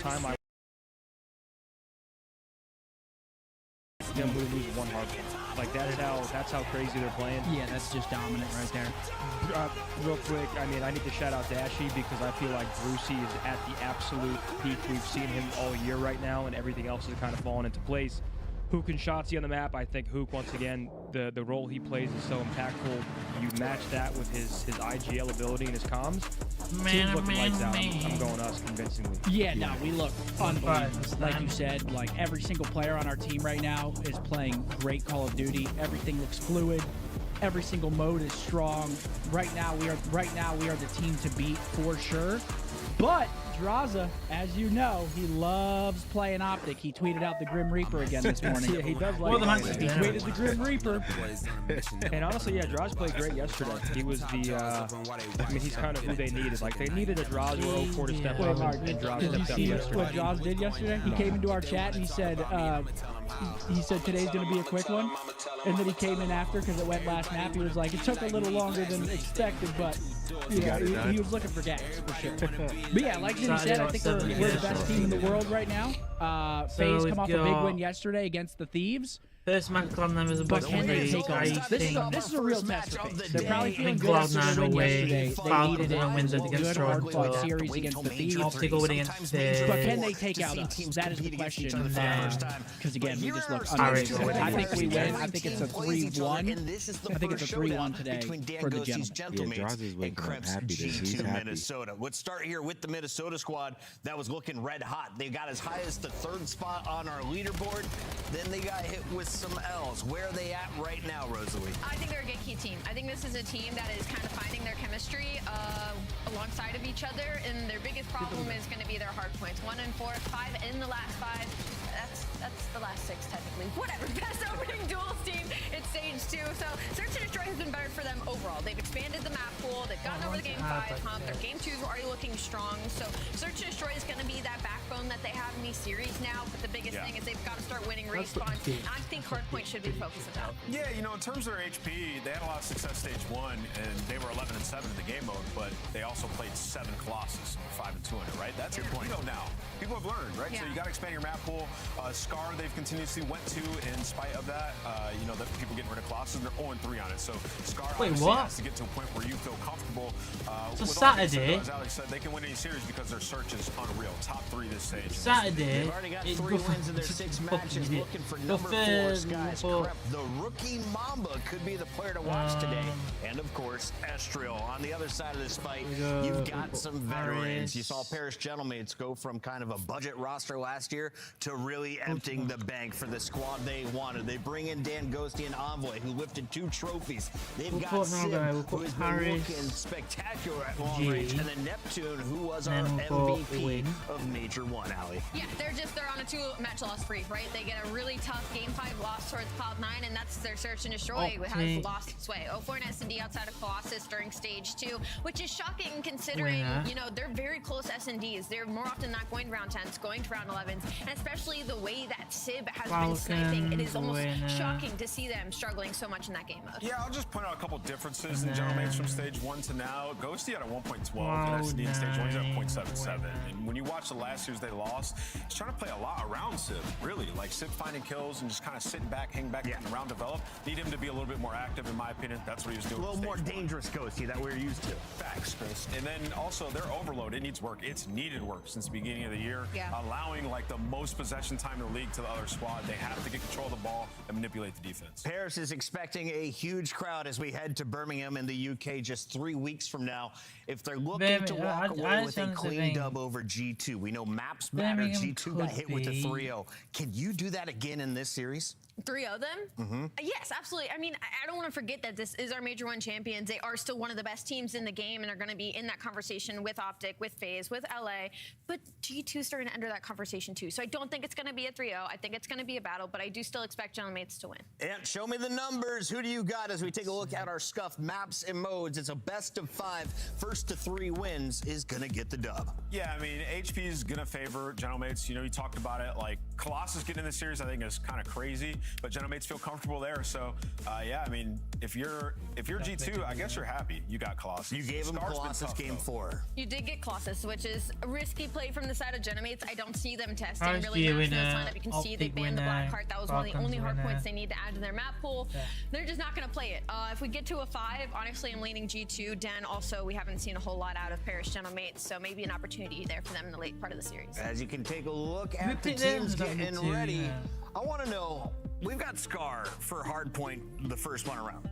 time I them would lose one hard one. Like that's how crazy they're playing. Yeah, that's just dominant right there. Real quick, I mean, I need to shout out Dashy because I feel like Brucey is at the absolute peak. We've seen him all year right now, and everything else has kind of fallen into place. Hook and Shotzi on the map. I think Hook, once again, the role he plays is so impactful. You match that with his IGL ability and his comms. Team's looking lights out. I'm going us convincingly. Yeah, no, we look unbelievable. Like you said, like every single player on our team right now is playing great Call of Duty. Everything looks fluid. Every single mode is strong. Right now we are the team to beat for sure. But Drazah, as you know, he loves playing Optic. He tweeted out the Grim Reaper again this morning. Yeah, he does like He tweeted the Grim Reaper. And honestly, yeah, Draz played great yesterday. He was the, I mean, he's kind of who they needed. Like, they needed a Draz or 04 to step up, and Draz Did you stepped up see yesterday. what Draz did yesterday? He came into our chat and he said today's going to be a quick one. And then he came in after because it went last map. He was like, it took a little longer than expected, but you know, he was looking for gas for sure. But yeah, like Jimmy said, I think we're the best team in the world right now. FaZe come off a big win yesterday against the Thieves. First match on them is a But can they take on this is a real test for FaZe. They're probably feeling good after the win yesterday. They needed a good hard-fought series against the Thieves. But can they take out us? That is the question. Because again, we just look unbelievable. I think we win. I think it's a 3-1. I think it's a 3-1 today for the Gentlemen. Yeah, Draz is waking up happy. He's happy. Minnesota. Let's start here with the Minnesota squad that was looking red hot. They got as high as the 3rd spot on our leaderboard. Then they got hit with some L's. Where are they at right now, Rosalie? I think they're a good key team. I think this is a team that is kind of finding their chemistry alongside of each other, and their biggest problem is going to be their hard points. 1 and 4, 5 in the last 5. That's the last 6 technically. Whatever. Best opening duels team. It's stage 2. So Search and Destroy has been better for them overall. They've expanded the map pool. They've gotten over the game 5 hump. Their game 2s are already looking strong. So Search and Destroy is going to be that backbone that they have in these series now. But the biggest thing is they've got to start winning respawns. I think hardpoint should be the focus of that. Yeah, you know, in terms of their HP, they had a lot of success stage 1, and they were 11 and 7 in the game mode, but they also played 7 Colossus, 5 and 2 in it, right? That's your point. You know now. People have learned, right? Yeah. So you got to expand your map pool. Scar, they've continuously went to in spite of that. You know, the people getting rid of Colossus, they're 0-3 on it. So Scar has to get to a point where you feel comfortable. So Saturday, as Alex said, they can win any series because their search is unreal. Top 3 this stage. Saturday, They've already got 3 wins in their 6 matches, looking for number 4, Skies Crep. The rookie Mamba could be the player to watch today. And of course, Estriel. On the other side of this fight, you've got some veterans. You saw Paris Gentlemates go from kind of a budget roster last year to really emptying the bank for the squad they wanted. They bring in Dan Ghosty and Envoy, who lifted 2 trophies. They've got Sim, who has been looking spectacular at long range, and then Neptune, who was our MVP of Major 1, Allie. Yeah, they're on a 2-match loss streak, right? They get a really tough game 5 loss towards Cloud9, and that's their Search and Destroy has lost its way. 0-4 and S&D outside of Colossus during stage 2, which is shocking considering, you know, they're very close S&Ds. They're more often not going to round 10s, going to round 11s, and especially the way that Sib has been sniping, it is almost shocking to see them struggling so much in that game mode. Yeah, I'll just point out a couple differences in Gentlemates from stage 1 to now. Ghosty had a 1.12, and SD in stage 1 he's at 0.77. And when you watch the last series they lost, he's trying to play a lot around Sib, really. Like Sib finding kills and just kind of sitting back, hanging back, letting the round develop. Need him to be a little bit more active, in my opinion. That's what he was doing. A little more dangerous Ghosty that we're used to. Facts, Chris. And then also their overload, it needs work. It's needed work since the beginning of the year. Allowing like the most possession time in the league to the other squad. They have to get control of the ball and manipulate the defense. Paris is expecting a huge crowd as we head to Birmingham in the UK just 3 weeks from now. If they're looking to walk away with a clean dub over G2, we know maps matter. G2 got hit with a 3-0. Can you do that again in this series? 3 of them? Yes, absolutely. I mean, I don't want to forget that this is our Major 1 champions. They are still one of the best teams in the game and are going to be in that conversation with Optic, with FaZe, with LA. But G2 is starting to enter that conversation too. So I don't think it's going to be a 3-0. I think it's going to be a battle, but I do still expect Gentlemates to win. And show me the numbers. Who do you got as we take a look at our scuffed maps and modes? It's a best of 5. First to 3 wins is going to get the dub. Yeah, I mean, HP is going to favor Gentlemates. You know, you talked about it. Like, Colossus getting in this series, I think, is kind of crazy. but Genomates feel comfortable there. So yeah, I mean, if you're G2, I guess you're happy. You got Colossus. You gave him Scar's been Colossus tough, game though. 4. You did get Colossus, which is a risky play from the side of Genomates. I don't see them testing RSG really much in this winner, lineup. You can see they Optic banned the winner, Blackheart. That was one of the Falcons only hard winner. points they need to add to their map pool. Yeah. They're just not going to play it. If we get to a 5, honestly, I'm leaning G2. Den also, we haven't seen a whole lot out of Paris Genomates, so maybe an opportunity there for them in the late part of the series. As you can take a look We at the picked them, teams I got getting you too, ready, yeah. I want to know, we've got Scar for Hardpoint the first one around.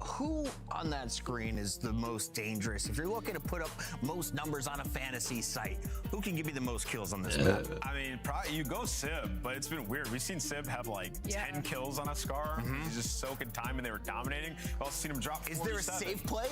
Who on that screen is the most dangerous? If you're looking to put up most numbers on a fantasy site, who can give you the most kills on this map? I mean, probably you go Sib, but it's been weird. We've seen Sib have like 10 kills on a Scar. He's just soaking time and they were dominating. We've also seen him drop 47. Is there a safe play?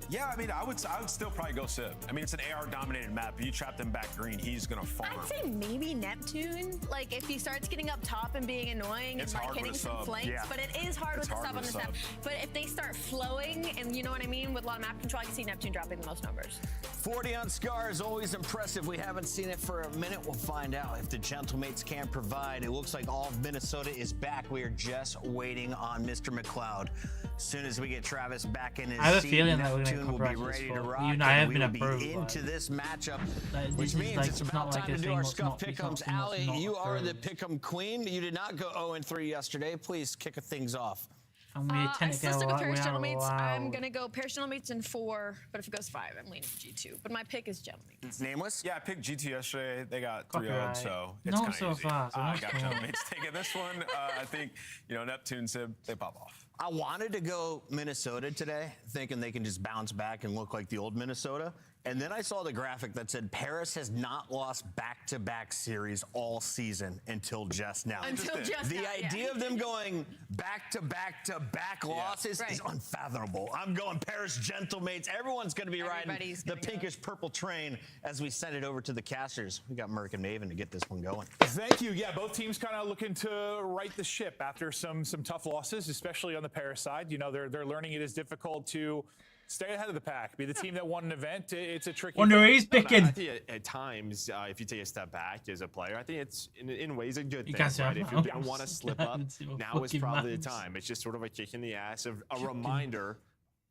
Yeah, I mean, I would still probably go Sib. I mean, it's an AR-dominated map. If you trap them back green, he's gonna farm. I'd say maybe Neptune. Like, if he starts getting up top and being annoying It's and like hard hitting with a some sub. flanks, Yeah. but it is hard It's with the hard sub on with the a snap. sub. But if they start flowing, and you know what I mean, with a lot of map control, I can see Neptune dropping the most numbers. 40 on Scar is always impressive. We haven't seen it for a minute. We'll find out if the Gentlemates can provide. It looks like all of Minnesota is back. We are just waiting on Mr. McLeod. As soon as we get Travis back in his I have a seat, feeling that we're gonna Neptune will be copyright this ready to for- rock. even I have and been we will approved, be into but- this matchup, Like, this which is means like- it's it's about not like time a to do thing our what's Scuff not- it's Pick'ems. not Ali, you are the approved. Pick'em queen. You did not go 0-3 yesterday. Please kick things off. And we I tend to still go stick with we Paris are Gentlemates. I'm allowed. gonna go Paris Gentlemates in 4, but if it goes 5, I'm leaning G2. But my pick is Gentlemates. Nameless? Yeah, I picked G2 yesterday. They got 3-0, Copyright. so it's No, kind of so easy. fast. I That's got cool. Genomates taking this one. I think, Neptune, Sib, they pop off. I wanted to go Minnesota today, thinking they can just bounce back and look like the old Minnesota. And then I saw the graphic that said Paris has not lost back-to-back series all season until just now. Until just the now, yeah. idea of them going back-to-back-to-back losses is Right. unfathomable. I'm going Paris Gentlemates. Everyone's going to be riding Everybody's the gonna go. pinkish purple train as we send it over to the casters. We got Merc and Maven to get this one going. Thank you. Yeah, both teams kind of looking to right the ship after some tough losses, especially on the Paris side. They're learning it is difficult to stay ahead of the pack. Be the team that won an event. It's a tricky. Wonder who he's I picking. think at times, if you take a step back as a player, I think it's in ways a good You thing, can't say right? I'm If you're not. going to want to slip up, Let's see what now is fucking probably the matters. time. It's just sort of a kick in the ass, of a reminder.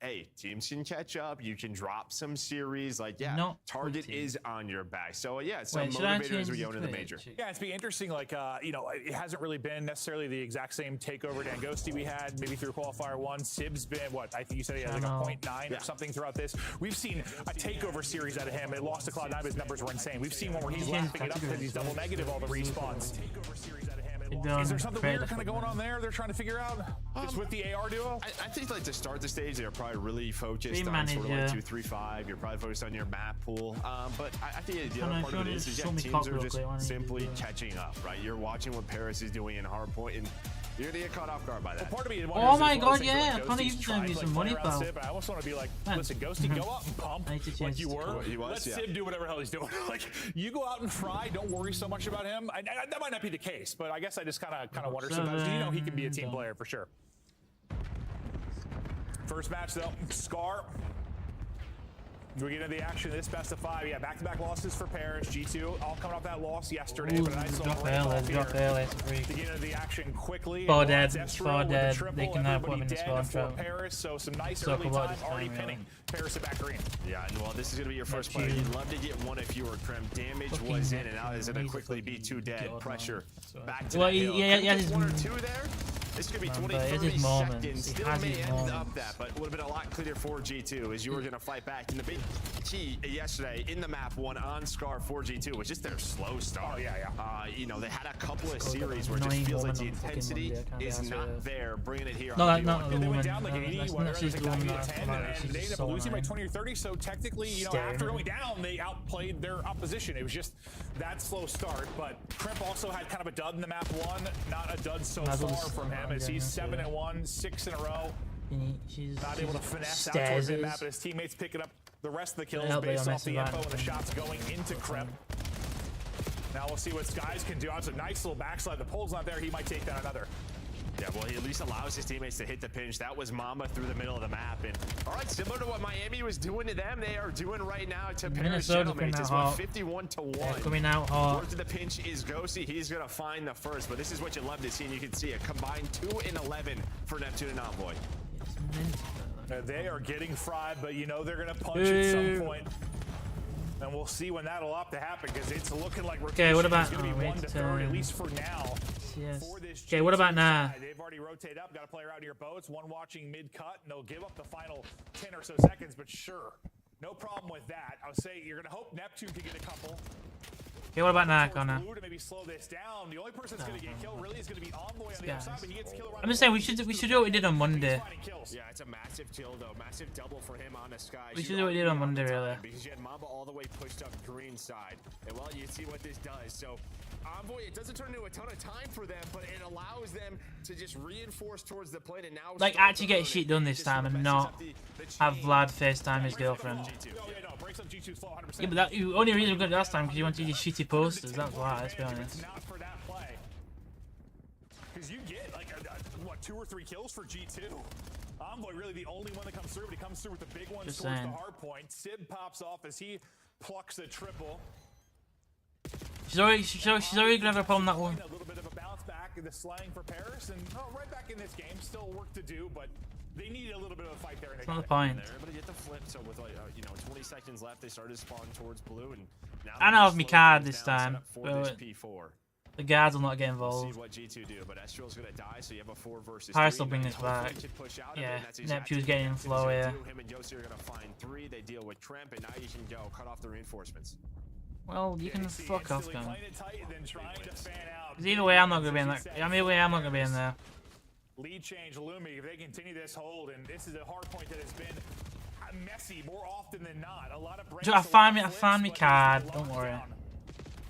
Hey, teams can catch up. You can drop some series. Not target putting. is on your back. So yeah, it's a Wait, should I motivator change as we the go into the Twitch? major. Yeah, it's be interesting. It hasn't really been necessarily the exact same takeover Dangosty we had maybe through qualifier 1. Sib's been what I think you said he had like a Channel. 0.9 or something throughout this. We've seen a takeover series out of him. It lost to Cloud9, but his numbers were insane. We've seen one where he's Yeah, lapping it up because he's double negative all the respawns. Takeover series out of him. It lost. Is there something weird kind of going on there? They're trying to figure out just with the AR duo. I think to start the stage, they're probably really focused Team on sort of manager. 2-3-5. You're probably focused on your map pool. But I think the Can other I part of show it you- is show me teams Cock are real just quick? Why don't you simply do that? catching up, right? You're watching what Paris is doing in hardpoint, and you're gonna get caught off guard by that. Part of me Oh wonders my if God, things yeah, like I kinda Ghosty's used to tried be to, some play money, around pal. Sib, but I almost want to be like, Man. listen, Ghosty, go out and pump I need to like change you this were. to- He was, Let yeah. Sib do whatever the hell he's doing. Like, you go out and fry. Don't worry so much about him. That might not be the case, but I guess I just kind of wonder sometimes. He can be a team player for sure. First match though, Scar. We get into the action of this best of 5. Yeah, back-to-back losses for Paris. G2 all coming off that loss yesterday, Ooh, but a nice little drop break early, off drop here early, it's a freak. to get into the action quickly. Four And dead, Ezreal four with the dead. triple, They can now put everybody him in the dead spawn for trap. Paris, so some nice Talk early about time this already time, pinning Paris at back green. Yeah, and well, this is going to be your first Neptune. player. You'd love to get one if you were Crim. Damage Fucking was in, and now Neptune, is going to he's a quickly be fucking 2 dead. god, Pressure man. That's right. back to Well, the hill. yeah, Crim yeah, gets his- 1 or 2 there. This could be Man, 20, but it's 30 his moments. seconds. He Still has may his end moments. up that, but would have been a lot cleaner for G2 as you were going to fight back. And the big key yesterday in the map 1 on Scar for G2 was just their slow start. Oh, yeah. They had a couple of Scar got series an where it just annoying feels like woman the on fucking intensity Monday, I can't is be not honest with you. there, bringing it here No, on no, D1. no, They woman. went down like No, 80, that's whatever, not- she's like the woman 90 to that- 10, no, and she's they ended up so losing by annoying. 20 or 30. So technically, Staring after at going me. down, they outplayed their opposition. It was just that slow start. But Crimp also had kind of a dud in the map 1. Not a dud so That's far what from him, as he's yeah. 7-1, 6 in a row. She's Not able to finesse out towards the map, but his teammates picking up the rest of the kills Help me based on off the this info and the advantage. shots going into Crimp. Now we'll see what Skies can do. That's a nice little backslide. The pole's not there. He might take down another. Yeah, well, he at least allows his teammates to hit the pinch. That was Mamba through the middle of the map. And all right, similar to what Miami was doing to them, they are doing right now to Paris Minnesota's Gentlemen. coming It's out hot. 51-1. They're coming out hot. Towards the pinch is Ghosty. He's going to find the first, but this is what you love to see, and you can see a combined 2 and 11 for Neptune and Envoy. They are getting fried, but you know they're going to punch at some point. And we'll see when that'll opt to happen, because it's looking like Okay, what about is going to be 1 to 3, at least for now. Yes. For this Okay, what about now? side. They've already rotated up, got a player out near boats, one watching mid-cut, and they'll give up the final 10 or so seconds, but sure, no problem with that. I would say you're going to hope Neptune can get a couple. Okay, what about now, Connor? Blue to maybe slow this down. The only person that's going to get killed really is going to be Envoy on the outside, but he gets killed around. I'm just saying we should do what we did on Monday. Yeah, it's a massive kill, though. Massive double for him on the sky. We should do what we did on Monday, really. Because you had Mamba all the way pushed up green side. And well, you see what this does. So Envoy, it doesn't turn into a ton of time for them, but it allows them to just reinforce towards the plane and now Like, actually get shit done this time and not have Vlad FaceTime his girlfriend. Yeah, but that you only reason we got it last time because you wanted your shitty posters. That's why. Let's be honest. Not for that play. Because you get like what 2 or 3 kills for G2. Envoy really the only one that comes through, but he comes through with the big ones Just towards saying. the hard point. Sib pops off as he plucks the triple. She's already gonna have a problem that one. A little bit of a bounce back in the slang for Paris, and right back in this game. Still work to do, but they need a little bit of a fight there. And That's not the point. they're able to get the flip. So with like 20 seconds left, they started to spawn towards blue, and now I know they're of me slowing card things this down, set time, up for but this P4. the guards will not get We'll see involved. what G2 do, but Estrel's gonna die, so you have a 4 versus Paris 3. will bring Now this hopefully back. they can push out of it, Yeah, and that's exactly Neptune's what getting in Neptune's flow gonna here. do. Him and Yossi are gonna find 3. They deal with Tremp, and now you can go cut off the reinforcements. Well, you can fuck off, Instantly man. playing it tight and then trying to fan out. 'Cause either way, I'm not gonna be in that. Either way, I'm not gonna be in there. Lead change, Lumi, if they continue this hold, and this is a hard point that has been messy more often than not. A lot of breaks, I a found lot me of my flips, card. but Don't worry. lockdown.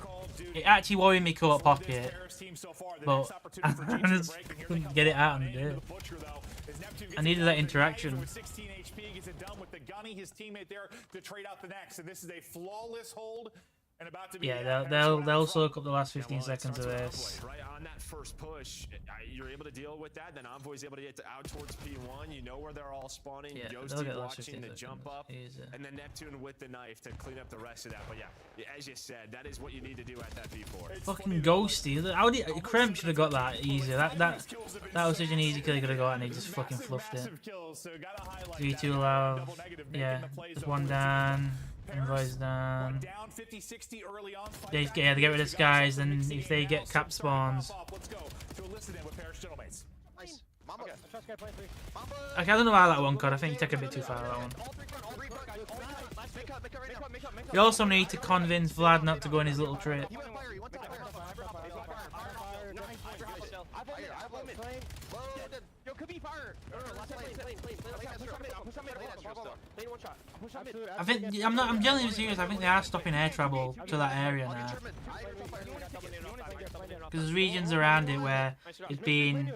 Call of Duty It actually worried me coat for this pocket, Paris team so far. The but next opportunity for I G2 to just break, and here they couldn't come get it flying out and into do the it. butcher, though, as Neptune gets I needed the that ball, interaction. with 16 HP, gets it done with the gunny, his teammate there to trade out the next, and this is a flawless hold. And about to be Yeah, they'll soak up the last 15 seconds of this. Right on that first push, you're able to deal with that. Then Envoy's able to get out towards P1. You know where they're all spawning. Yeah, Ghosty they'll get the last watching 15 the jump seconds. up, Easy. and then Neptune with the knife to clean up the rest of that. But yeah, as you said, that is what you need to do at that P4. Fucking Ghosty. How did Kremp should have got that easy. That was such an easy kill he could have got, and he just fucking fluffed it. G2 allowed. Yeah, there's one down. Envoy's down. Down 50-60 early on. They get rid of this guys, and if they get cap spawns. Let's go to elicit it with Paris Gentlemen. Nice. Mamba. Okay, I don't know why that one cut. I think you took a bit too far that one. You also need to convince Vlad not to go on his little trip. I think I'm genuinely serious. I think they are stopping air travel to that area now. Because there's regions around it where it's being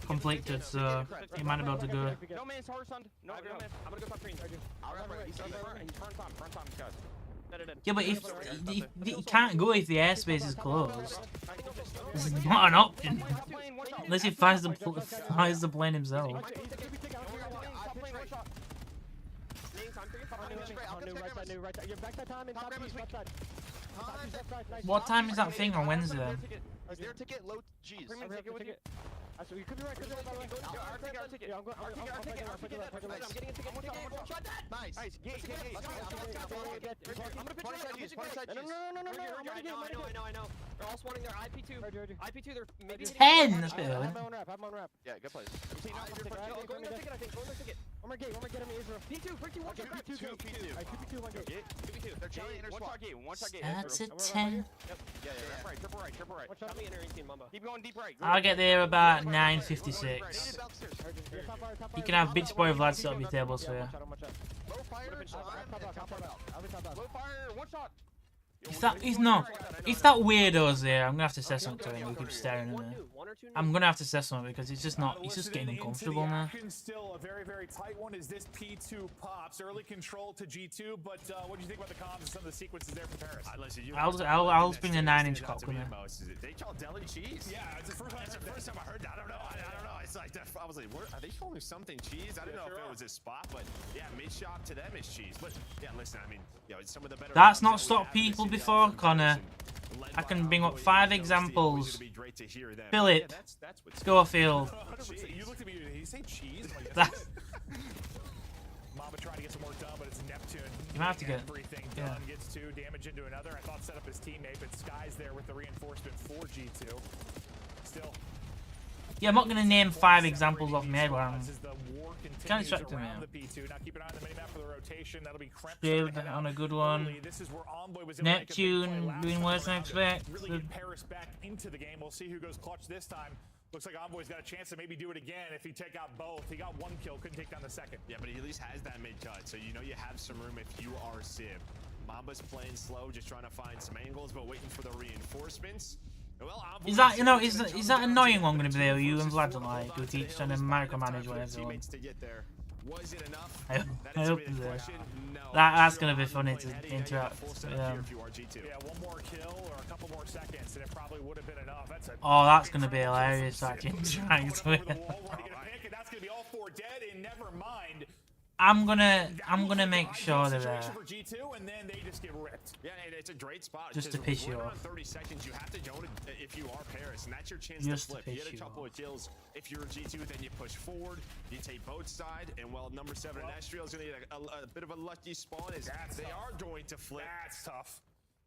conflicted, so you might not be able to go. No man's horizontal. No, I'm gonna go top green. Yeah, but if you can't go if the airspace is closed, this is not an option. Unless he flies the plane himself. What time is that thing on Wednesday then? Is there a ticket? Low G's. You could be right. I'll take it. I'm getting a ticket. Nice. I'm gonna pitch No. I know. They're all spawning their IP2. They're maybe 10! That's a bit early. have my own rap. Yeah, good place. Go in their ticket, I think. Go in their ticket. One more gate, him, Israel. P2, freaking one shot. P2. One gate. They're chilling in One shot gate. That's a 10. Yeah, triple right. One shot me entering team, Mamba. Keep going deep right. I'll get there about 9:56. You can have Bitch Boy Vlad set up your tables for you. Low fire. Low fire, one shot. He's not. If that weirdo's there, I'm gonna have to say something to him. We keep staring at him. I'm gonna have to say something because it's just not. He's just getting uncomfortable now. Still a very, very tight one. Is this P2 pops early control to G2? But what do you think about the comms and some of the sequences there for Paris? Listen, I'll bring the 9-inch cock with me. They call deli cheese. Yeah, it's the first time I heard that. I don't know. It's like I was like, are they calling something cheese? I didn't know if it was a spot, but yeah, mid shop to them is cheese. But yeah, listen, I mean, some of the better. That's not stopped people before, Connor. I can bring up 5 examples. Philip, Schofield. You looked at me. Did he say cheese? Mamba trying to get some work done, but it's Neptune. You might have to get everything done. Gets 2 damage into another. I thought set up his teammate, but Sky's there with the reinforcement for G2. Still. Yeah, I'm not gonna name 5 examples off my head where I'm kind of distracted now. Shiv on a good one. Neptune doing worse than I expect. Really get Paris back into the game. We'll see who goes clutch this time. Looks like Envoy's got a chance to maybe do it again if he take out both. He got 1 kill, couldn't take down the second. Yeah, but he at least has that mid cut, so you know you have some room if you are Civ. Mamba's playing slow, just trying to find some angles, but waiting for the reinforcements. Well, is that is that annoying one going to be there? You and Vlad are like who keeps trying to micromanage whatever. Was it enough? I hope that's going to be funny to interact. Yeah, 1 more kill or a couple more seconds, and it probably would have been enough. Oh, that's going to be hilarious. Actually, interact with. That's going to be all 4 dead, and never mind. I'm gonna make sure they're there. And then they just get ripped. Yeah, it's a great spot. Just to piss you off. 30 seconds, you have to go to, if you are Paris, and that's your chance to flip. You get a couple of kills. If you're G2, then you push forward. You take both sides, and well, number 7 Estriel is going to get a bit of a lucky spawn. As they are going to flip. That's tough.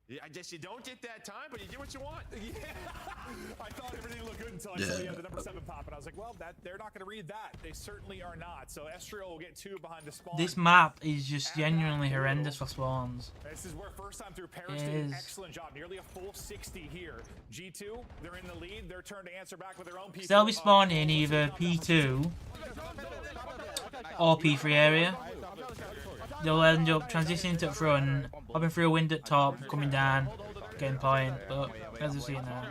Yeah, I guess you don't get that time, but you get what you want. Yeah. I thought everything looked good until I saw the number 7 pop, and I was like, well, they're not going to read that. They certainly are not. So Estriel will get 2 behind the spawn. This map is just genuinely horrendous for spawns. This is where first time through Paris did an excellent job. Nearly a full 60 here. G2, they're in the lead. Their turn to answer back with their own people. They'll be spawning either P2 or P3 area. They'll end up transitioning to the front, hopping through a wind at top, coming down, getting point, but as we see it now.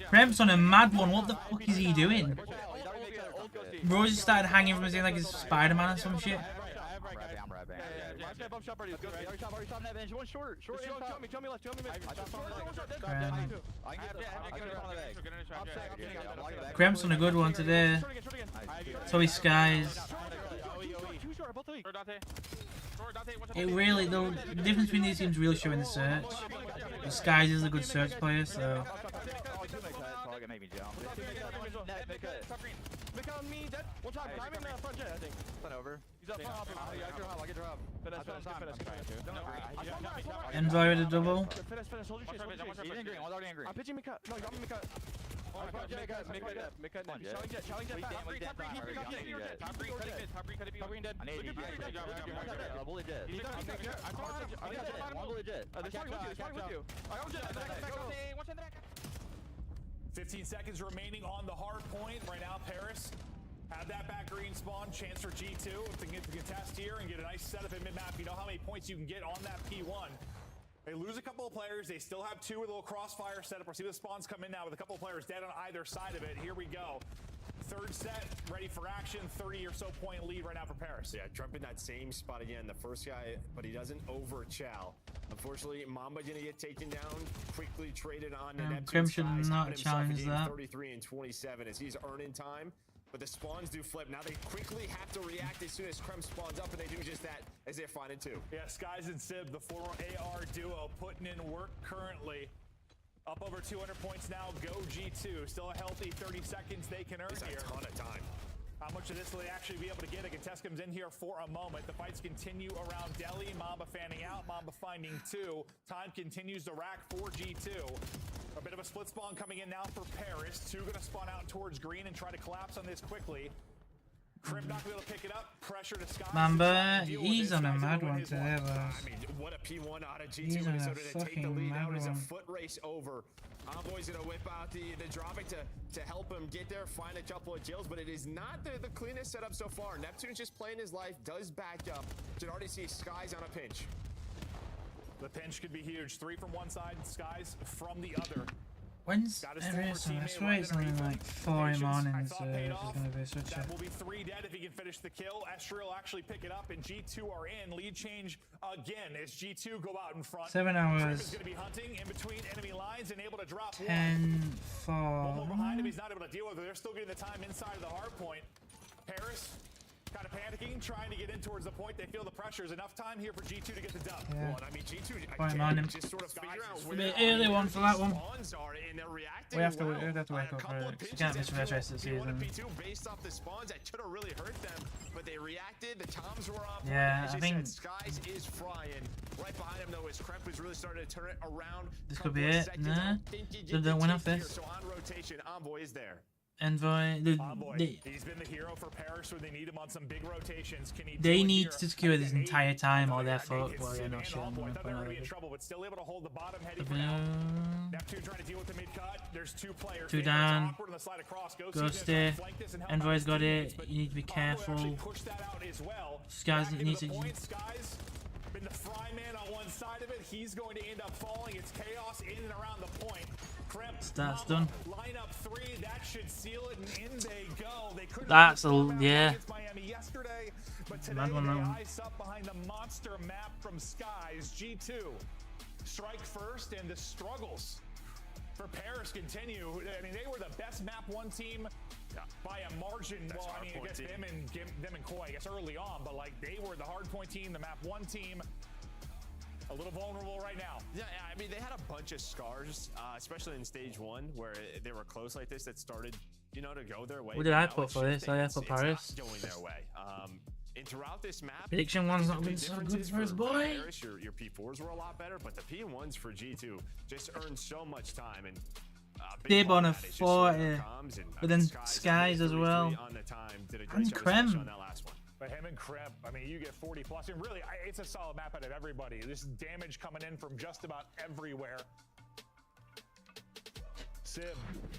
Prem's on a mad one. What the fuck is he doing? Rose just started hanging from his head like he's Spider-Man or some shit. Krem's on a good one today. So is Skies. It really, though, the difference between these teams really showing the search. The Skies is a good search player, so. Envoy with a double. $15 seconds remaining on the hard point. Right now, Paris have that back green spawn. Chance for G2 to get the contest here and get a nice setup in mid-map. You know how many points you can get on that P1. They lose a couple of players. They still have 2 with a little crossfire setup. We'll see the spawns come in now with a couple of players dead on either side of it. Here we go. Third set, ready for action. 30 or so point lead right now for Paris. Yeah, Trump in that same spot again. The first guy, but he doesn't over Chow. Unfortunately, Mamba gonna get taken down. Quickly traded on the Krim should not challenge that. 33 and 27 as he's earning time. But the spawns do flip. Now they quickly have to react as soon as Krem spawns up, and they do just that as they're finding 2. Yeah, Skies and Sib, the former AR duo, putting in work currently. Up over 200 points now. Go G2. Still a healthy 30 seconds they can earn here. A ton of time. How much of this will they actually be able to get? A contest comes in here for a moment. The fights continue around Delhi. Mamba fanning out. Mamba finding 2. Time continues to rack for G2. A bit of a split spawn coming in now for Paris. 2 going to spawn out towards green and try to collapse on this quickly. Crimp not gonna be able to pick it up. Pressure to Skies. Mamba, he's on a mad one today, I boss. mean, what a P1 out of He's G2 on a Minnesota to take the fucking lead. Now mad it is a one. foot race over. Envoy's gonna whip out the dropping to help him get there, find a couple of kills, but it is not the cleanest setup so far. Neptune's just playing his life, does back up. You can already see Skies on a pinch. The pinch could be huge. 3 from one side, Skies from the other. When's Got his there former is some? I teammate swear right it's only underneath like him. 4 Patience, mornings, I so thought paid it's off. gonna be such a. That will be 3 dead if he can finish the kill. Estriel actually pick it up, and G2 are in. Lead change again as G2 go out in front. 7 Crimp is hours. going to be hunting in between enemy lines and able to drop 10 one more behind him. 4. He's not able to deal with it. They're still getting the time inside of the hard point. Paris kind of panicking, trying to get in towards the point. They feel the pressure. Is enough time here for G2 to get the dub. Yeah. Well, I mean, G2 Point again, on him. just sort of figure out A where bit all early the one for that one. spawns are, and they're reacting We have to well. wake up On a for couple it. of You pinches can't miss that the rest of the P1 season. and P2 based off the spawns that could have really hurt them, but they reacted. The toms were up. Yeah, As I you think- said, Skies is frying. Right behind him though is Crimp, who's really started to turn it around. This could be Couple of it. seconds, Nah. I don't think you They get the don't win take off here, this. So on rotation, Envoy is there. Envoy. Envoy, They he's been the hero for Paris when they need him on some big rotations. Can he do They it need here? to secure this Again, entire eight. time or I their think foot. it's Well, yeah, Sid no and shit. I'm Envoy. I not thought they were gonna going to be in lie. trouble, but still able to hold the bottom heading for now. Neptune trying to deal with the mid cut. There's 2 players. Two It's down. awkward on the slide across. Go gonna try stay. and flank this and help out Envoy's his got teammates, it. but You need to be Envoy actually careful. pushed that out as well. Skies Back into needs the to- point. Skies been the fry man on one side of it. He's going to end up falling. It's chaos in and around the point. Crimp, That's Mama, done. line up 3. That should seal it, and in they go. They couldn't That's have a- come out yeah. against Miami yesterday, but today Mad one, they that one. ice up behind the monster map from Skies. G2 strike first, and the struggles for Paris continue. I mean, they were the best map 1 team by a margin. That's Well, I mean, I hardpoint guess team. them and Koi, I guess early on, but like they were the hardpoint team, the map 1 team. A little vulnerable right now. Yeah, I mean, they had a bunch of scars, especially in stage 1, where they were close like this that started, you know, to go their way. What did But I now put it's for this? shifting. I It's put not Paris. going their way. And throughout this map, Prediction one's not the been so good differences for his boy. Paris, your P4s were a lot better, but the P1s for G2 just earned so much time. And big Dib part on of a that is just 40, their comms, and, but then Skies Skies as 33 well. on the time, did a great And job, especially Krem. on that last one. But him and Crimp, I mean, you get 40 plus, and really, it's a solid map out of everybody. There's damage coming in from just about everywhere. Sib.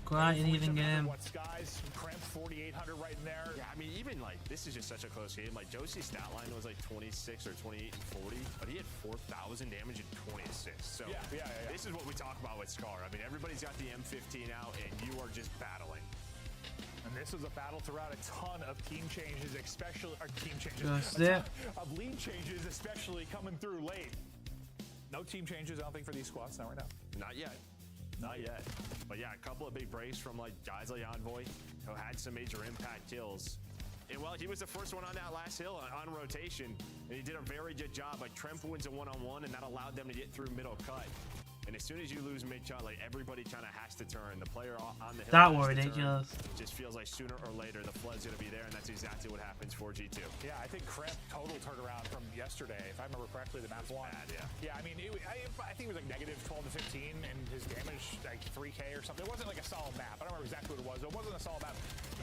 Quite an even game. What Skies, Crimp, 4,800 right in there. Yeah, I mean, even like this is just such a close game. Like Josie's stat line was like 26 or 28 and 40, but he had 4,000 damage and 20 assists. So Yeah. this is what we talk about with Scar. I mean, everybody's got the M15 out, and you are just battling. And this was a battle throughout a ton of team changes, especially team changes. That's a ton it. of lead changes, especially coming through late. No team changes, I don't think, for these squads. Not right now. Not yet. Not yet. But yeah, a couple of big breaks from like guys like Envoy, who had some major impact kills. And well, he was the first one on that last hill on rotation, and he did a very good job. Like Tremp wins a one-on-one, and that allowed them to get through middle cut. And as soon as you lose mid-cut, like everybody kind of has to turn. The player on the hill That has was to turn. ridiculous. It just feels like sooner or later the flood's going to be there, and that's exactly what happens for G2. Yeah, I think Crimp total turnaround from yesterday, if I remember correctly, the map 1. Bad, yeah. Yeah, I mean, I think it was like negative 12 to 15, and his damage like 3K or something. It wasn't like a solid map. I don't remember exactly what it was. It wasn't a solid map.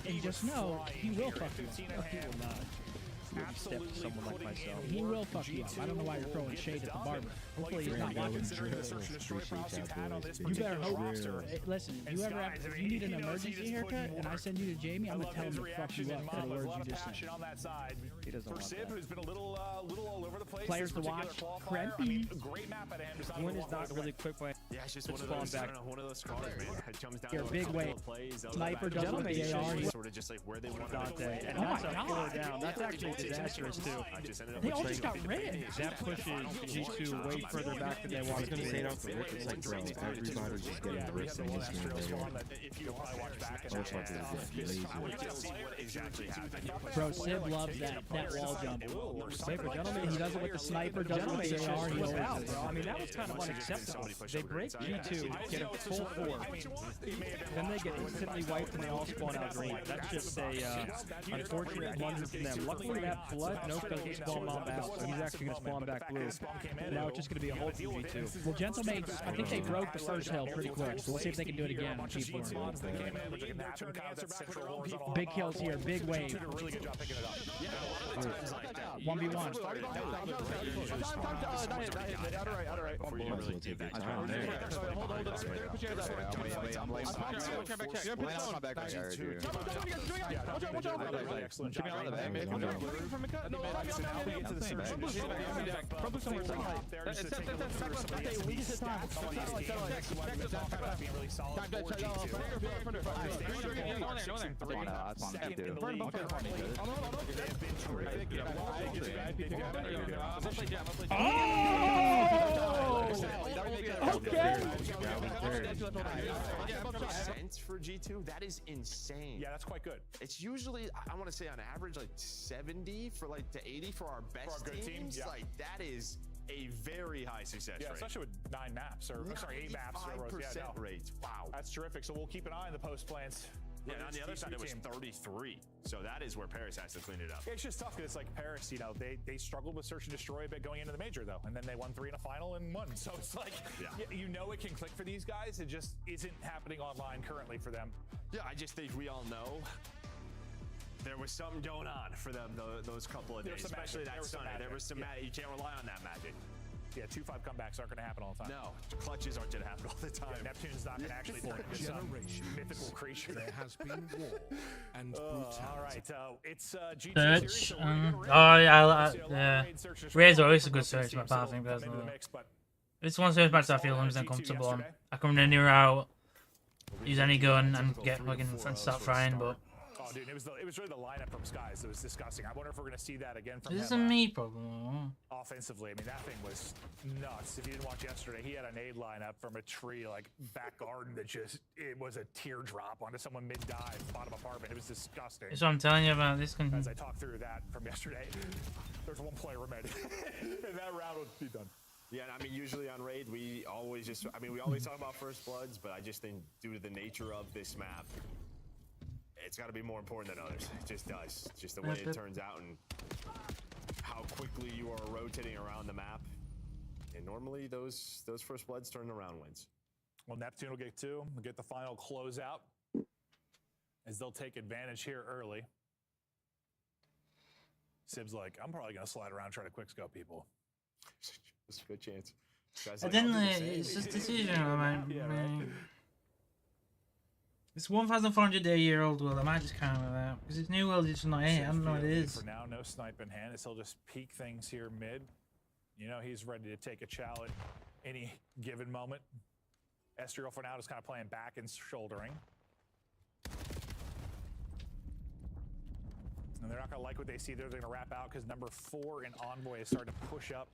And just was know, flying he will here fuck at you 15 up. and a He half. will not. Absolutely someone like putting myself. in He work. will fuck you up. I don't know why you're throwing G2 shade at the will barber. get the Hopefully dub. he's not watching. Considering the search and destroy process you've had on this You particular better hope. roster. Hey, listen, And you ever Skies, have, I if mean, you need he an knows he emergency just put haircut in and I work. send you to Jamie, I'm I gonna love tell him his to fuck you reaction up and for the Mamba. There's a words lot you of just said. passion on that side. He doesn't For want Sib, that. who's been a little all over the place. Players this to particular watch, qualifier. I mean, Krempy. great map at him. Just not One a is lot not ways really away. quick by. Yeah, it's just It's one of those, falling I don't know, one of those scars, man. It comes down You're to a big couple weight. of plays. they'll go Sniper back and double forth. AR. It's sort of just like where they want to Dante, go. and Oh that's my a God. 4 down. That's actually disastrous too. I just ended up They all with just got rid. That pushes G2 way further back than they want to Say it be. off the rip, it's like, bro, everybody's just getting ripped in this game. If you probably watch back and Those fuckers get lazy. what exactly happened. Bro, Sib loves that wall jump. Sniper gentleman, He does it with the sniper, does it with the AR. He was always out, does bro. it. I mean, that was kind of unacceptable. They break G2, get a full 4, then they get instantly wiped and they all spawn out green. That's just a unfortunate blunder from them. Luckily, that blood, Nope doesn't spawn Mamba out, so he's actually going to spawn back blue. Now it's just going to be a hold from G2. Well, Gentle makes, I think they broke the first hill pretty quick, so we'll see if they can do it again on G4. Big kills here, big wave. 1v1. Might as well take your time there. Cents for G2, that is insane. Yeah, that's quite good. It's usually, I want to say on average, like 70 for like to 80 for our best good teams. team, yeah. Like that is a very high success Yeah, rate. especially with 9 maps, or sorry, 8 maps. 5% rate. Wow. That's terrific. So we'll keep an eye on the post plans. Yeah, and on the other side, it was 33. So that is where Paris has to clean it up. Yeah, it's just tough because it's like Paris, you know, they struggled with Search and Destroy a bit going into the major, though. And then they won 3 in a final and won. So it's like, you know it can click for these guys. It just isn't happening online currently for them. Yeah, I just think we all know there was something going on for them those couple of days, especially that Sunday. There was some magic. You can't rely on that magic. Yeah, 2-5 comebacks aren't going to happen all the time. No, clutches aren't going to happen all the time. Yeah, Neptune's not going to actually turn into some mythical creature. There has been war and brutality. All right, it's G2 Search. series, Yeah. Raid's always a good search map, I think, personally. It's one search match I feel I'm comfortable on. I come in near out, use any gun, and get fucking and start frying, but. Oh, dude, it was really the lineup from Skies that was disgusting. I wonder if we're going to see that again from him. This is a me problem. Offensively, I mean, that thing was nuts. If you didn't watch yesterday, he had a nade lineup from a tree, like back garden, that just, it was a teardrop onto someone mid-dive, bottom apartment. It was disgusting. That's what I'm telling you about this. As I talked through that from yesterday, there's one player remaining. And that round would be done. Yeah, and I mean, usually on Raid, we always talk about First Bloods, but I just think due to the nature of this map, it's got to be more important than others. It just does. Just the way it turns out and how quickly you are rotating around the map. And normally those First Bloods turn around wins. Well, Neptune will get 2. We'll get the final closeout as they'll take advantage here early. Sib's like, I'm probably going to slide around and try to quickscope people. It's a good chance. I didn't. It's just decision, man. Yeah, right. It's 1,400-year-old world. I might just count with that because it's new world. It's just not here. I don't know what it is. For now, no snipe in hand. He'll just peek things here mid. You know he's ready to take a chow at any given moment. Estriel for now is kind of playing back and shouldering. And they're not going to like what they see there. They're going to wrap out because number 4 in Envoy is starting to push up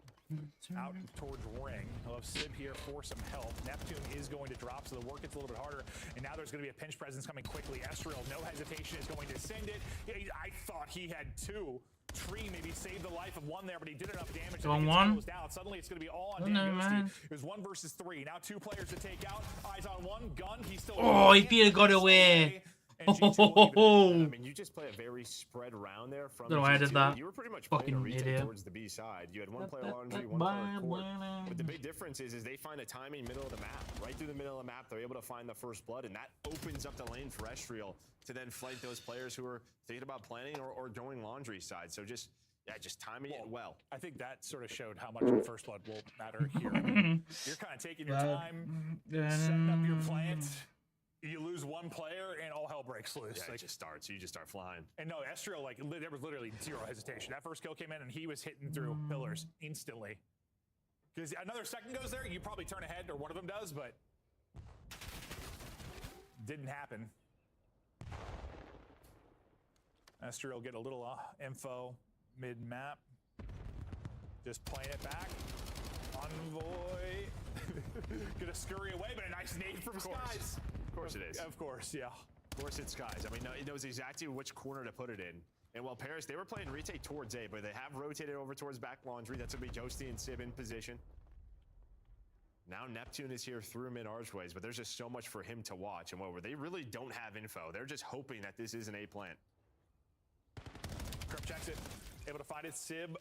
out towards Ring. He'll have Sib here for some help. Neptune is going to drop, so the work gets a little bit harder. And now there's going to be a pinch presence coming quickly. Estriel, no hesitation, is going to send it. Yeah, I thought he had 2. Tree maybe saved the life of 1 there, but he did enough damage to make it close down. Suddenly it's going to be all on Dan Ghosty. It was 1 versus 3. Now 2 players to take out. Eyes on 1. Gun. He's still. Oh, he beat got away. I mean, you just play a very spread round there from the I did that. You were pretty much fucking playing a retake idiot towards the B side. You had 1 player laundry, 1 player court. But the big difference is they find a timing middle of the map. Right through the middle of the map, they're able to find the first blood, and that opens up the lane for Estriel to then flank those players who are thinking about planning or going laundry side. So just timing it well. I think that sort of showed how much the first blood will matter here. You're kind of taking your time, setting up your plant. You lose 1 player and all hell breaks loose. Yeah, it just starts. You just start flying. And no, Estriel, like, there was literally 0 hesitation. That first kill came in and he was hitting through pillars instantly. Because another second goes there, you probably turn ahead, or one of them does, but didn't happen. Estriel get a little info mid-map. Just playing it back. Envoy. Gonna scurry away, but a nice nade from Skies. Of course it is. Of course, yeah. Of course it's Skies. I mean, he knows exactly which corner to put it in. And while Paris, they were playing retake towards A, but they have rotated over towards back laundry. That's going to be Ghosty and Sib in position. Now Neptune is here through mid-archways, but there's just so much for him to watch. And where they really don't have info. They're just hoping that this is an A plant. Crip checks it. able to find it. Sib,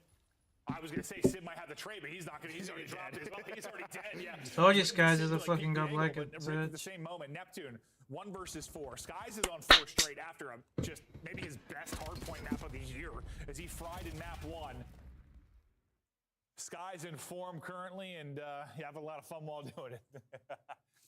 I was gonna say Sib might have the trade, but he's not gonna. He's already dropped it. He's already dead. Yeah. Told you Skies is a Sib, fucking keep the godlike angle, at but right at the Surge. same moment, Neptune 1 versus 4. Skies is on 4 straight after a just maybe his best hardpoint map of the year as he fried in map 1. Skies in form currently, and you have a lot of fun while doing it.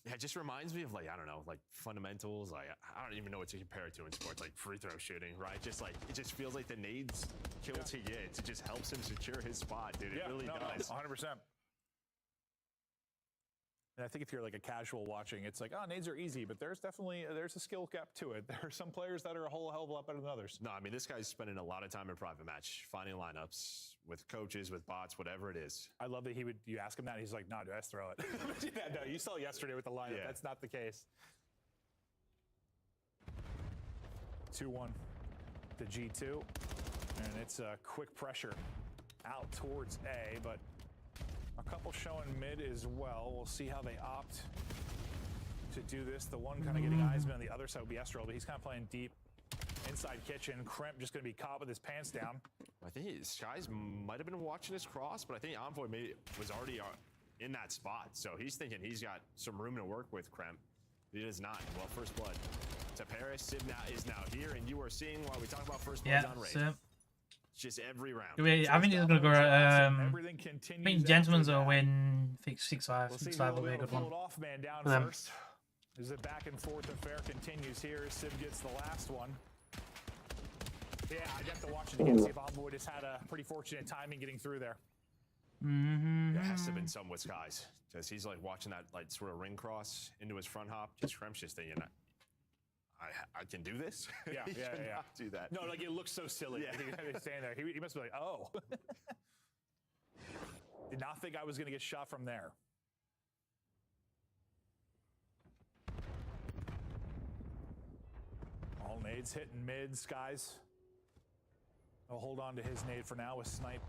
Yeah, it just reminds me of like, I don't know, like fundamentals. Like I don't even know what to compare it to in sports, like free throw shooting, right? Just like it just feels like the nades kills he gets. It just helps him secure his spot, dude. It really does. 100%. And I think if you're like a casual watching, it's like, oh, nades are easy, but there's a skill gap to it. There are some players that are a whole hell of a lot better than others. No, I mean, this guy's spending a lot of time in private match, finding lineups with coaches, with bots, whatever it is. I love that you ask him that, and he's like, no, dude, let's throw it. Yeah, no, you saw yesterday with the lineup. Yeah. That's not the case. 2-1 to G2. And it's a quick pressure out towards A, but a couple showing mid as well. We'll see how they opt to do this. The one kind of getting eyes on the other side would be Estrel, but he's kind of playing deep inside kitchen. Crimp just going to be caught with his pants down. I think Skies might have been watching his cross, but I think Envoy was already in that spot. So he's thinking he's got some room to work with, Crimp. He does not. Well, first blood to Paris. Sib is now here, and you are seeing while we talk about first bloods on raid. Sib. Just every round. I think he's gonna go. I think Gentleman's will win 6-5. 6-5 will be a good one. For them. As the back and forth affair continues here, Sib gets the last one. Yeah, I'd have to watch it again to see if Envoy just had a pretty fortunate timing getting through there. There has to have been some with Skies, because he's like watching that like sort of ring cross into his front hop. Just Crump's just thinking, I can do this. Yeah, He cannot do that. No, like it looks so silly. Yeah. He's standing there. He must be like, oh. Did not think I was going to get shot from there. All nades hitting mid. Skies. I'll hold on to his nade for now with Snipe.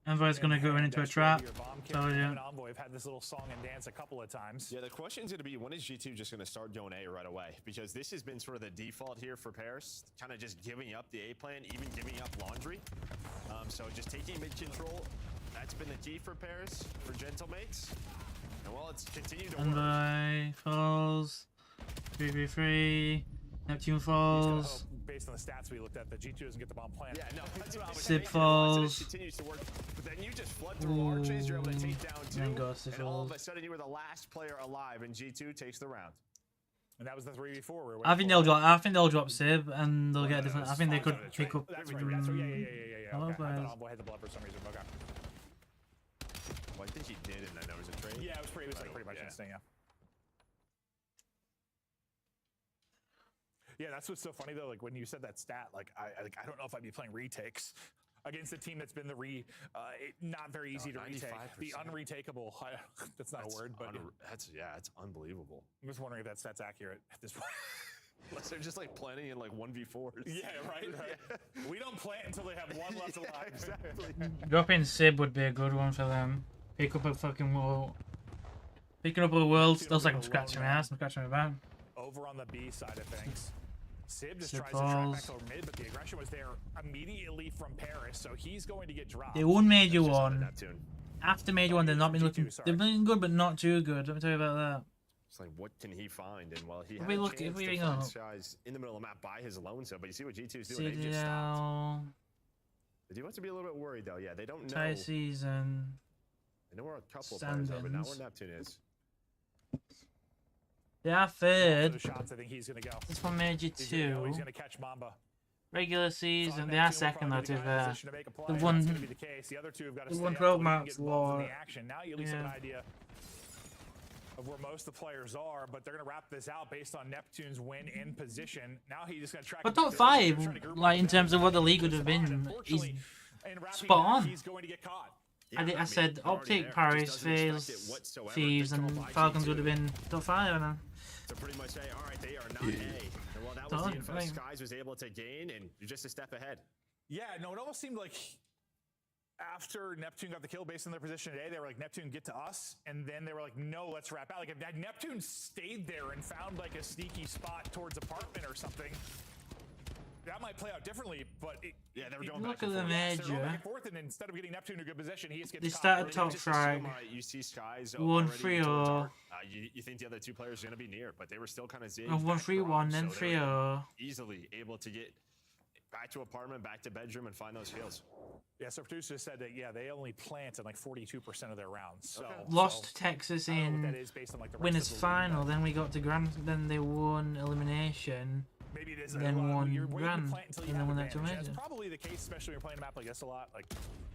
Envoy's gonna go into a trap. So yeah. Envoy have had this little song and dance a couple of times. Yeah, the question is going to be, when is G2 just going to start going A right away? Because this has been sort of the default here for Paris, kind of just giving up the A plan, even giving up laundry. So just taking mid control, that's been the key for Paris, for Gentlemates. And well, it's continued to work. Envoy falls. 3v3. Neptune falls. Based on the stats we looked at, the G2 doesn't get the bomb planted. Yeah, no, that's what I was Sib thinking. falls. It continues to work, but then you just flood through arches, you're able to take down 2, and all of a sudden you were the last player alive, and G2 takes the round. And that was the 3v4. I think they'll drop Sib and they'll get a different. I think they could pick up. That's right. That's right. Yeah. Okay. I players. thought Envoy had the blood for some reason. Okay. Well, I think he did, and then there was a trade. Yeah, it was pretty much insane. Yeah. Yeah, that's what's so funny though. Like when you said that stat, like I don't know if I'd be playing retakes against a team that's been not very easy to retake. The unretakeable. That's not a word, but that's unbelievable. I'm just wondering if that stat's accurate at this point. Unless they're just like planning in like 1v4s. Yeah, right. Yeah. We don't plant until they have one left alive. Yeah, exactly. Dropping Sib would be a good one for them. Pick up a fucking wall. Picking up a world feels like I'm scratching my ass. I'm scratching my back. Over on the B side of things. Sib just Sib tries to track falls. back over mid, but the aggression was there immediately from Paris, so he's going to get dropped. They won Major That's just 1. Neptune. After Major 1, they've not been looking. They've been good, but not too good. Let me tell you about that. It's like, what can he find? And well, he had We a look- chance if we to go- find Skies in the middle of the map by his lone self, but you see what G2's doing. They just stopped. CDL. They do have to be a little bit worried though. Yeah, they don't know. Tie season. They know where a couple of players are, but not where Standings. Neptune is. They are For third. the shots, I think he's going to go. It's from Major He's gonna go. 2. He's going to catch Mamba. Regular season. Thought They are Neptune will second though, probably to be be the guy in fair. position to make a play, They've and won- that's gonna be the case. The other two have got to they've stay won up 12 till we can maps, get involved in Lord. the action. Now you at least have Yeah. an idea of where most of the players are, but they're going to wrap this out based on Neptune's win in position. Now he's just going to track. But him top down. They're 5, trying to group like him in terms of what the league would down. have been, is Unfortunately, in wrapping spot up, on. He's going to get caught. Yeah, I mean, said they're already Optic, there. Paris, Just doesn't expect Fails, it whatsoever. Thieves, Just and come by Falcons G2 would have been top 5. And to pretty much say, all right, they are not A. And well, that was the Done, info right. Skies was able to gain, and you're just a step ahead. Yeah, no, it almost seemed like after Neptune got the kill based on their position today, they were like, Neptune, get to us. And then they were like, no, let's wrap out. Like, if Neptune stayed there and found like a sneaky spot towards apartment or something, that might play out differently, but yeah, they were going Look back at and the forth. They're going back major. and forth, and instead of getting Neptune in a good position, he just gets They caught started really top just frag. You see Skies 1-3 or you think the other two players are going to be near, but they were still kind of zig. 1-3-1, then 3-0. Easily able to get back to apartment, back to bedroom, and find those kills. Yeah, so producer said that, yeah, they only planted like 42% of their rounds. So Lost to Texas I don't know what in that is based on, like, the rest winners of the league, final. Then we got to grand. Then they won elimination. maybe it is Then won you're waiting to grand, plant until you and then have won that to advantage. major. That's probably the case, especially when you're playing a map like this a lot. Like,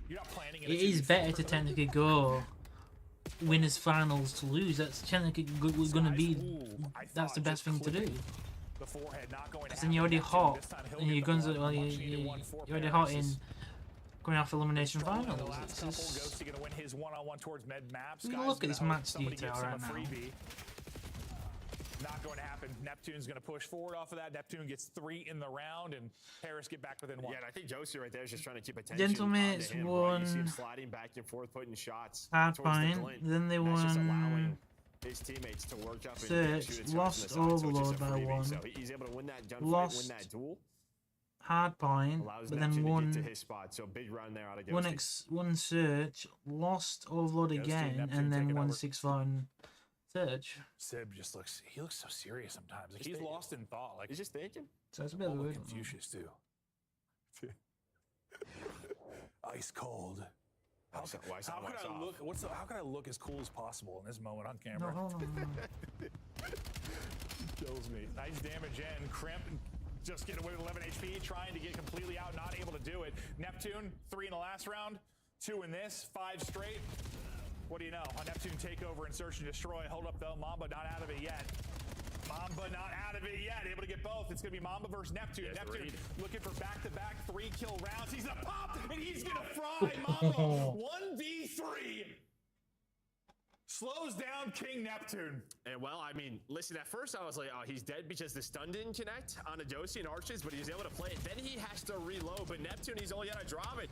you're not planning It is better to technically go winners finals to lose. That's technically going to be. That's the best thing to do. The forehead not going to Because then you're already hot, and your guns are you're already hot in going off elimination finals. It's just, going to win his one-on-one towards med maps. look at this match detail right now. Not going to happen. Neptune's going to push forward off of that. Neptune gets 3 in the round, and Paris get back within 1. Yeah, and I think Josie right there is just trying to keep attention. Gentlemates onto him, won. Right? You see him sliding back and forth, putting shots. Hardpoint. Then they That's just won. allowing his teammates to work up and Search. shoot attempts Lost from the side, so it's just Overlord a by freebie. 1. So he's able to win that gunfight, Lost win that duel. Hardpoint, Allows but Neptune then to won. get to his spot. So big run there out of One Ghosty. one search, lost Overlord Ghosty, again, Neptune and then taking won over. 6-1 search. Sib just looks so serious sometimes. Like, he's lost in thought. Like, He's just thinking. So it's a bit of a weird one. Confucius too. Ice cold. How could I look? How can I look as cool as possible in this moment on No, camera? hold on. Kills me. Nice damage in. Crimp just get away with 11 HP, trying to get completely out, not able to do it. Neptune 3 in the last round, 2 in this, 5 straight. What do you know? A Neptune takeover and search and destroy. Hold up though, Mamba not out of it yet. Mamba not out of it yet. Able to get both. It's going to be Mamba versus Neptune. Yes, Neptune Reed. looking for back-to-back 3-kill rounds. He's going to pop, and he's going to fry Mamba. 1v3. Slows down King Neptune. And well, I mean, listen, at first I was like, oh, he's dead because the stun didn't connect on Adosi and Arches, but he's able to play it. Then he has to reload, but Neptune, he's only got to drop it.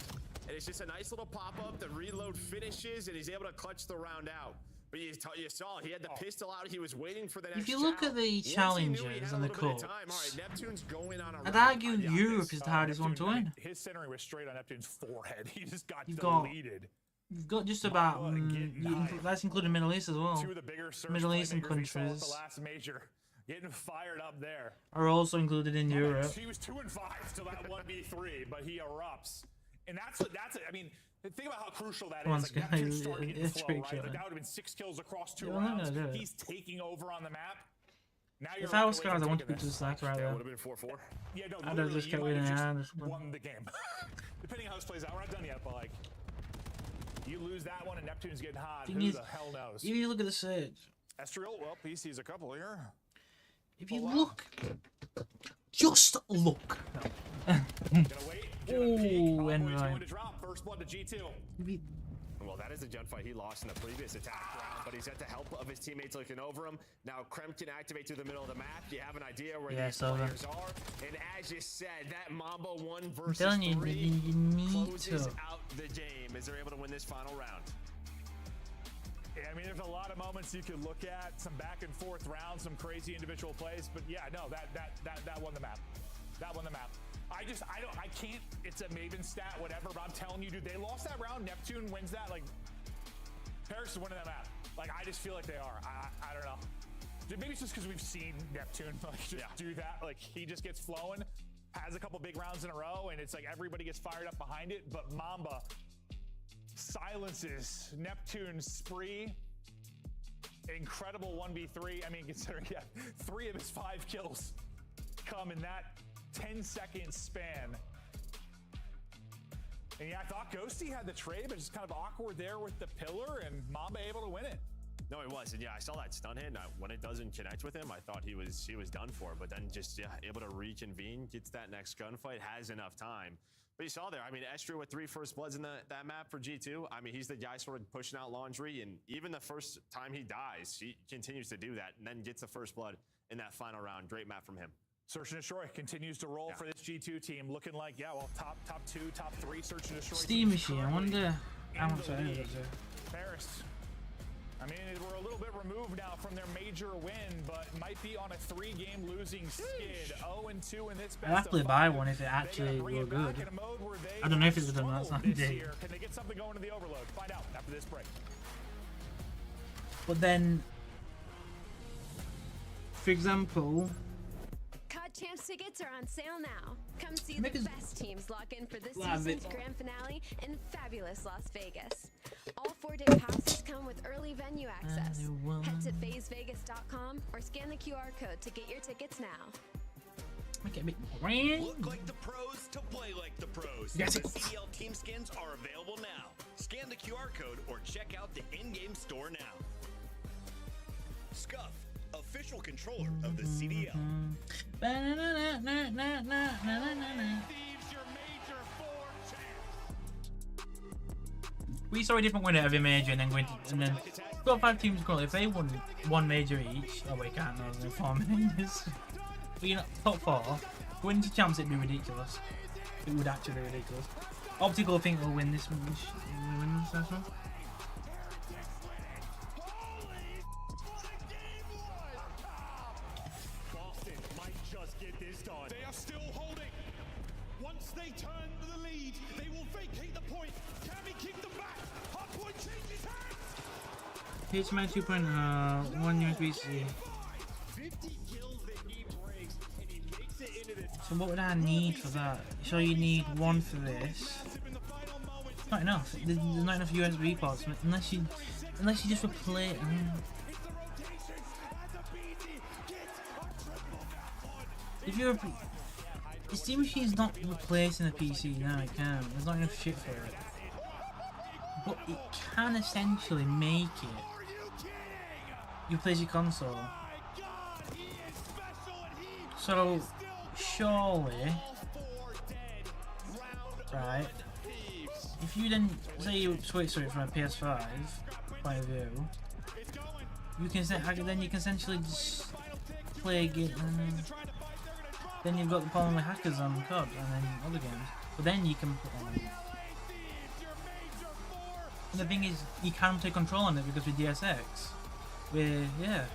And it's just a nice little pop-up. The reload finishes, and he's able to clutch the round out. But you saw, he had the pistol out. He was waiting for the next If you look at the Once he knew he challenges had and a the little bit of cup, time, all right, Neptune's going on a I'd run. argue Europe is the hardest one to win. His centering was straight on Neptune's forehead. He just got You've got- deleted. You've got just about, that's including Middle East as well. Two of the bigger search Middle Eastern playmakers we saw at countries the last major getting fired up there. are also included in Europe. He was 2-5 till that 1v3, but he erupts. And that's I mean, think about how crucial that Come on, is. Like, Sky, Neptune's starting to get it's the flow, pretty right? chill. Like, that would have been 6 kills across 2 Yeah, I'm not rounds. gonna do it. He's taking over on the map. Now you're If I was away from Skies, I want to taking be this. just like right That there. would have been 4-4. Yeah, no, I'd have literally, just you kept might have winning just hand. won the game. Depending on how this plays out, we're not done yet, but like, you lose that one and Neptune's getting hot. Thing Who is, the hell knows? If you look at the search, Estriel, well, he sees a couple here. if you look, just look. Gonna wait, give it a peek. Ooh, Envoy's and going right. to drop. First blood to G2. Well, that is the gunfight he lost in the previous attack round, but he's got the help of his teammates looking over him. Now, Krem can activate through the middle of the map. You have an idea where these so players are. And as you said, that Mambo 1 versus telling you, 3 you need closes to. out the game as they're able to win this final round. Yeah, I mean, there's a lot of moments you could look at, some back and forth rounds, some crazy individual plays, but yeah, no, that won the map. That won the map. I can't, it's a Maven stat, whatever, but I'm telling you, dude, they lost that round. Neptune wins that, like, Paris is winning that map. Like, I just feel like they are. I don't know. Maybe it's just because we've seen Neptune, like, just do that. Like, he just gets flowing, has a couple big rounds in a row, and it's like everybody gets fired up behind it, but Mamba silences Neptune's spree. Incredible 1v3. I mean, considering 3 of his 5 kills come in that 10-second span. And yeah, I thought Ghosty had the trade, but it's kind of awkward there with the pillar, and Mamba able to win it. No, it was, and yeah, I saw that stun hit. And when it doesn't connect with him, I thought he was done for. But then just able to reconvene, gets that next gunfight, has enough time. But you saw there, I mean, Estria with 3 first bloods in that map for G2. I mean, he's the guy sort of pushing out Laundry, and even the first time he dies, he continues to do that, and then gets the first blood in that final round. Great map from him. Search and Destroy continues to roll for this G2 team, looking like, top 2, top 3 Search and Destroy. Steam Machine, I wonder how much that is. Paris I mean, we're a little bit removed now from their major win, but might be on a 3-game losing skid. 0-2 in this best I'll happily buy one if it actually were good. I don't know if it's good or not. Can they get something going to the Overload? Find out after this break. But then, for example, COD Champs tickets are on sale now. Come see Make the us best teams lock in for this laugh season's it. grand finale in fabulous Las Vegas. All 4-day passes come with early venue access. Head to phasevegas.com or scan the QR code to get your tickets now. make it a bit grand. Look like the pros to play like the pros. Yes. The CDL team skins are available now. Scan the QR code or check out the in-game store now. Scuff, official controller of the CDL. We saw a different winner every major and then going to, and then got 5 teams currently. If they won 1 major each, oh wait, can't know, there's 4 majors. But you know, top 4, going to champs it'd be ridiculous. It would actually be ridiculous. Optical I think will win this one. Boston might just get this done. They are still holding. Once they turn the lead, they will vacate the point. Can we kick them back? Hardpoint changes hands. HMI 2.0, 1 USB-C. 50 kills that he breaks, and he makes it into this. So what would I need for that? So you need 1 for this. Not enough. There's not enough USB ports unless you just replace. If you're the Steam Machine's not replacing a PC now, it can. There's not enough shit for it. But it can essentially make it. You replace your console. So surely, right? If you then say you switch to it from a PS5 point of view, you can then you can essentially just play a game. Then you've got the problem with hackers on COD and then other games. But then you can put on. And the thing is, you can take control on it because with DSX, yeah.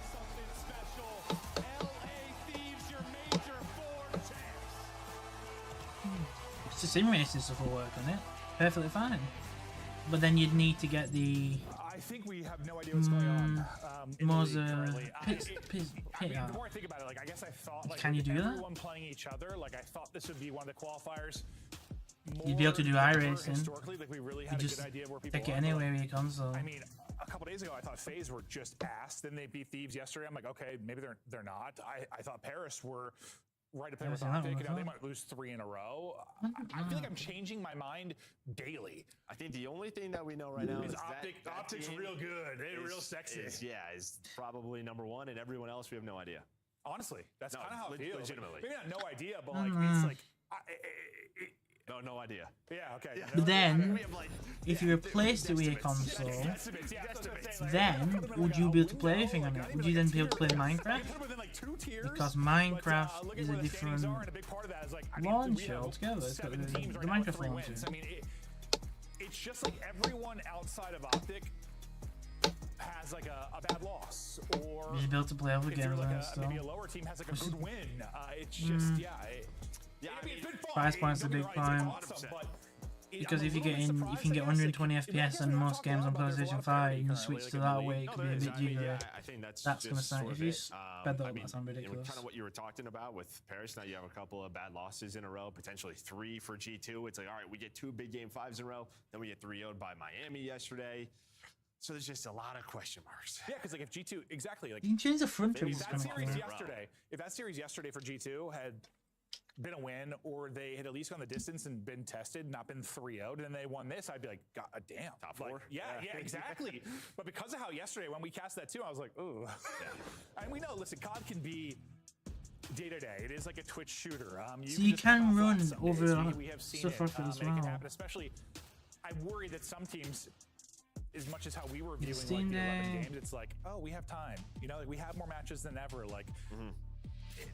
It's a sim racing stuff will work on it. Perfectly fine. But then you'd need to get the. I think we have no idea what's going on. The more I think about it, like I guess I thought, like, can you do that? Everyone playing each other, like I thought this would be one of the qualifiers. You'd be able to do iRacing. Historically, like we really had you a just good idea of where people pick it are, anywhere with your console. I mean, a couple days ago, I thought FaZe were just ass. Then they beat Thieves yesterday. I'm like, okay, maybe they're not. I thought Paris were right up there with Optic. You know, they might lose 3 in a row. I feel like I'm changing my mind daily. I think the only thing that we know right now is Optic's real good. They're real sexy. Is probably #1, and everyone else we have no idea. Honestly, that's kind of how it feels. Legitimately. Maybe not no idea, but like it's like. No idea. Yeah, okay. But then, if you replaced it with a console, then would you be able to play anything on it? Would you then be able to play Minecraft? Because Minecraft is a different launcher altogether. It's got the Minecraft launcher. I mean, it's just like everyone outside of Optic has like a bad loss, or You'd be able to play other games on it still. maybe a lower team has like a good win. It's just Price point's a big point. Because if you can get 120 FPS on most games on PlayStation 5 and you switch to that way, it could be a bit jiggery. I think that's gonna sound. If you sped that up, that sounds ridiculous. Kind of what you were talking about with Paris. Now you have a couple of bad losses in a row, potentially 3 for G2. It's like, all right, we get 2 big game 5s in a row, then we get 3-0'd by Miami yesterday. So there's just a lot of question marks. Yeah, because like if G2 exactly like you can change the front if that series yesterday for G2 had been a win, or they had at least gone the distance and been tested, not been 3-0'd, and they won this, I'd be like, God damn. Top 4? Like, yeah, exactly. But because of how yesterday, when we cast that too, I was like, ooh. And we know, listen, COD can be day to day. It is like a Twitch shooter. So you can run over stuff off it as well. Happen. Especially, I worry that some teams, as much as how we were viewing like the 11 games, it's like, oh, we have time. You know, like we have more matches than ever. Like,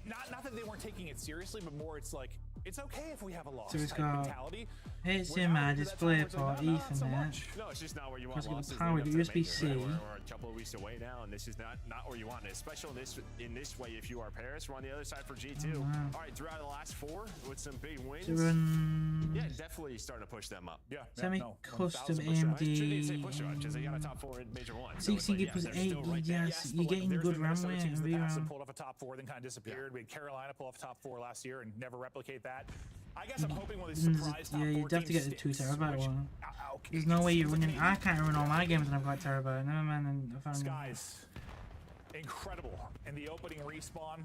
not that they weren't taking it seriously, but more it's like It's okay if we have a loss. So it's got HDMI display port, Ethernet. No, it's just not where you want. It's got losses power leading up to USB-C. We're a couple of weeks away now, and this is not where you want it. Especially in this way, if you are Paris, we're on the other side for G2. Oh, wow. All right, throughout the last 4 with some big wins. Doing Definitely starting to push them up. semi-custom Shouldn't even say AMD. push them up because they got a top 4 in Major 1. 16 gig plus 8 DDS. You're getting good RAM weight and VRAM. Pulled off a top 4, then kind of disappeared. We had Carolina pull off top 4 last year and never replicate that. I guess I'm hoping one of these surprise top 4 you'd have to get the 2 teams terabyte which- one. There's no way you're running. I can't run all my games and I've got terabyte. Never mind. And I found Skies, incredible. And the opening respawn.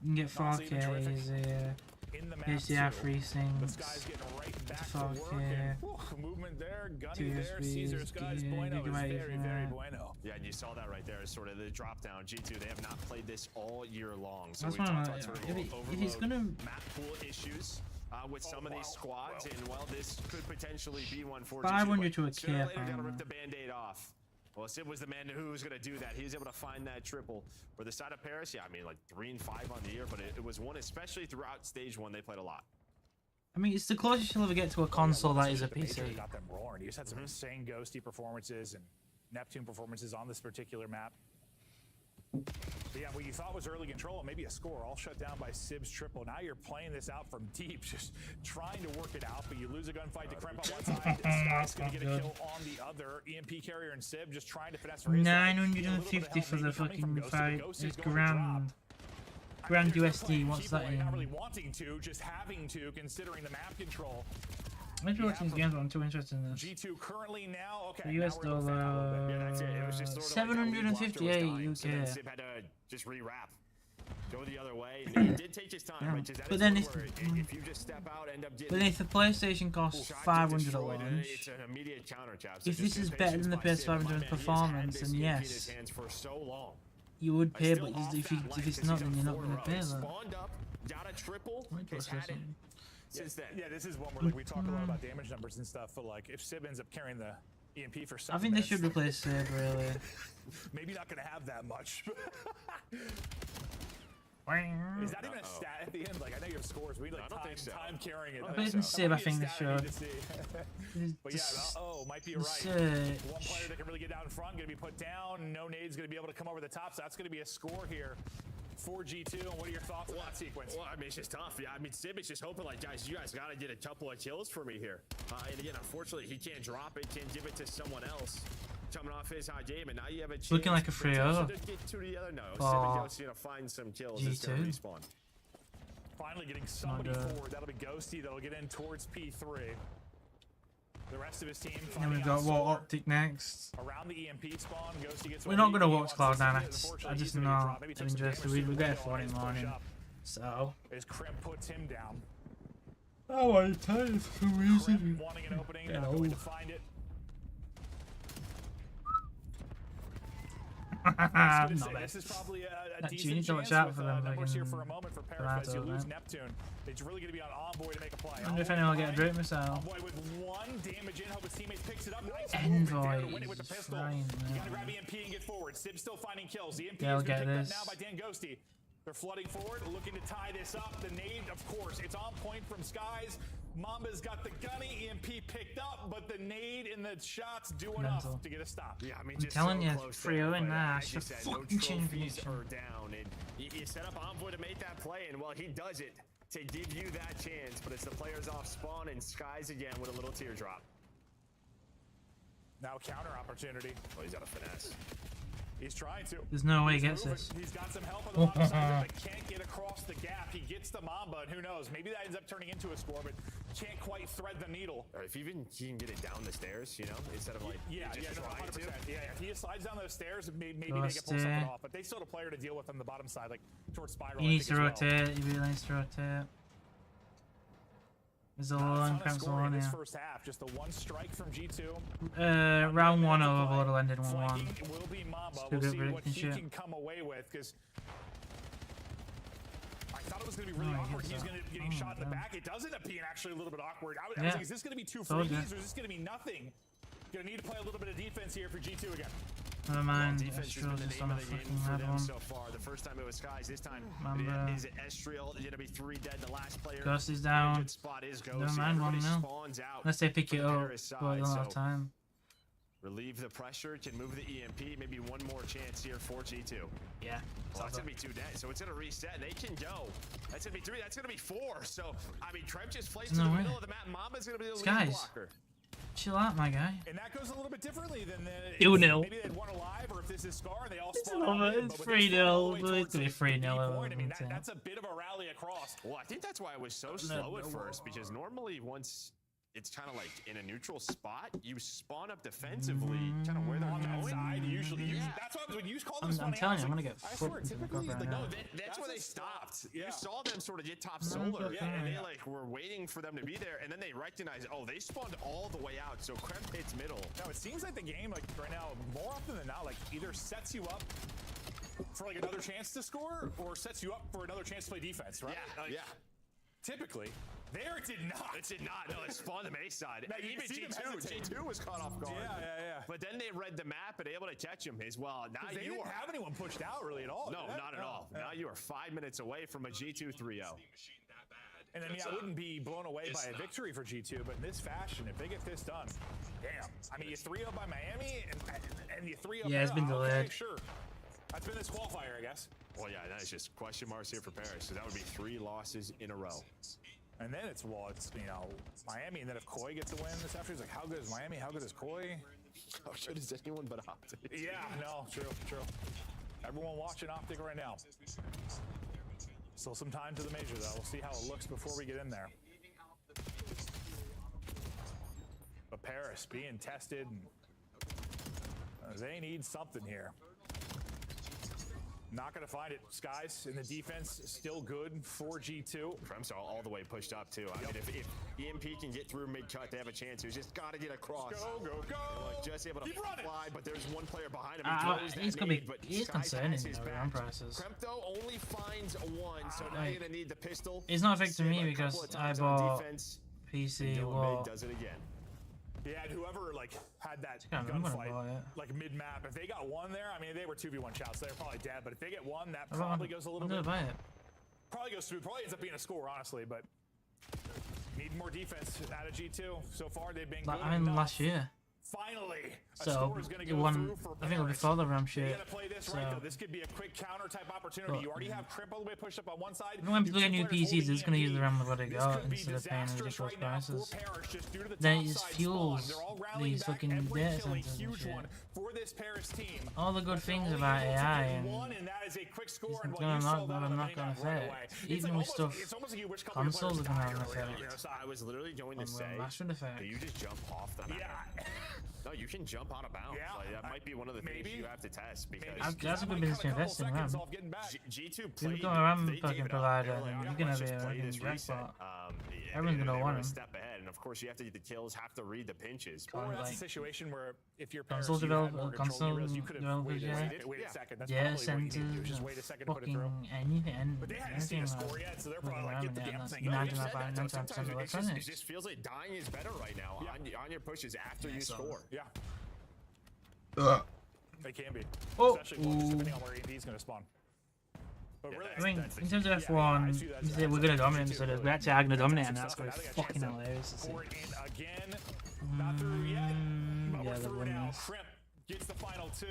you can get 4K easier. In the map HDR too. FreeSync. The Sky's getting right back to 4K. work. And, whew, movement there, Gunny there, Caesar Skies bueno is very, very bueno. Yeah, and you saw that right there is sort of the drop down. G2, they have not played this all year long. So That's we one talked of about my- sort of if he's overload gonna- map pool issues with some of these squads, and well, this could potentially be one for 500 to a Sooner or K, later, gotta rip apparently. the band-aid off. Well, Sid was the man who was going to do that. He was able to find that triple. For the side of Paris, yeah, I mean, like 3 and 5 on the year, but it was one, especially throughout stage 1, they played a lot. I mean, it's the closest you'll ever get to a console that is a The Major PC. got them roaring. You just had some insane Ghosty performances and Neptune performances on this particular map. But yeah, what you thought was early control and maybe a score all shut down by Sib's triple. Now you're playing this out from deep, just trying to work it out, but you lose a gunfight to Kremp on one side. Sky's going to get a kill on the other. EMP carrier and Sib just trying to finesse for his side. 950 for the fucking fight. It's grand. Grand USD, what's that in? Not really wanting to, just having to, considering the map control. Maybe watching these games, but I'm too interested in this. G2 currently now, okay. The US dollar. Yeah, that's it. It was just sort of 758 like so then UK. Sib had to just re-wrap. Go the other way. And he did take his time, which is that But is then one if- where if you just step out, end up getting But if the PlayStation costs shot to 500 at destroy it, launch, it's an immediate counter tap. if this is better than the PS5 in terms of performance, then yes, hands for so long. you would pay. But if it's not, then you're not going to pay that. Spawned up, got a triple, has had it since then. Yeah, this is one where like, we talk a lot about damage numbers and stuff, but like if Sib ends up carrying the EMP for 7 I think they minutes, should replace Sib, really. maybe not going to have that much. Is that even a stat at the end? Like I know you have scores, we like time carrying it. But in Sib, I think they should. But yeah, might be right. Search. One player that can really get down in front, going to be put down. No nade's going to be able to come over the top, so that's going to be a score here for G2. And what are your thoughts on that sequence? Well, I mean, it's just tough. Yeah, I mean, Sib is just hoping, like, guys, you guys got to get a couple of kills for me here. And again, unfortunately, he can't drop it, can't give it to someone else. Coming off his high game, and now you have a chance. Looking like a 3-0. to get two together. No, Oh. Sib is going to find some kills. It's going to G2. respawn. Finally getting somebody forward. That'll be Ghosty. That'll get in towards P3. The rest of his team. Then we've got Walt Optic next. Around the EMP spawn, Ghosty gets We're not going to watch Cloud9. I just know. I'm interested. We get a 40 morning. So. As Kremp puts him down. Oh, I'm tired for some reason. Wanting an opening, Get not old. going to find it. This is probably a decent you need to watch chance out with for them. numbers here for a moment for Paris as you lose man. Neptune. It's really going to be on Envoy to make a play. I wonder if anyone will get a Drake missile. Envoy with 1 damage in, hope his teammates picks it up. Nice move there to win it with the Envoy is pistol. fine, You got to man. grab EMP and get forward. Sib still finding kills. The EMP They'll is going to get picked this. up now by Dan Ghosty. They're flooding forward, looking to tie this up. The nade, of course, it's on point from Skies. Mamba's got the gunny, EMP picked up, but the nade and the shots do enough to get a stop. Yeah, I mean, I'm just telling so you, close 3-0 in but there. like you Should said, no fucking change trophies prediction. are down, and you set up Envoy to make that play, and well, he does it to give you that chance, but it's the players off spawn and Skies again with a little teardrop. Now counter opportunity. Oh, he's got a finesse. He's trying to. There's no way he He's gets moving. this. He's got some help on the bottom side, but can't get across the gap. He gets the Mamba, and who knows? Maybe that ends up turning into a score, but can't quite thread the needle. Or if even he can get it down the stairs, you know, instead of like just no, trying 100%. to. Yeah, if he slides down those stairs, maybe they can pull something off. But they still have a player to deal with on the bottom side, like towards Spiral. He needs to rotate. He really needs to rotate. There's a long pencil on this here. first half, just the one strike from G2. Round 1 of Overlord will end in 1-1. Flanking will be Mamba. We'll see what he can come away with, because I thought it was going to be really awkward. He's going to getting shot in the back. It does end up being actually a little bit awkward. I was Yeah. like, is this going to be 2 Told freebies, ya. or is this going to be nothing? Going to need to play a little bit of defense here for G2 again. Never mind. Defense has Estriel been the just name on a of the game fucking for red them one. so far. The first time it was Skies. This time Mamba. is Estriel. It's gonna be 3 dead. The last player. Ghost is in a down. good spot is Ghost. Never mind, Everybody 1-0. spawns out Unless they pick from it the up, Paris but they don't side, have so time. relieve the pressure, can move the EMP, maybe one more chance here for G2. Yeah. Well, that's gonna be 2 dead, so it's gonna reset. They can go. That's gonna be 3. That's gonna be 4. So I mean, Tremp just plays to No the way. middle of the map. Mamba's gonna be the lead Skies. blocker. Chill out, my guy. And that goes a little bit differently than the 2-0. maybe they'd won alive, or if this is Scar, they all It's spawn over. out in, It's but with this 3-0, all the way but it's towards gonna be the 3-0. point, I mean, That's it. that's a bit of a rally across. Well, I think that's why it was so slow at first, because normally once it's kind of like in a neutral spot, you spawn up defensively, kind of where they're On that going. side, usually that's what when you call them I'm spawning telling out, you, I'm gonna like, get I swear, fucked into the typically, cover like, right no, now. That's where a they stop. stopped. Yeah. You saw them sort of get top No, solar, it's okay. and they Yeah. like were waiting for them to be there, and then they recognized, oh, they spawned all the way out, so Kremp hits middle. No, it seems like the game, like right now, more often than not, like either sets you up for like another chance to score, or sets you up for another chance to play defense, right? Yeah, Like, yeah. Typically, there it did not. It did not. No, it spawned the A side. Now, you Even can see them G2, hesitate. G2 was caught off guard. Yeah. But then they read the map and able to catch him as well. Now They you didn't are have anyone pushed out really at all. no, did they? not at all. Now you are 5 minutes away from a G2 3-0. And I mean, I wouldn't be blown away by a victory for G2, but in this fashion, if they get this done, damn. I mean, you 3-0 by Miami, and you 3-0. Yeah, it's been okay, delayed. sure. That's been this qualifier, I guess. Well, yeah, that is just question marks here for Paris. So that would be 3 losses in a row. And then it's Miami, and then if Koi gets a win this afternoon, it's like, how good is Miami? How good is Koi? How good is anyone but Optic? Yeah, no, true. Everyone watching Optic right now. Still some time to the major, though. We'll see how it looks before we get in there. But Paris being tested, and they need something here. Not going to find it. Skies in the defense, still good for G2. Krem's all the way pushed up, too. I mean, if EMP can get through mid-cut, they have a chance. He's just got to get across. Go! Like, just able to Keep running. fly, but there's one player behind him. He throws that He's gonna be. nade, but He's Skies concerning has his though, back. round prices. Kremp, though, only finds 1, so now you're going to need the pistol. It's not affecting Save me a couple because of I times on bought defense. PC. Dylan Well, Mid does it again. Yeah, and whoever had that Yeah, I'm gonna gunfight, buy it. like mid-map, if they got 1 there, I mean, they were 2v1 shots, so they're probably dead. But if they get 1, that probably goes a little I'm gonna bit. buy it. Probably goes through. Probably ends up being a score, honestly. But need more defense out of G2. So far, they've been good. I mean, enough. last year. Finally, a So score is going to it go won. through for I think it'll be Paris. further round You shit. got to play this So right, though. This could be a quick counter type opportunity. But- You already have Crimp all the way pushed up on one side. when You people have get new 2 players PCs, holding it's gonna use the EMP. RAM of what they This got could be instead of paying disastrous ridiculous right now for prices. Paris, just due to the Then top it just side fuels spawn. They're all rallying these back. fucking Every data kill a centers and huge shit. one for this Paris team. All the good But they're things only about able to AI get and 1, and that is a quick score. it's And well, gonna you not- saw that but on I'm the not gonna minimap right affect. away. It's Even like with almost- stuff- it's almost like you wish a couple of your consoles players are gonna died have an earlier, effect. you know, so I was literally going to say, Master effect. do you just jump off the map? Yeah. No, you can jump out of bounds. Yeah, Like, that might be one of the things maybe. you have to test because That's a good business to invest in RAM. G2 You've played. got a RAM they gave fucking it up. provider, They were like, and "All you're right, gonna let's be just a play this fucking reset." jackpot. Yeah, Everyone's they gonna were want a him. step ahead, and of course you have to get the kills, have to read the pinches. Or Like- that's a situation where if you're Paris, Console you had developer, more control, console you realize you could have developers, waited, yeah. wait a second. That's Yeah, probably what you need to do. centers, Just wait a second to put it through. fucking anything. But they hadn't seen a score yet, so they're probably like, get the damn thing going. You said that, though. 99% Sometimes of it just, electronics. it just feels like dying is better right now on your pushes after you score. Yeah, they can be. Oh. Especially well, just depending on where EMP is going to spawn. But really, I mean, that's the in terms of key. F1, I see that. you say we're gonna dominate instead of we're actually gonna dominate, and that's gonna be fucking hilarious to see. Pour it in again. Not through yet. But Yeah, we're the through now. winners. Crimp gets the final 2.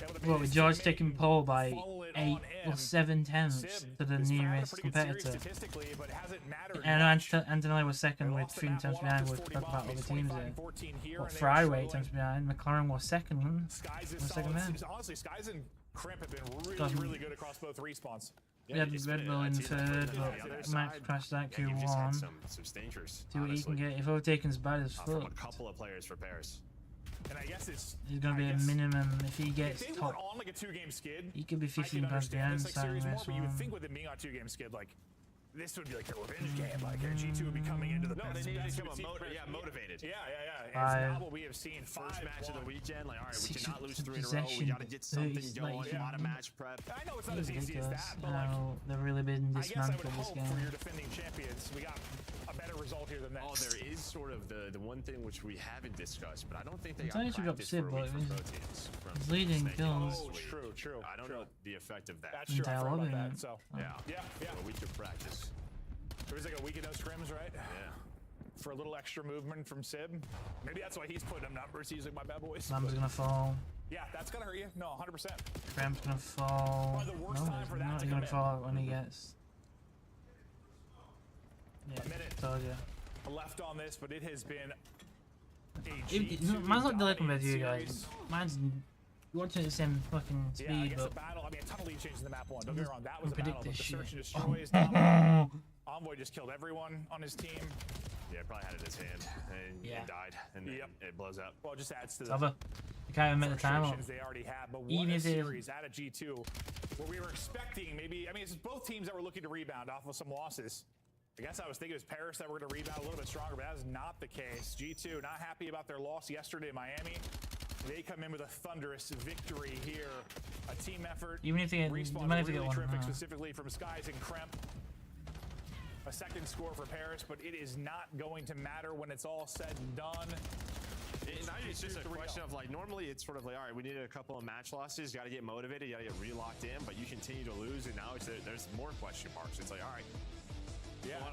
Able to beat Well, his with George teammate, taking pole by funnel it 8 on or in. 7 tenths Sib to the has had a nearest pretty good series competitor. statistically, but it hasn't mattered And much. Antonelli was second They with lost the 3 map tenths one behind. off We'll his talk 40 about bomb, other makes teams 25 there. and 14 here, But and they were Fry struggling. 8 tenths behind. McLaren was second. Skies Was second man. honestly, Skies and Crimp have been really, Doesn't- really good across both respawns. We had Red Bull in third, but Max crashed that Q1. Some stinkers. See what he can honestly. get. If overtaken's bad as From a fuck, couple of players for Paris. And I guess it's he's gonna be a minimum. If he gets if they top, were on like a 2-game skid, he could be I 15 could pounds understand behind this like starting series more, this but you would one. think with it being on 2-game skid, like this would be like a revenge game. Like G2 would be coming into the No, best. they need to best become we've seen. motivated. Yeah. And Five. it's not what we have seen. First match of the weekend, like, all right, we 60% cannot lose 3 in a row. We possession, got to get something 30, going. like, A lot of match prep. I know it's not It's as easy as ridiculous that, but like how they've really been I guess I would dismantled this hope for your game. defending champions, we got a better result here than that. Oh, there is sort of the one thing which we haven't discussed, but I don't think they It's got only practice Sid, for a but week it from was- pro teams. From He's leading Snake. kills. Oh, true. I don't know the effect of that. That's true. I forgot about that. So Yeah. yeah. A week of practice. So it's like a week of no scrims, right? Yeah. For a little extra movement from Sib. Maybe that's why he's putting up numbers. He's like my bad boys. Lamb's gonna fall. Yeah, that's gonna hurt you. No, 100%. Cramp's gonna fall. Probably the worst No, time for that he's to gonna come fall when he gets. Yeah, A minute told you. left on this, but it has been a Mine's not delayed compared to you series. guys. Mine's watching the same fucking speed, Yeah, I guess but a battle. I mean, a ton of lead changes in the map one. Don't get me wrong, that was a predict battle. But the this search and shit. destroy is dominant. Envoy just killed everyone on his team. Yeah, probably had it in his hand and Yeah. it died, and then it blows up. Well, it just adds to it's the over. You can't even make the time up. frustrations they already had. But what Even a if it is- series out of G2 where we were expecting maybe. I mean, it's both teams that were looking to rebound off of some losses. I guess I was thinking it was Paris that were going to rebound a little bit stronger, but that is not the case. G2 not happy about their loss yesterday in Miami. They come in with a thunderous victory here. A team effort. Even if they get, Respawn you might have to really get one. terrific, huh? specifically from Skies and Kremp. A second score for Paris, but it is not going to matter when it's all said and done. It's just a question of like, normally it's sort of like, all right, we needed a couple of match losses, got to get motivated, you got to get re-locked in, but you continue to lose, and now there's more question marks. It's like, all right,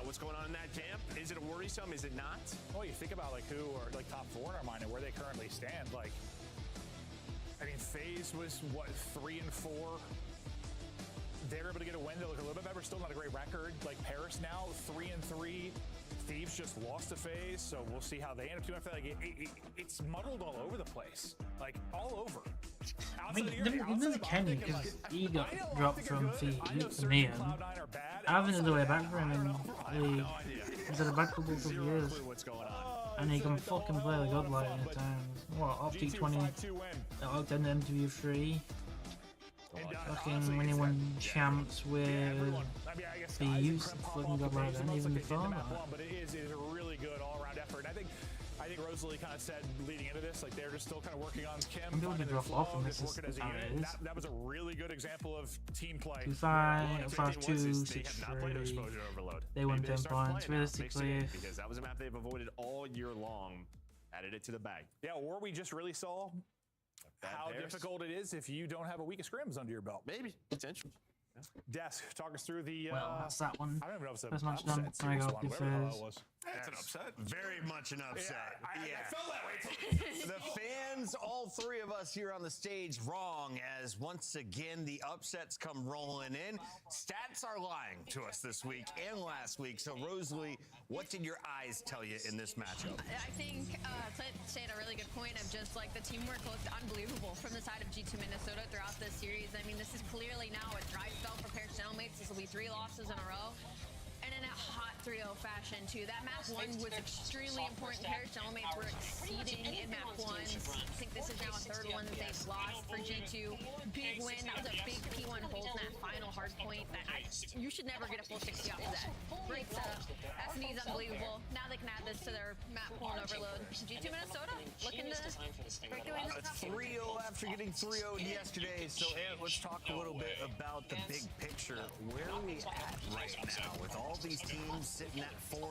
what's going on in that camp? Is it worrisome? Is it not? Well, you think about like who are like top 4 in our mind and where they currently stand. Like, I mean, FaZe was what 3-4. They're able to get a win. They look a little bit better. Still not a great record. Like Paris now 3-3. Thieves just lost to FaZe, so we'll see how they end up doing. I feel like it's muddled all over the place, like all over. I mean, there's Kenny because he got dropped from Neon. I think there's a way back for him in the league. He's had a bad couple of years. And he can fucking play the godlike at times. What, Optic 20, Octane MTV 3. Fucking when he won champs with Thieves, fucking godlike then, even before that. But it is a really good all-around effort. And I think Rosalie kind of said leading into this, like they're just still kind of working on Kim. I'm going to drop off on this. Working as a unit. That was a really good example of team play. 2-5, 5-2, They have not played 6-3. exposure overload. They won Maybe 10 start playing points. now, Realistically, mixing it, because that was a map they've avoided all year long. Added it to the bag. Yeah, or we just really saw how Paris. difficult it is if you don't have a week of scrims under your belt. Maybe potential. Desk, talk us through the. well, that's that one. I don't even know if it's an First match upset done. series I got one, the whatever the hell first. it was. That's an upset. Very much an upset. I felt that way. The fans, all 3 of us here on the stage, wrong as once again the upsets come rolling in. Stats are lying to us this week and last week. So Rosalie, what did your eyes tell you in this matchup? I think Clint said a really good point of just like the teamwork looked unbelievable from the side of G2 Minnesota throughout this series. I mean, this is clearly now a dry spell for Paris Cellmates. This will be 3 losses in a row. And in a hot 3-0 fashion, too. That map 1 was extremely important. Paris Cellmates were exceeding in map 1. I think this is now a 3rd one that they've lost for G2. Big win. That was a big P1 hold in that final hard point. You should never get a full 60 off of that. Great setup. S&D is unbelievable. Now they can add this to their map 1 overload. G2 Minnesota looking to break the win. 3-0 after getting 3-0'd yesterday. So Ant, let's talk a little bit about the big picture. Where are we at right now with all these teams sitting at 4-3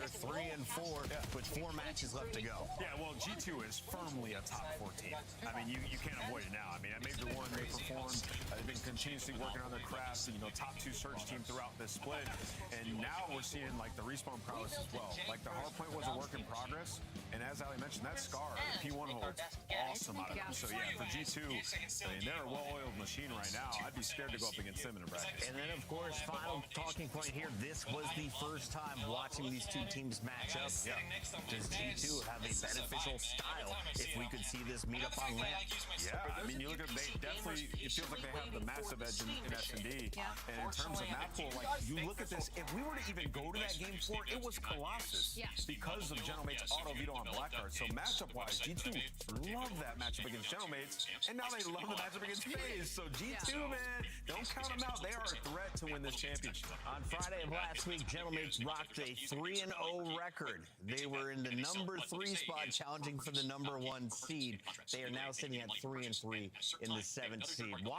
or 3-4 with 4 matches left to go? Yeah, well, G2 is firmly a top 4 team. I mean, you can't avoid it now. I mean, at Major 1, they performed. They've been continuously working on their craft. Top 2 search team throughout this split. And now we're seeing, like, the respawn prowess as well. Like, the hardpoint was a work in progress. And as Ali mentioned, that Scar, the P1 holds awesome out of them. So, yeah, for G2, I mean, they're a well-oiled machine right now. I'd be scared to go up against them in a bracket. And then, of course, final talking point here. This was the first time watching these 2 teams match up. Yeah. Does G2 have a beneficial style if we could see this meet up on land? Yeah, I mean, you look at they definitely. It feels like they have the massive edge in S&D. And in terms of map pool, like you look at this, if we were to even go to that game 4, it was Colossus because of General Mate's auto veto on Blackheart. So matchup-wise, G2 love that matchup against Gentleman's, and now they love the matchup against FaZe. So G2, man, don't count them out. They are a threat to win this championship. On Friday of last week, Gentleman's rocked a 3-0 record. They were in the number 3 spot, challenging for the number 1 seed. They are now sitting at 3-3 in the 7th seed. Why?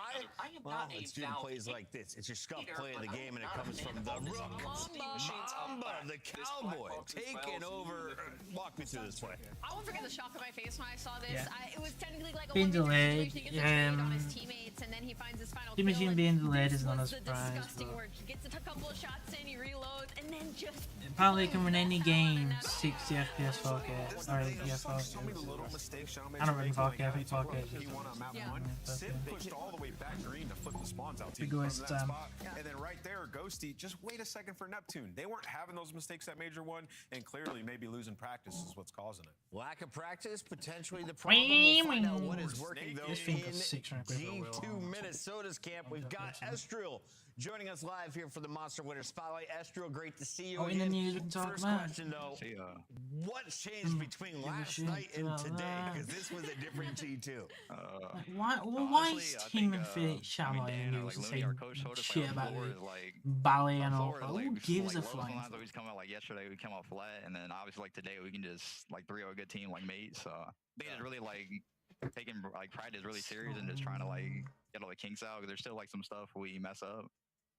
Well, it's due to plays like this. It's your scuff play of the game, and it comes from the Mamba, the cowboy, taking over. Walk me through this play. I won't forget the shock on my face when I saw this. Yeah. It was technically like a Being 1v3 delayed, situation. He gets a trade on his teammates, and then he finds his final The kill. machine and being delayed this is not a was the surprise, disgusting but- work. He gets a couple of shots in, he reloads, and then just Apparently, you can win any game 60 FPS 4K. Or yeah, 4K. I don't really 4K, I think 4K is just. Sid pushed all the way back green to flip the spawns out. Big waste of time. And then right there, Ghosty, just wait a second for Neptune. They weren't having those mistakes at Major 1, and clearly maybe losing practice is what's causing it. Lack of practice, potentially the problem. We'll find out what is working, though, This in thing costs 600 quid for a G2 wheel. Minnesota's camp. We've got Estriel joining us live here for the Monster Winter Spotlight. Estriel, great to see you Oh, in the again. news, we can talk First about. question, though. What's changed between last night and today? Because this was a different G2. Why is Tim and Fit shouting in the news and saying shit about ballet and all? Who gives a flying? Sometimes we just come out like yesterday, we come out flat, and then obviously like today we can just like 3-0 a good team like mate. So I think it's really like taking like practice really serious and just trying to like get all the kinks out because there's still like some stuff we mess up.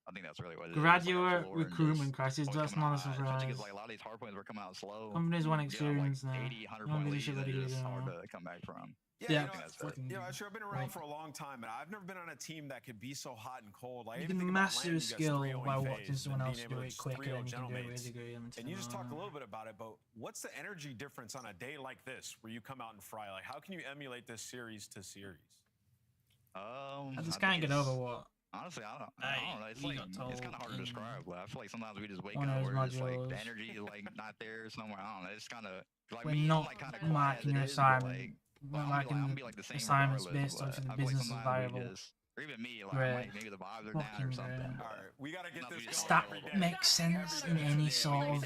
I think that's really what it is. Graduate recruitment crisis. That's not a surprise. Because like a lot of these hard points were coming out slow. Companies want You know, experience like now. 80, 100 Don't point give a leads shit what that you is do. hard to come back from. Yeah, I've been around for a long time, and I've never been on a team that could be so hot and cold. Like, You even can think about master Landon, a you got skill 3-0 by in watching phase, someone and else being do able to it just quicker 3-0 and you can do it Gentlemates. really good. And you just talked a little bit about it, but what's the energy difference on a day like this where you come out and fry? Like, how can you emulate this series to series? I just can't get over what. Honestly, I don't know. It's like it's kind of hard to describe. But I feel like sometimes we just wake One up of where those it's like modules. the energy is like not there somewhere. I don't know. It's kind of like We're me, I'm, not like kind of marking your assignment. We're I'm marking be like the same assignments regardless, based on but if the I feel like business is sometimes we viable. just- or even me, like, Right. like maybe the vibes are down or Fucking something. right. All right, we gotta get this going. That makes sense in any sort of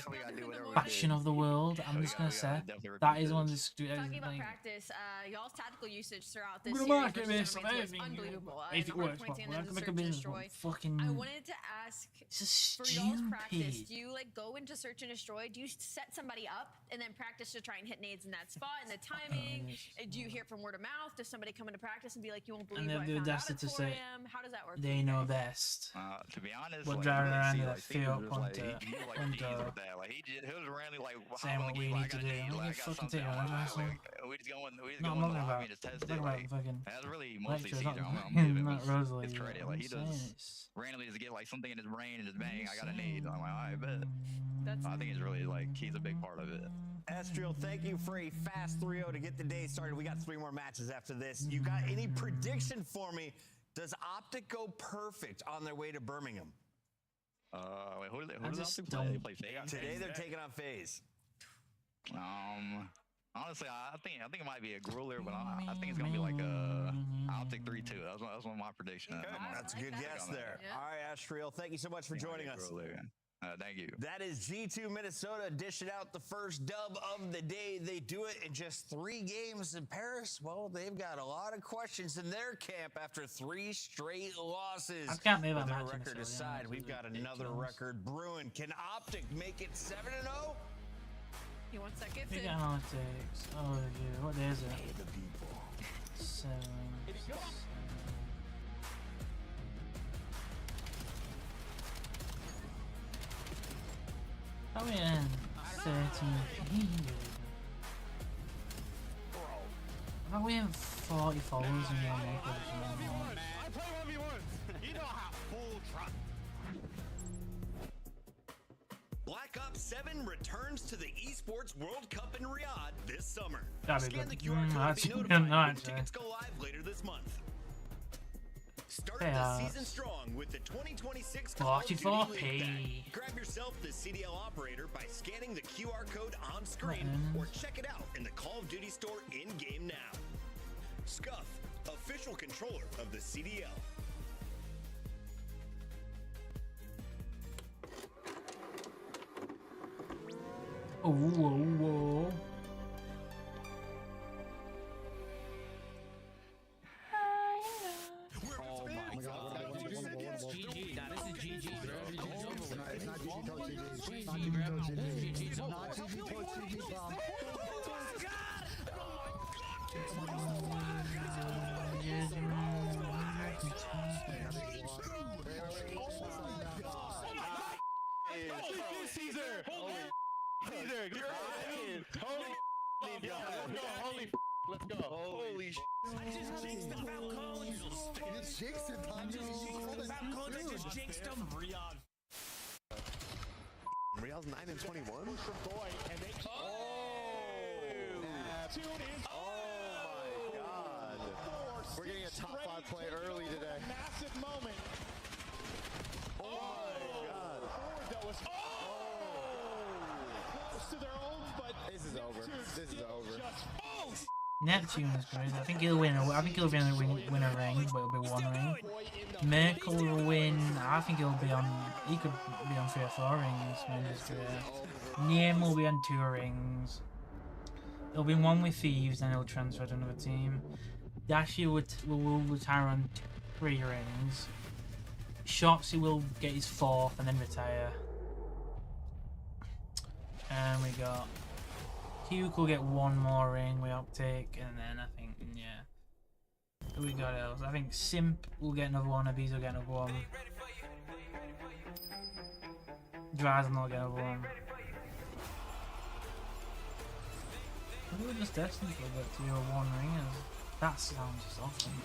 faction of the world. I'm just gonna say that is one of the talking about like, practice, y'all's tactical usage throughout this We're series gonna market versus this, Gentleman's was amazing. unbelievable. If it Number of works, points and well, then I can the make a search and business destroy. one. Fucking- I wanted to ask It's for y'all's practice, stupid. do you like go into search and destroy? Do you set somebody up and then practice to try and hit nades in that spot and the timing? Do you hear from word of mouth? Does somebody come into practice and be like, you won't believe And what they I have the found out audacity at to 4 say a.m.? How does that work? they know best. To be honest, We're like, driving really around see, in like, a Steve Fiat was like, Punto, he was like Punto. Jesus with that. Like he was randomly like Saying what we need to do. I'm like, gonna I got fucking something. take it. I'm I'm just like, like, we just going, we just no, I'm going not to the about. lobby and just test Talking it. about Like fucking. that's really mostly lectures, CJ. I'm not giving him not Rosalie. his credit. Like he does randomly just get like something in his brain and just bang, I got a need. I'm like, all right, bet. I think it's really like he's a big part of it. Estriel, thank you for a fast 3-0 to get the day started. We got 3 more matches after this. You got any prediction for me? Does Optic go perfect on their way to Birmingham? Wait, who I does just Optic play? They play FaZe? Today they're taking on FaZe. Honestly, I think it might be a grueler, but I think it's gonna be like a Optic 3-2. That's one of my predictions. That's a good guess there. All right, Estriel, thank you so much for joining us. Thank you. That is G2 Minnesota dishing out the first dub of the day. They do it in just 3 games in Paris. Well, they've got a lot of questions in their camp after 3 straight losses. I can't believe With I'm their matching record this aside, early. we've got another record brewing. Can Optic make it 7-0? He wants that Big gifted. analytics. Oh, yeah. What day is it? The people. 7. How we in 13? How we in 40 followers in your makeup? I play 1v1s. You know how full trust. Black Ops 7 returns to the Esports World Cup in Riyadh this summer. That'd be Scan the good. QR code That's to be good. notified No, when it's tickets go live later this month. Start Yeah. the season strong with the 2026 Call of Duty 44p. League Pack. Grab yourself the CDL operator by scanning the QR code on screen or check it out in the Call of Duty store in-game now. Scuff, official controller of the CDL. Oh, whoa, whoa. Caesar! Caesar! Holy let's go. Holy shit. I just jinxed the Falcons. You just jinxed him. I just jinxed the Falcons. I just jinxed him. Real's 9 and 21. Oh my God. We're getting a top 5 play early today. Massive moment. Oh my God. To their own, but this is over. This is over. Neptune is great. I think he'll win. I think he'll win a ring, but it'll be 1 ring. Merkel will win. I think he'll be on. He could be on 3 or 4 rings. Niem will be on 2 rings. It'll be 1 with Thieves, and he'll transfer to another team. Dashi will retire on 3 rings. Shotzi will get his 4th and then retire. And we got Hugh will get 1 more ring with Optic, and then I think, yeah. Who we got else? I think Simp will get another one, Abiz will get another one. Drazen will get another one. We were just destined for the 2 or 1 ringers. That sounds just awesome.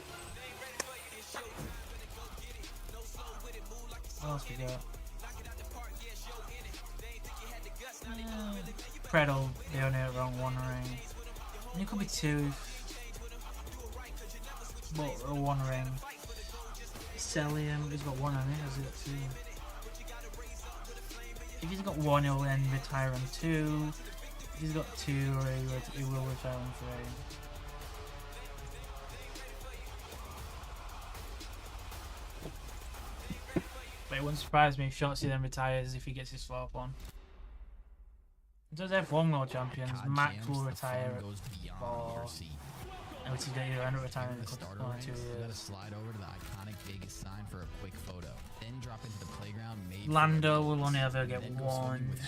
What else we got? Predel, they only have around 1 ring. And it could be 2, but 1 ring. Celium, he's got 1 on it, is it 2? If he's got 1, he'll then retire on 2. If he's got 2, he will retire on 3. But it wouldn't surprise me if Shotzi then retires if he gets his 4th one. Does have 1 more champions. Max will retire at 4. Which is going to end up retiring in 2 years. Slide over to the iconic Vegas sign for a quick photo. Then drop into the playground. Lando will only ever get 1.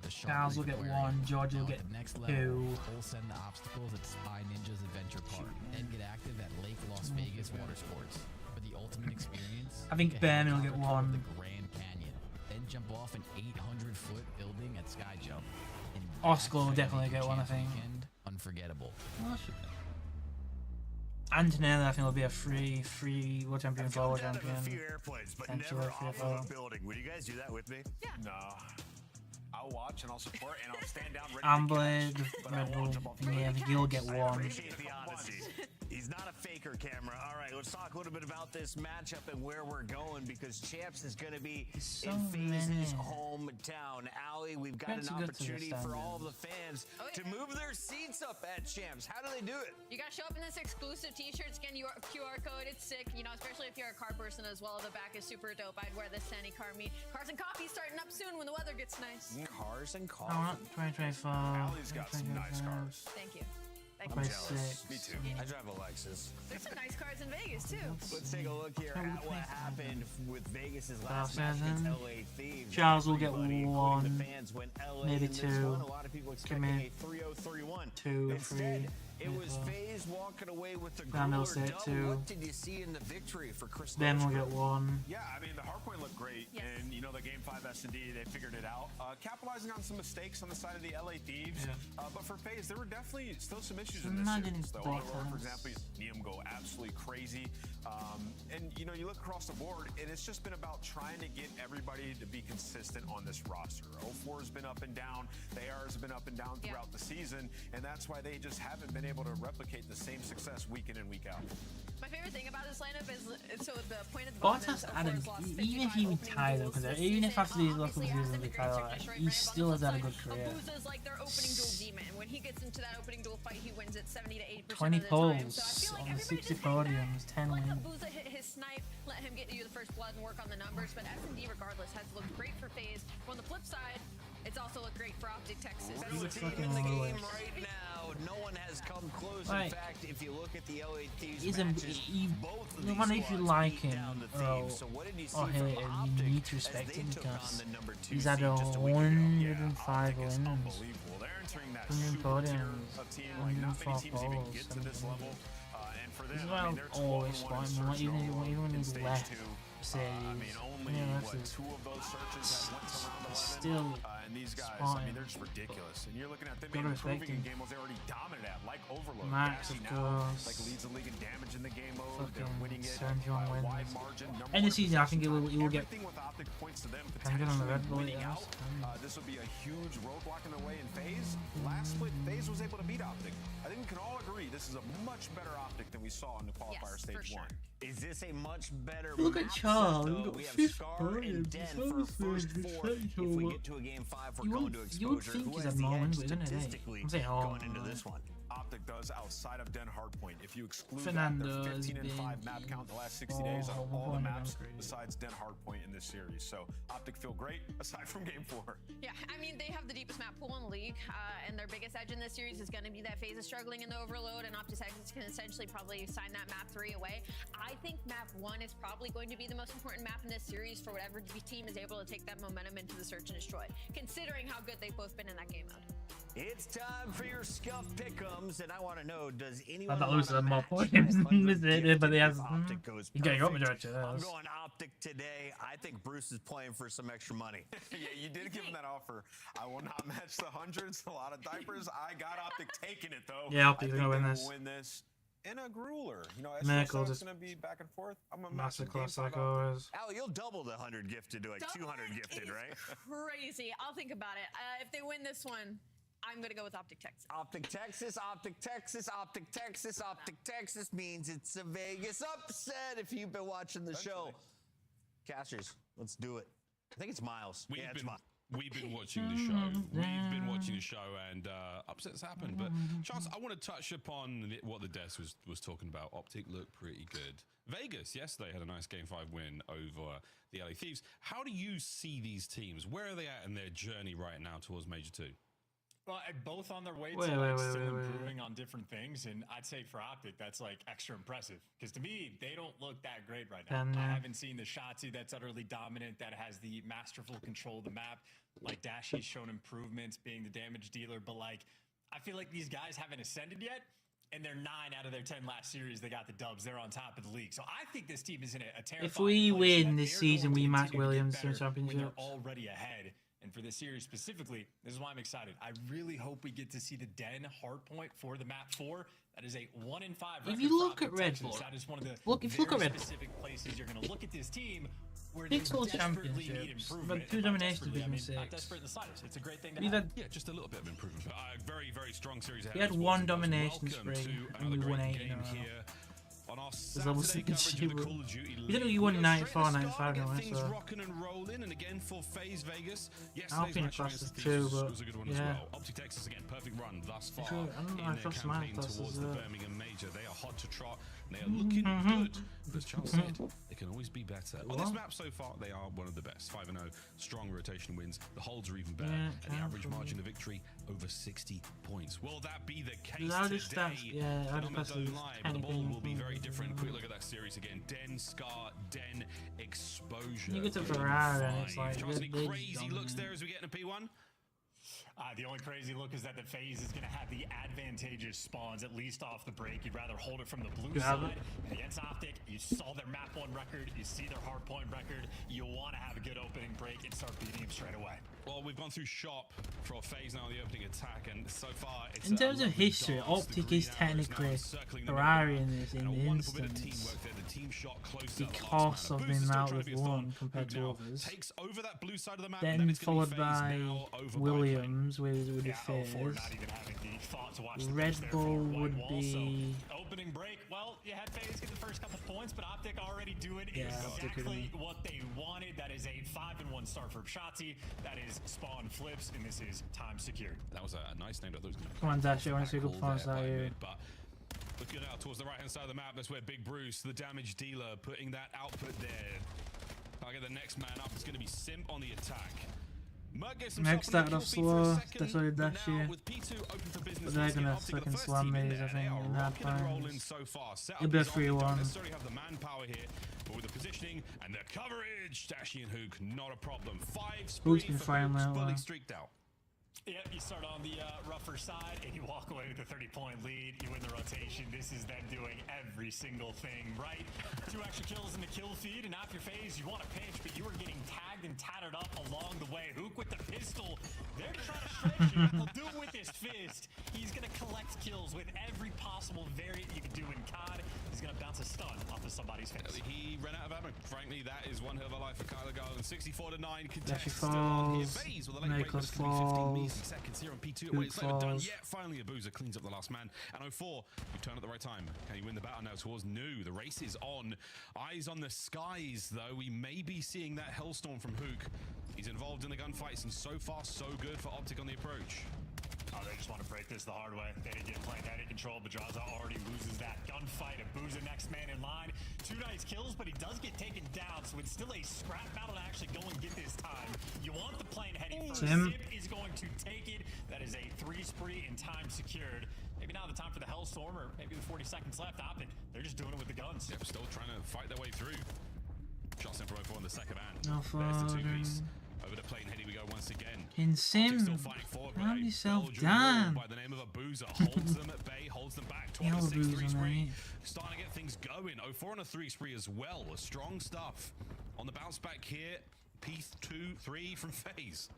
Charles will get 1. George will get 2. Send the obstacles at Spy Ninjas Adventure Park. Then get active at Lake Las Vegas Water Sports for the ultimate experience. I think Ben will get 1. The Grand Canyon. Then jump off an 800-foot building at Sky Jump. Oscar will definitely get 1, I think. Unforgettable. Antonella, I think, will be a free World Champion, 4 World Champion. A few airplanes, but never off of a building. Would you guys do that with me? Yeah. No. I'll watch and I'll support and I'll stand down ready Amblade, Red Bull, yeah, I think he'll get 1. I appreciate the honesty. He's not a faker, camera. All right, let's talk a little bit about this matchup and where we're going, because Champs is going to be so in FaZe's many. hometown. Allie, we've got an opportunity for all the fans to move their seats up at Champs. How do they do it? You gotta show up in this exclusive t-shirt, scan your QR code, it's sick, you know, especially if you're a car person as well. The back is super dope. I'd wear this to any car meet. Cars and coffee starting up soon when the weather gets nice. Cars and I want 2024. Allie's got some nice cars. Thank you. Thank I'm you. jealous. Me too. I drive a Lexus. There's some nice cars in Vegas too. Let's take a look here at what happened with Vegas's last Seven. match against LA Thieves. Charles will get Everybody, 1, including the fans, went LA maybe in this 2. one. A lot of people expecting a 3-0-3-1. 2, Instead, 3. it was FaZe walking away with the Randall Gruler said dub. 2. What did you see in the victory for Chris? Ben will get 1. Yeah, I mean, the hardpoint looked great, and you know, the Game 5 S&D, they figured it out. Capitalizing on some mistakes on the side of the LA Thieves, but for FaZe, there were definitely still some issues in this series. The Aurora, for example, Neum go absolutely crazy. And you know, you look across the board, and it's just been about trying to get everybody to be consistent on this roster. 04 has been up and down, the AR has been up and down throughout the season, and that's why they just haven't been able to replicate the same success week in and week out. My favorite thing about this lineup is, so the point of the Bottas, Adam, even if he retired, because even if after these local seasons he retired, he still has had a good career. Abuza's like their opening duel demon, and when he gets into that opening duel fight, he wins it 70 to 80% 20 of the time. polls So I feel like on everybody 60 just hang back, podiums, 10 let wins. Abuza hit his snipe, let him get you the first blood and work on the numbers. But S&D, regardless, has looked great for FaZe. But on the flip side, it's also looked great for Optic Texas. Best team in the game right now. No one has come close Because in fact, if you look at the LA Thieves matches, both of no these matter if you squads like came him down to or Thieves. So what did you see hate from him, Optic you need to as respect they him took on because the number 2 he's seed had just a week ago? 105 wins. Unbelievable. They're entering that 140 super tier wins. of team. Like, not many 104 teams even goals. get to this level. And for This is them, why I I'll mean, they're always 12-1 fight in more, search even no when in he's stage left 2. series. I mean, only what 2 of those searches have went to round 11. Still, And these guys, fine. I mean, they're just ridiculous. And you're looking at them Gotta improving respect in him. game modes they already dominant at, like Overload. Max, Dashy of now, course. like leads the league in damage in the game mode. They're Fucking winning it 71 by a wide wins. margin. End of season, I think he will get Everything with Optic points to them can get on the potentially Red Bull. winning out. This would be a huge roadblock in their way in FaZe. Last split, FaZe was able to beat Optic. I think we can all agree this is a much better Optic than we saw in the qualifier stage 1. Is this a much better Look at map set, Charles, though? we got We have 5th Scar and Den for first 4. If we get to a game 5, we're going to exposure. You would think Who he's has a the moment, edge but isn't it? statistically I'm saying, going into this one? Optic does outside of Den Hardpoint. If you exclude Fernando that, has they're 15 and 5 been map count in the last 60 days on all the one maps of them. besides Den Hardpoint in this series. So Optic feel great aside from game 4. Yeah, I mean, they have the deepest map pool in the league, and their biggest edge in this series is going to be that FaZe is struggling in the overload, and OpticX can essentially probably sign that map 3 away. I think map 1 is probably going to be the most important map in this series for whatever team is able to take that momentum into the search and destroy, considering how good they've both been in that game mode. It's time for your Scuff Pick'ems, and I want to know, does I anyone thought want those to are more match points. 500 But he has. if Optic goes You got your perfect? majority. I'm going Optic today. I think Bruce is playing for some extra money. Yeah, you did give him that offer. I will not match the hundreds, a lot of diapers. I got Optic taking it, though. Yeah, Optic's I think gonna win they this. will win this. In a grueler. You know, Miracle it's just going to be back and forth. I'm a massive Masterclass game like fan. always. Al, you'll double the 100 gifted to like 200 gifted, right? Crazy. I'll think about it. If they win this one, I'm going to go with Optic Texas. Optic Texas, Optic Texas, Optic Texas, Optic Texas means it's a Vegas upset if you've been watching the show. Casters, let's do it. I think it's Miles. Yeah, it's Miles. We've been watching the show. We've been watching the show, and upsets happen. But Charles, I want to touch upon what the desk was talking about. Optic looked pretty good. Vegas yesterday had a nice Game 5 win over the LA Thieves. How do you see these teams? Where are they at in their journey right now towards Major 2? Well, both on their way Wait, to wait, still wait, wait. improving on different things, and I'd say for Optic, that's like extra impressive. Because to me, they don't look that great right now. I haven't seen the Shotzzy that's utterly dominant, that has the masterful control of the map. Like Dashy's shown improvements, being the damage dealer, but like I feel like these guys haven't ascended yet. And they're 9 out of their 10 last series. They got the dubs. They're on top of the league. So I think this team is in a terrifying If we place win that this they're season, going we to Mac continue to get Williams in better when championships. they're already ahead. And for this series specifically, this is why I'm excited. I really hope we get to see the Den hardpoint for the map 4. That is a 1 in 5 record. If you for look Optic at Red Texas. Bull, That is one of the if you look at very Red Bull, specific places you're going to look at this team where Six they World desperately need Championships, improvement. but 2 And by dominations desperately, I mean, between not 6. desperate in the slightest. It's a great thing to We've have. had- Yeah, just a little bit of improvement. But very, very strong series ahead. We had of us, one boys and girls. domination Welcome spree, to and we another won great 8 in a game row. here on our There's almost Saturday something coverage of the stupid. Call of Duty We League. didn't we won go 94, straight to the 95 start, now, get things so. rocking and rolling, and again for FaZe Vegas. Yesterday's Alpine match Plus against is the too, Thieves but was a good one yeah. as well. Optic Texas again, perfect run thus far Sure, I don't know, I in their trust Smart campaign Plus towards as the well. Birmingham Major. They are hot to trot. They are looking good. But as Charles said, they can always be better. On this map so far, they are one of the best. 5-0, strong rotation wins. The holds are even better, Yeah, and the average margin of victory over 60 points. Will that be the case How today? does that- yeah, how does that Don't lie, but the ball anything- will be very different. Quick look at that series again. Den, Scar, Den, Exposure. You get to Game Ferrari, and it's 5. like, Charles, any they're crazy looks dominant. there as we get in a P1? The only crazy look is that the FaZe is going to have the advantageous spawns, at least off the break. You'd rather hold it from the blue Grab side. it. And against Optic, you saw their map 1 record. You see their hardpoint record. You want to have a good opening break and start beating them straight away. Well, we've gone through shop for FaZe now, the opening attack, and so far it's In terms a of lovely history, dance. The Optic green is arrows now technically encircling the Ferrari middle, in this and a in the wonderful bit of instance teamwork there. The team shot closer at the last because man. of Boost being is still out trying with to be a one thorn. compared to Now others. takes over that blue side of the map, and Then then it's gonna be followed FaZe by now over Williams with the Yeah, Fizz. 04 not even having the thought to watch the Red pitch there Bull for White would Wall. be- So, opening break, well, you had FaZe get the first couple points, but Optic already doing Yeah, Optic exactly what they wanted. That is a 5-1 start for Shotzzy. That is spawn flips, and this is time secured. That was a nice name. I thought it was going to Come on, Dash, I want to see a good performance out of you. But looking out towards the right-hand side of the map, that's where Big Bruce, the damage dealer, putting that output there. I'll get the next man up. It's going to be Simp on the attack. Meg started off slow, definitely dash here. But they're gonna fucking slam me, I think, in hard times. It'll be a 3-1. But with the positioning and the coverage, Dashy and Hook, not a problem. 5 Hook's spree been for firing Hook, well, fully streaked out. Yep, you start on the rougher side and you walk away with a 30-point lead. You win the rotation. This is them doing every single thing right. 2 extra kills in the kill feed, and after your phase, you want to pinch, but you are getting tagged and tattered up along the way. Hook with the pistol. They're trying to stretch you. He'll do it with his fist. He's going to collect kills with every possible variant you can do in COD. He's going to bounce a stun off of somebody's face. He ran out of ammo. Frankly, that is one hell of a life for Kyler Garland. 64-9 contest She still on here. falls. Phase with a late break, Nicholas but it's gonna be 15 falls. seconds here on P2. Hook It's not done falls. yet. Finally, Abuza cleans up the last man. And 04, you turn at the right time. Can you win the battle now towards New? The race is on. Eyes on the skies, though. We may be seeing that Hellstorm from Hook. He's involved in the gunfights, and so far, so good for Optic on the approach. Oh, they just want to break this the hard way. They didn't get plant-headed control. Badraza already loses that gunfight. Abuza next man in line. 2 nice kills, but he does get taken down, so it's still a scrap battle to actually go and get this time. You want the plant-headed first. Tim. Sip is going to take it. That is a 3 spree and time secured. Maybe now the time for the Hellstorm, or maybe with 40 seconds left. Optic, they're just doing it with the guns. Yep, still trying to fight their way through. Shots in from 04 in the second hand. No There's the 2 fun. piece. Over the plane heading we go once again. In Sim, Still fighting forward, but calm a yourself Belgian wall down. by the name of Abuza holds them at bay, holds them back. 12 Yeah, 6 3 Abuza, spree. mate. Starting to get things going. 04 on a 3 spree as well. Strong stuff. On the bounce back here, P2 3 from FaZe.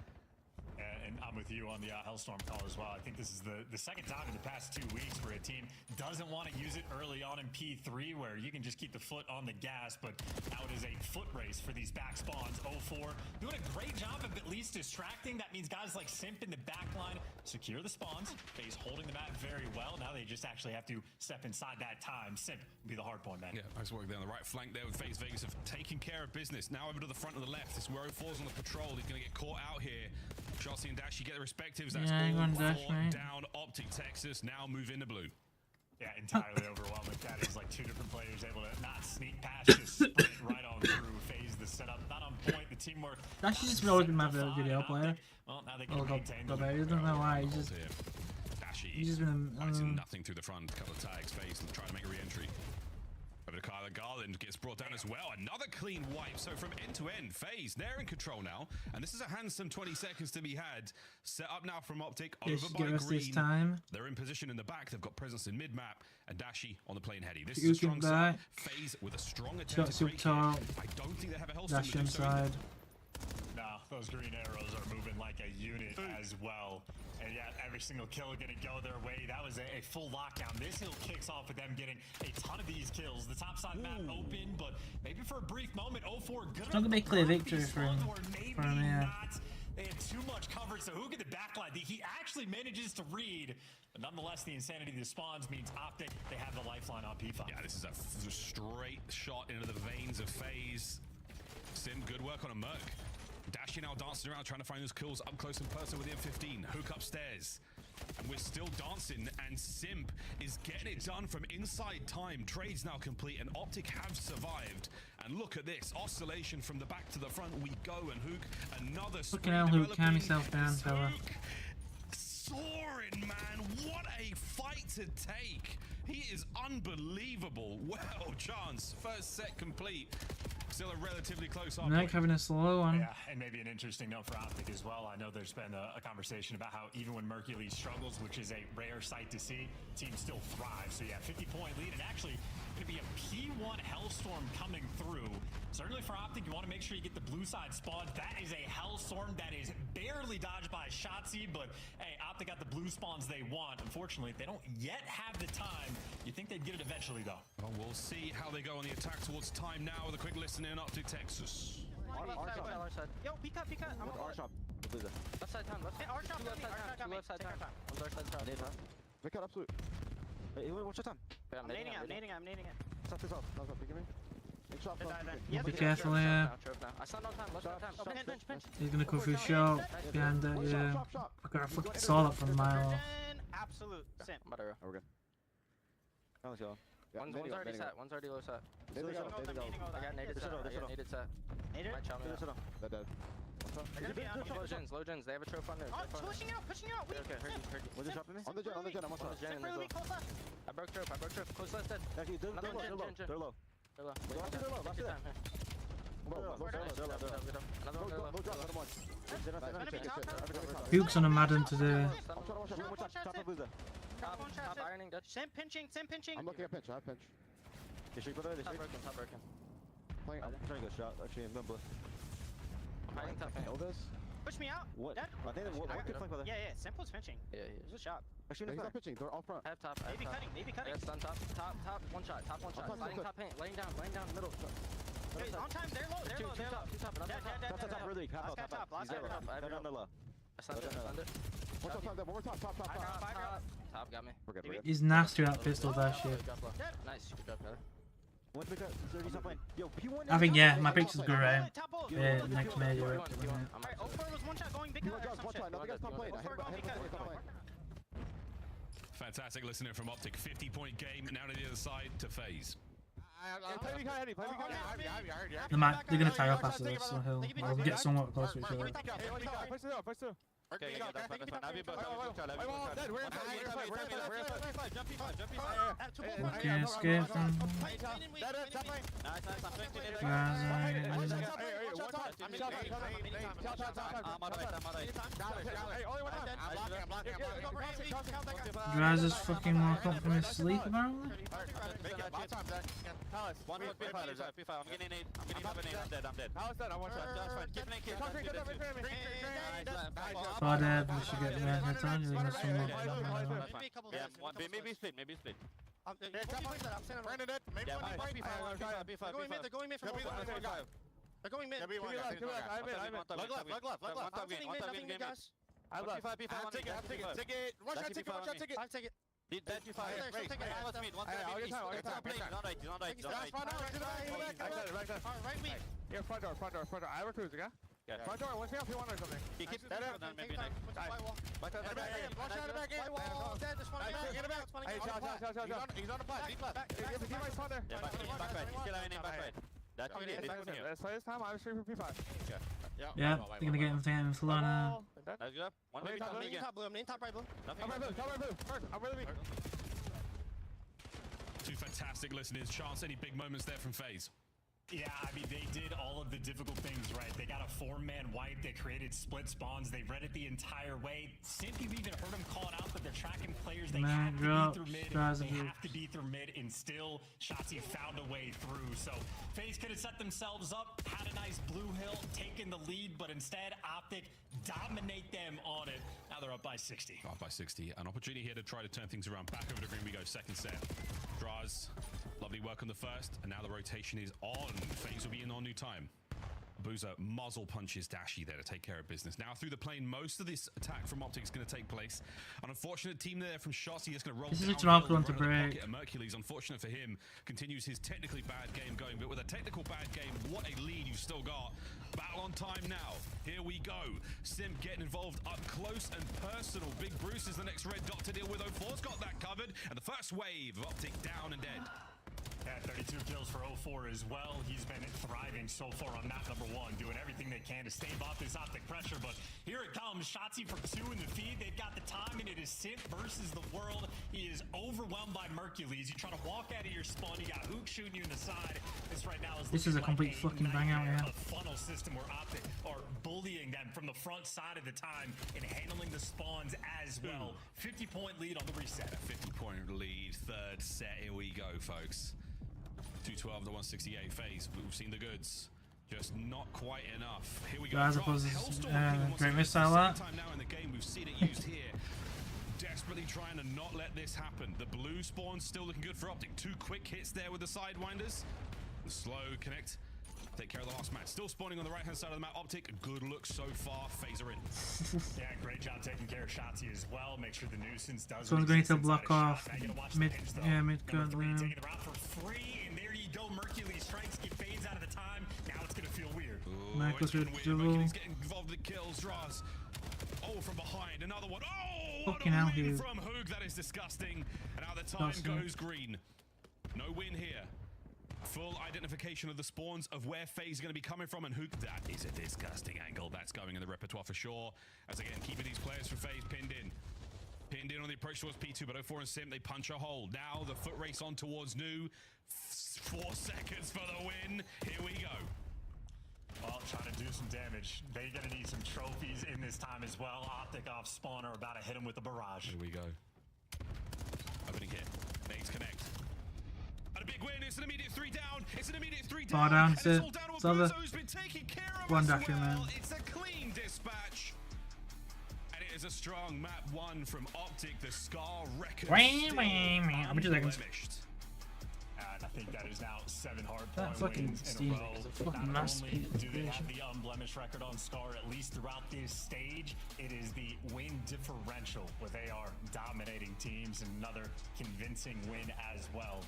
And I'm with you on the Hellstorm call as well. I think this is the second time in the past 2 weeks where a team doesn't want to use it early on in P3, where you can just keep the foot on the gas, but now it is a foot race for these back spawns. 04 doing a great job of at least distracting. That means guys like Simp in the back line secure the spawns. FaZe holding the map very well. Now they just actually have to step inside that time. Simp will be the hard point man. Yeah, nice work there on the right flank there with FaZe Vegas have taken care of business. Now over to the front of the left. This is where 04's on the patrol. He's going to get caught out here. Chelsea and Dashy get the respectives. That's Yeah, all go on, Dash, 4 mate. down. Optic Texas now move into blue. Yeah, entirely overwhelming. That is like 2 different players able to not sneak past, just sprint right on through. FaZe the setup, not on point. The teamwork. Dashy's just always been my favorite video Optic, player. well, now they Oh, can maintain got the better. I don't know why. He's just, Dashy he's just been. fighting nothing through the front. Couple of tags, FaZe and trying to make a re-entry. Over to Kyler Garland, gets brought down as well. Another clean wipe. So from end to end, FaZe, they're in control now. And this is a handsome 20 seconds to be had. Set up now from Optic Yeah, over should by give us Green. this time. They're in position in the back. They've got presence in mid-map. And Dashy on the plane heady. This You is a strong can start. back. FaZe with a strong attempt Shots to up break here. top. I don't think they have a Hellstorm Dash to do so either. inside. No, those green arrows are moving like a unit as well. And yeah, every single kill gonna go their way. That was a full lockdown. This hill kicks off with them getting a ton of these kills. The top side map open, but maybe for a brief moment, 04 good. It's not gonna be a clear victory for him. For him, yeah. Not. They had too much coverage, so Hook in the backline, he actually manages to read. But nonetheless, the insanity of the spawns means Optic, they have the lifeline on P5. Yeah, this is a straight shot into the veins of FaZe. Sim, good work on a Merc. Dashy now dancing around, trying to find those kills up close and personal with the M15. Hook upstairs. And we're still dancing, and Simp is getting it done from inside time. Trade's now complete, and Optic have survived. And look at this, oscillation from the back to the front. We go, and Hook, another Fucking hell, Hook, calm yourself down, As fella. Hook soaring, man. What a fight to take. He is unbelievable. Well, Chance, first set complete. Still a relatively close hard Nick point. having a slow one. Yeah, and maybe an interesting note for Optic as well. I know there's been a conversation about how even when Mercury struggles, which is a rare sight to see, teams still thrive. So yeah, 50-point lead, and actually going to be a P1 Hellstorm coming through. Certainly for Optic, you want to make sure you get the blue side spawned. That is a Hellstorm that is barely dodged by Shotzzy, but hey, Optic got the blue spawns they want. Unfortunately, they don't yet have the time. You think they'd get it eventually, though. Well, we'll see how they go on the attack towards time now with a quick listen in Optic Texas. Our side. Yo, peek up. I'm on our shop. Left side town. Hey, our shop. Left side town. On our side town. Pick it absolute. Hey, watch your time. I'm nading it. Stop this off. Pick me. Big shot. Be careful here. I stand on time. Let's go time. Pinch. He's gonna come through short. Behind that, yeah. I fucking saw that from a mile off. Absolute. Sim. We're good. Let's go. One's already set. One's already low set. They go. I got naded set. I got naded set. Might chow me out. They're dead. Low gens. They have a trophy on there. Pushing out. Okay, heard you. Was it dropping me? On the gen, I'm on top. I broke trope. Close last dead. Actually, they're low. They're low. Last it. Hook's on a Madden today. Top ironing, Dutch. Sam pinching. I'm looking at pinch. I have pinch. Okay, should we put it? Top broken. I'm trying to get a shot. Actually, I'm gonna I'm hiding top paint. Push me out. What? Dead. I think what could flank with it? Yeah. Simple's pinching. Yeah. Good shot. Actually, he's not pitching. They're all front. I have top. Maybe cutting. Yeah, stun top. Top. One shot. Sliding top paint. Laying down. Middle. Hey, on time. They're low. Two top. Dead. That's top really. Last guy top. They're down the low. I stunned it. One more top. Top got me. We're good. He's nasty with that pistol dash shit. Nice. Good job, brother. One pick up. He's not playing. Yo, P1. I think, yeah, my picture's great. Yeah, next major. Alright, 04 was one shot going big cut or some shit. Nothing else top playing. Fantastic listening from Optic. 50-point game. Now to the other side to FaZe. They're gonna tie up after this, so he'll get somewhat close to each other. Okay, Can't escape them. Graz is fucking woke up from his sleep apparently. Dead, we should get the man head on. You're gonna swim up. Maybe split. They're going mid from They're going mid. Lug left. I'm sitting mid, nothing mid, guys. I left. Take it. One shot, take it. I'll take it. Dead P5. Right wing. Yeah, front door. I have a cruiser, yeah? Yeah. Front door, what's up? You want or something? Keep that up. Maybe next. Watch out the back. Dead, there's one back. He's on the plat. Deep left. He might spawn there. Yeah, back right. He's still having him back right. That's what it is. Let's play this time. I was streaming for P5. Yeah, they're gonna get him full on now. That's good. One maybe top blue. I'm in top right blue. Top right blue. I'm really weak. Two fantastic listeners. Chance, any big moments there from FaZe? Yeah, I mean, they did all of the difficult things right. They got a 4-man wipe. They created split spawns. They read it the entire way. Simp, you even heard them calling out that they're tracking players. They have to be through mid. They have to be through mid, and still, Shotzzy found a way through. So, FaZe could have set themselves up, had a nice blue hill, taken the lead, but instead, Optic dominate them on it. Now they're up by 60. Up by 60. An opportunity here to try to turn things around. Back over to green we go. Second set. Draz, lovely work on the first, and now the rotation is on. FaZe will be in on new time. Boozer muzzle punches Dashy there to take care of business. Now through the plane, most of this attack from Optic is going to take place. An unfortunate team there from Shotzzy is going to roll This is down a awkward one to the break. Mercules, unfortunate for him, continues his technically bad game going, but with a technical bad game, what a lead you've still got. Battle on time now. Here we go. Simp getting involved up close and personal. Big Bruce is the next red dot to deal with. 04's got that covered. And the first wave of Optic down and dead. Yeah, 32 kills for 04 as well. He's been thriving so far on map number 1, doing everything they can to stave off this Optic pressure. But here it comes. Shotzzy for 2 in the feed. They've got the time, and it is Simp versus the world. He is overwhelmed by Mercules. You try to walk out of your spawn. You got Hook shooting you in the side. This is a complete fucking bang out, yeah. A funnel system where Optic are bullying them from the front side of the time and handling the spawns as well. 50-point lead on the reset. A 50-point lead. Third set. Here we go, folks. 212 to 168 FaZe. We've seen the goods. Just not quite enough. Here we go. Guys, great missile that. Time now in the game, we've seen it used here. Desperately trying to not let this happen. The blue spawn's still looking good for Optic. 2 quick hits there with the sidewinders. The slow connect. Take care of the last match. Still spawning on the right-hand side of the map. Optic, good look so far. FaZe are in. Yeah, great job taking care of Shotzzy as well. Make sure the nuisance does. Someone's going to block off mid. Yeah, mid gun. Taking the route for free, and there you go. Mercules strikes, get fades out of the time. Now it's going to feel weird. Michael's with Mercules getting involved in the kills. Draz. Oh, from behind. Another one. Oh, fucking hell, from Hoog. That is disgusting. And now the time goes green. No win here. Full identification of the spawns of where FaZe is going to be coming from and who. That is a disgusting angle. That's going in the repertoire for sure. As again, keeping these players for FaZe pinned in. Pinned in on the approach towards P2, but 04 and Sim, they punch a hole. Now the foot race on towards Nu. 4 seconds for the win. Here we go. Well, trying to do some damage. They're going to need some trophies in this time as well. Optic off spawn are about to hit him with a barrage. Here we go. Opening hit. Nades connect. And a big win. It's an immediate 3 down. It's an immediate 3 down. Far down, and it's all down to Abuzo, who's been taking care of one us dash in, man. It's a clean dispatch. And it is a strong map 1 from Optic. The Scar record unblemished. And I think that is now 7 hard That point fucking wins in Steve a row. is a fucking Not masterpiece only of do they have creation. the unblemished record on Scar, at least throughout this stage, it is the win differential where they are dominating teams, and another convincing win as well.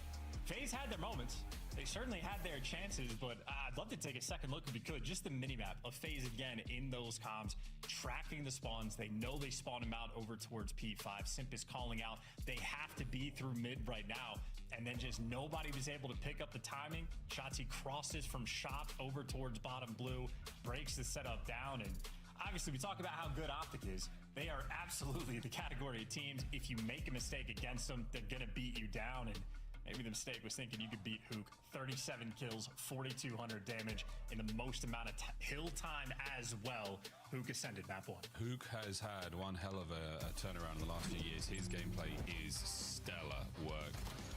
FaZe had their moments. They certainly had their chances, but I'd love to take a second look if we could. Just the minimap of FaZe again in those comms, tracking the spawns. They know they spawn him out over towards P5. Simp is calling out. They have to be through mid right now. And then just nobody was able to pick up the timing. Shotzzy crosses from shop over towards bottom blue, breaks the setup down, and obviously we talk about how good Optic is. They are absolutely the category of teams. If you make a mistake against them, they're gonna beat you down. And maybe the mistake was thinking you could beat Hook. 37 kills, 4,200 damage in the most amount of hill time as well. Hook ascended map 1. Hook has had one hell of a turnaround in the last few years. His gameplay is stellar work.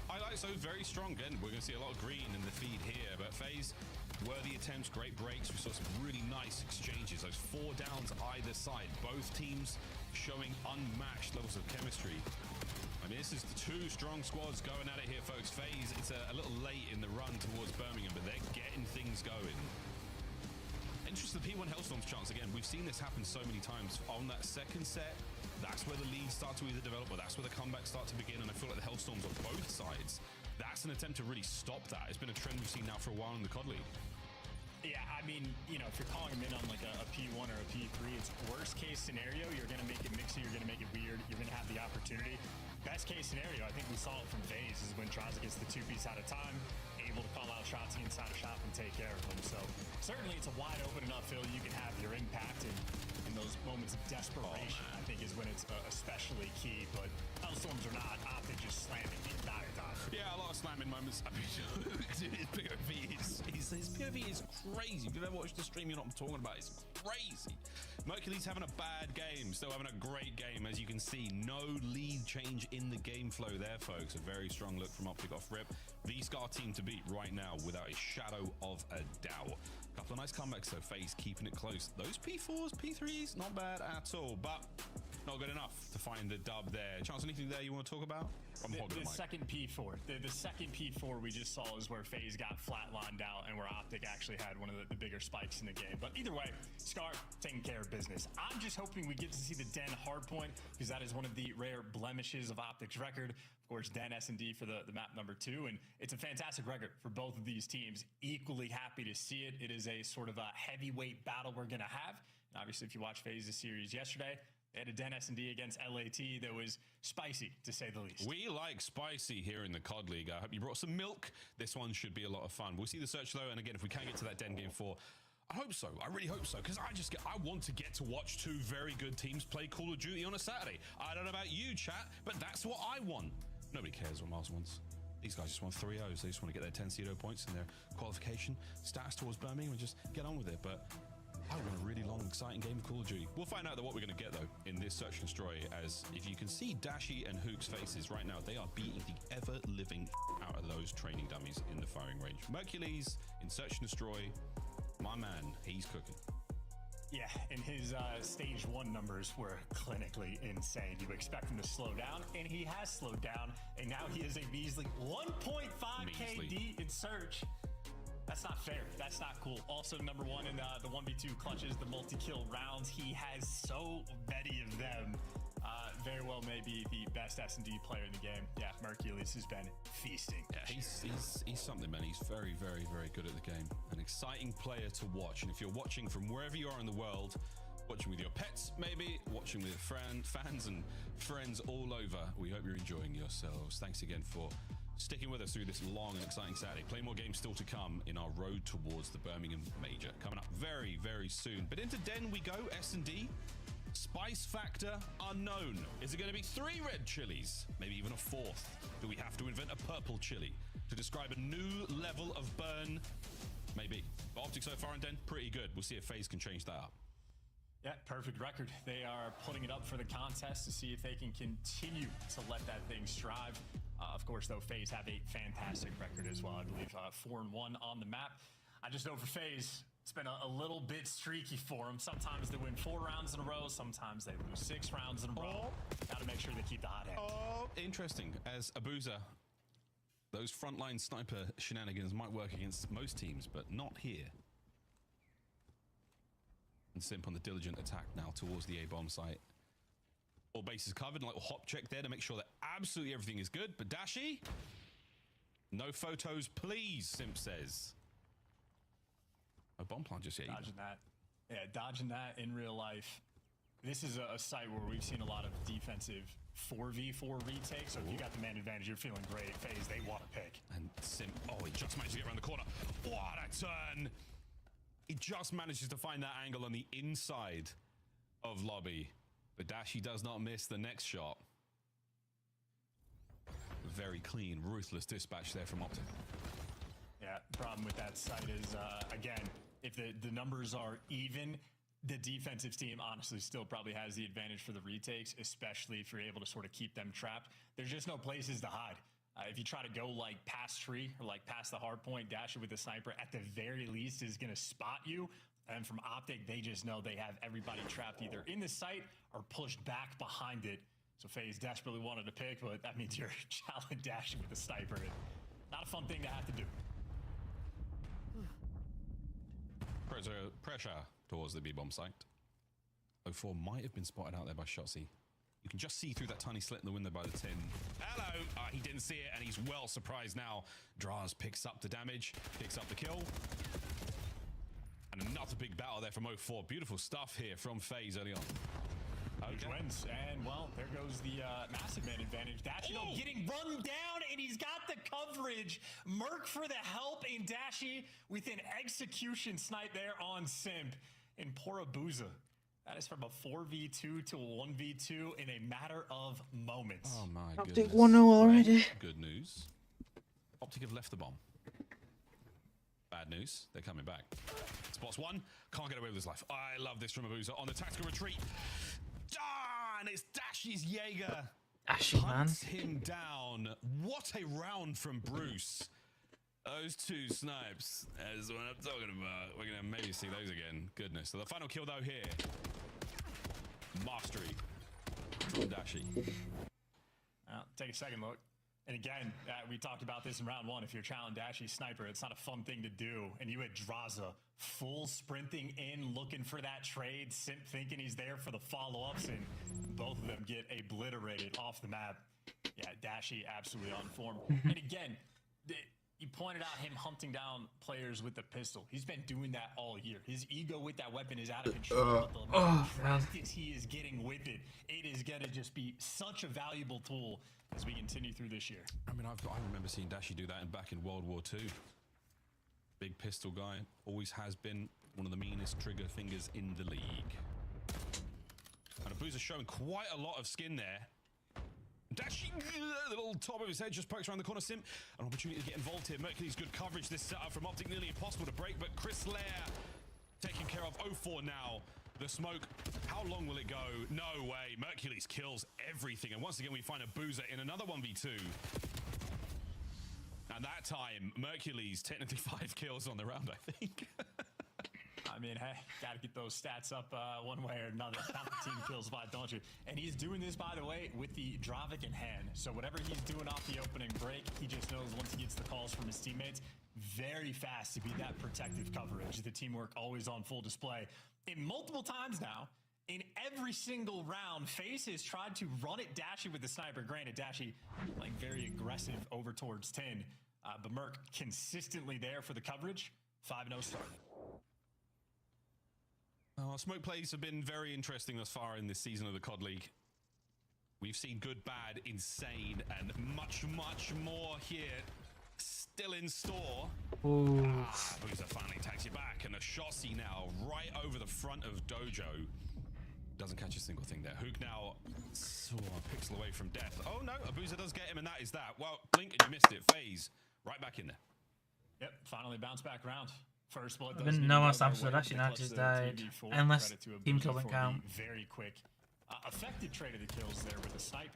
Highlights, though, very strong. Again, we're going to see a lot of green in the feed here, but FaZe, worthy attempts, great breaks. We saw some really nice exchanges. Those 4 downs either side. Both teams showing unmatched levels of chemistry. I mean, this is the 2 strong squads going at it here, folks. FaZe, it's a little late in the run towards Birmingham, but they're getting things going. Interesting, the P1 Hellstorm's chance again. We've seen this happen so many times. On that second set, that's where the leads start to either develop, or that's where the comebacks start to begin. And I feel like the Hellstorms on both sides, that's an attempt to really stop that. It's been a trend we've seen now for a while in the COD League. Yeah, I mean, you know, if you're calling them in on like a P1 or a P3, it's worst case scenario. You're going to make it mixy. You're going to make it weird. You're going to have the opportunity. Best case scenario, I think we saw it from FaZe, is when Traza gets the 2-piece at a time, able to call out shots inside a shop and take care of them. So certainly it's a wide open enough field you can have your impact, and in those moments of desperation, I think is when it's especially key. But Hellstorms are not. Optic just slamming the entire time. Yeah, a lot of slamming moments. I mean, his POV is crazy. If you've ever watched the stream, you're not talking about it. It's crazy. Mercury's having a bad game, still having a great game. As you can see, no lead change in the game flow there, folks. A very strong look from Optic off rip. The Scar team to beat right now without a shadow of a doubt. A couple of nice comebacks, so FaZe keeping it close. Those P4s, P3s, not bad at all, but not good enough to find the dub there. Chance, anything there you want to talk about? The second P4. The second P4 we just saw is where FaZe got flatlined out and where Optic actually had one of the bigger spikes in the game. But either way, Scar taking care of business. I'm just hoping we get to see the Den hardpoint, because that is one of the rare blemishes of Optic's record. Of course, Den S&D for the map number 2, and it's a fantastic record for both of these teams. Equally happy to see it. It is a sort of a heavyweight battle we're going to have. And obviously, if you watch FaZe's series yesterday, they had a Den S&D against LAT that was spicy, to say the least. We like spicy here in the COD League. I hope you brought some milk. This one should be a lot of fun. We'll see the search, though, and again, if we can get to that Den game 4, I hope so. I really hope so, because I want to get to watch 2 very good teams play Call of Duty on a Saturday. I don't know about you, chat, but that's what I want. Nobody cares what Mars wants. These guys just want 3-0s. They just want to get their 10 CEDO points in their qualification status towards Birmingham and just get on with it. But I want a really long, exciting game of Call of Duty. We'll find out what we're going to get, though, in this Search and Destroy, as if you can see Dashy and Hook's faces right now, they are beating the ever-living out of those training dummies in the firing range. Mercules in Search and Destroy, my man, he's cooking. Yeah, and his stage 1 numbers were clinically insane. You expect him to slow down, and he has slowed down, and now he is a measly 1.5 KD in Search. That's not fair. That's not cool. Also, number 1 in the 1v2 clutches, the multi-kill rounds. He has so many of them. Very well may be the best S&D player in the game. Yeah, Mercules has been feasting. Yeah, he's something, man. He's very, very, very good at the game. An exciting player to watch. And if you're watching from wherever you are in the world, watching with your pets, maybe, watching with fans and friends all over, we hope you're enjoying yourselves. Thanks again for sticking with us through this long and exciting Saturday. Play more games still to come in our road towards the Birmingham Major. Coming up very, very soon. But into Den we go, S&D. Spice factor unknown. Is it going to be 3 red chilies? Maybe even a 4th? Do we have to invent a purple chili to describe a new level of burn? Maybe. But Optic so far in Den, pretty good. We'll see if FaZe can change that up. Yeah, perfect record. They are putting it up for the contest to see if they can continue to let that thing strive. Of course, though, FaZe have a fantastic record as well. I believe 4-1 on the map. I just know for FaZe, it's been a little bit streaky for them. Sometimes they win 4 rounds in a row. Sometimes they lose 6 rounds in a row. Got to make sure they keep the hot hand. Oh, interesting. As Abuza, those frontline sniper shenanigans might work against most teams, but not here. And Simp on the diligent attack now towards the A-bomb site. All bases covered, like a hop check there to make sure that absolutely everything is good. But Dashy, no photos, please, Simp says. A bomb plant just yet. Dodging that. Yeah, dodging that in real life. This is a site where we've seen a lot of defensive 4v4 retakes. So if you got the man advantage, you're feeling great. FaZe, they want to pick. And Simp, oh, he just managed to get around the corner. What a turn. He just manages to find that angle on the inside of lobby. But Dashy does not miss the next shot. Very clean, ruthless dispatch there from Optic. Yeah, problem with that site is, again, if the numbers are even, the defensive team honestly still probably has the advantage for the retakes, especially if you're able to sort of keep them trapped. There's just no places to hide. If you try to go like past tree or like past the hard point, Dasher with the sniper at the very least is going to spot you. And from Optic, they just know they have everybody trapped either in the site or pushed back behind it. So FaZe desperately wanted to pick, but that means you're challenging Dasher with the sniper. Not a fun thing to have to do. Pressure towards the B-bomb site. 04 might have been spotted out there by Shotzzy. You can just see through that tiny slit in the window by the tin. Hello! He didn't see it, and he's well surprised now. Draz picks up the damage, picks up the kill. And another big battle there from 04. Beautiful stuff here from FaZe early on. Huge wins, and well, there goes the massive man advantage. Dashy getting run down, and he's got the coverage. Merc for the help, and Dashy with an execution snipe there on Simp. And poor Abuza. That is from a 4v2 to a 1v2 in a matter of moments. Oh my Optic goodness. 1-0 already. Well, good news. Optic have left the bomb. Bad news. They're coming back. Spots one. Can't get away with his life. I love this from Abuza on the tactical retreat. Ah, and it's Dashy's Jaeger. Dashy, man. Hunts him down. What a round from Bruce. Those 2 snipes is what I'm talking about. We're going to maybe see those again. Goodness. So the final kill, though, here. Mastery from Dashy. Take a second look. And again, we talked about this in round 1. If you're challenging Dashy sniper, it's not a fun thing to do. And you had Draza full sprinting in, looking for that trade. Simp thinking he's there for the follow-ups, and both of them get obliterated off the map. Yeah, Dashy absolutely on form. And again, you pointed out him hunting down players with the pistol. He's been doing that all year. His ego with that weapon is out of control. But the practice he is getting with it, it is going to just be such a valuable tool as we continue through this year. I mean, I remember seeing Dashy do that back in World War II. Big pistol guy. Always has been one of the meanest trigger fingers in the league. And Abuza's showing quite a lot of skin there. Dashy, the little top of his head just pokes around the corner. Simp, an opportunity to get involved here. Mercury's good coverage. This setup from Optic nearly impossible to break, but Chris Lair taking care of 04 now. The smoke, how long will it go? No way. Mercury's kills everything. And once again, we find Abuza in another 1v2. And that time, Mercury's technically 5 kills on the round, I think. I mean, hey, got to get those stats up one way or another. Count the team kills by, don't you? And he's doing this, by the way, with the Dravik in hand. So whatever he's doing off the opening break, he just knows once he gets the calls from his teammates, very fast to be that protective coverage. The teamwork always on full display. And multiple times now, in every single round, FaZe has tried to run at Dashy with the sniper. Granted, Dashy playing very aggressive over towards 10. But Merc consistently there for the coverage. 5-0 start. Smoke plays have been very interesting thus far in this season of the COD League. We've seen good, bad, insane, and much, much more here. Still in store. Boozer finally tags you back, and a Shotzzy now right over the front of Dojo. Doesn't catch a single thing there. Hook now a pixel away from death. Oh no, Abuza does get him, and that is that. Well, blink and you missed it. FaZe right back in there. Yep, finally bounced back around. First blood. I didn't know my Samsung actually now just died. Unless team kill don't count. Very quick. Effective trade of the kills there with a snipe.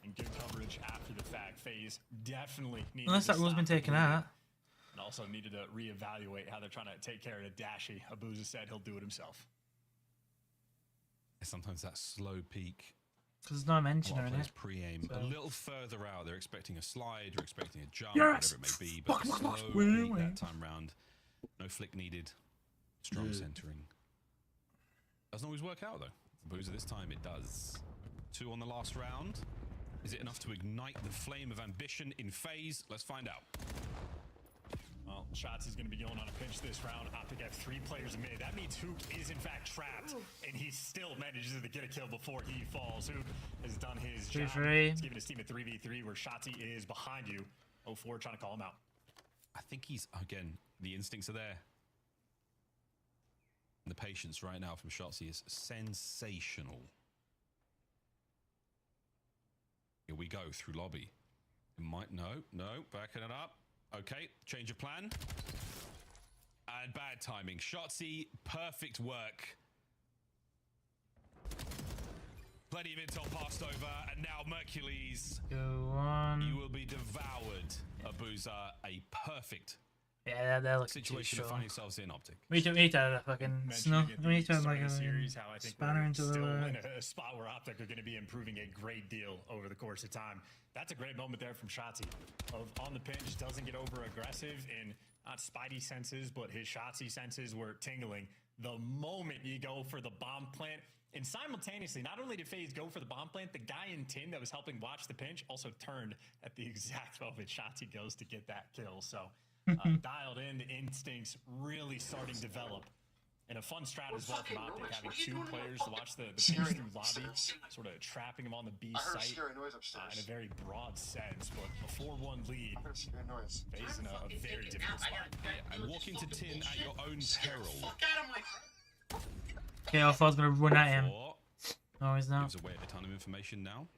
And good coverage after the fact. FaZe definitely needed Unless that rule's been taken out. And also needed to reevaluate how they're trying to take care of Dashy. Abuza said he'll do it himself. Sometimes that slow peak. Because there's no mention in it. Pre-aim So. a little further out. They're expecting a slide or expecting a jump, Yes! whatever it may be. But slow peak that time round. No flick needed. Strong centering. Doesn't always work out though. For Boozer this time it does. 2 on the last round. Is it enough to ignite the flame of ambition in FaZe? Let's find out. Well, Shotzzy's going to be going on a pinch this round. Optic have 3 players in mid. That means Hook is in fact trapped, and he still manages to get a kill before he falls. Hook has done his job. He's giving his team a 3v3 where Shotzzy is behind you. 0-4 trying to call him out. I think he's, again, the instincts are there. And the patience right now from Shotzzy is sensational. Here we go through lobby. It might, no, backing it up. Okay, change of plan. And bad timing. Shotzzy, perfect work. Plenty of intel passed over, and now Mercules. Go on. You will be devoured, Abuza. A perfect that looks situation to find yourselves in, Optic. We need to fucking snuff. We need to like a series, how I think spanner into still the. in a spot where Optic are going to be improving a great deal over the course of time. That's a great moment there from Shotzzy. On the pinch, doesn't get over aggressive in not Spidey senses, but his Shotzzy senses were tingling. The moment you go for the bomb plant, and simultaneously, not only did FaZe go for the bomb plant, the guy in tin that was helping watch the pinch also turned at the exact moment Shotzzy goes to get that kill. So dialed in, the instincts really starting to develop. And a fun strat as well from Optic, having 2 players to watch the pinch through lobby, sort of trapping him on the B site in a very broad sense. But a 4-1 lead, FaZe in a very difficult spot. Yeah, and walk into tin at your own peril. Okay, I thought I was gonna run at him. Oh, he's not. Gives away a ton of information now.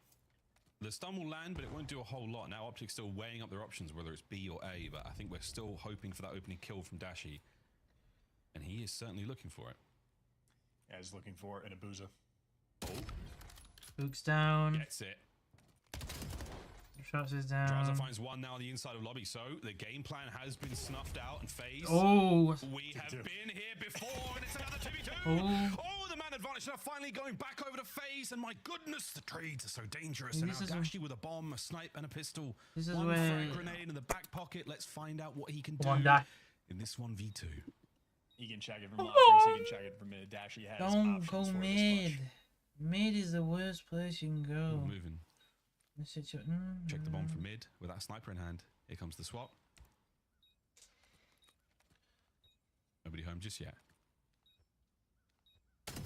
The stun will land, but it won't do a whole lot. Now Optic's still weighing up their options, whether it's B or A, but I think we're still hoping for that opening kill from Dashy. And he is certainly looking for it. Yeah, he's looking for an Abuza. Hook's down. Gets it. Shots is down. Drazah finds 1 now on the inside of lobby, so the game plan has been snuffed out and FaZe. Oh! We have been here before, and it's another 2v2. Oh, the man advantage now finally going back over to FaZe, and my goodness, the trades are so dangerous. And now Dashy with a bomb, a snipe, and a pistol. This is 1 where frag grenade in the back pocket. Let's find out what he can do in this 1v2. He can check it from lockers, he can check it from mid. Dashy has Don't go options for mid. Mid is the worst place you can go. Moving. Check the bomb from mid with that sniper in hand. Here comes the swap. Nobody home just yet.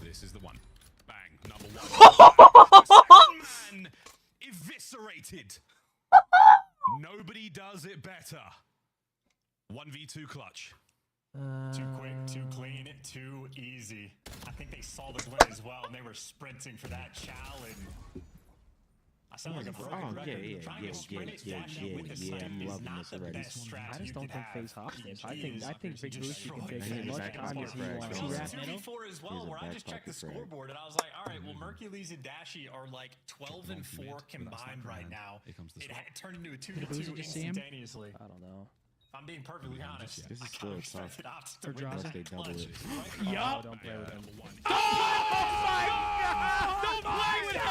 This is the one. Bang. Number 1. Man eviscerated. Nobody does it better. 1v2 clutch. Too quick, too clean, too easy. I think they saw the glint as well, and they were sprinting for that challenge. I sound like a broken record. Trying to sprint it down with the snipe is not the best strat. I just don't think FaZe hops this. I think Big Brucey can take as much time as he wants. It was 2v4 as well, where I just checked the scoreboard and I was like, all right, well, Mercules and Dashy are like 12 and 4 combined right now. It turned into a 2v2 instantaneously. I don't know. If I'm being perfectly honest, this is still tough. For Drazah. They double it. Yup. Don't play with him. Oh my God! Don't play with him!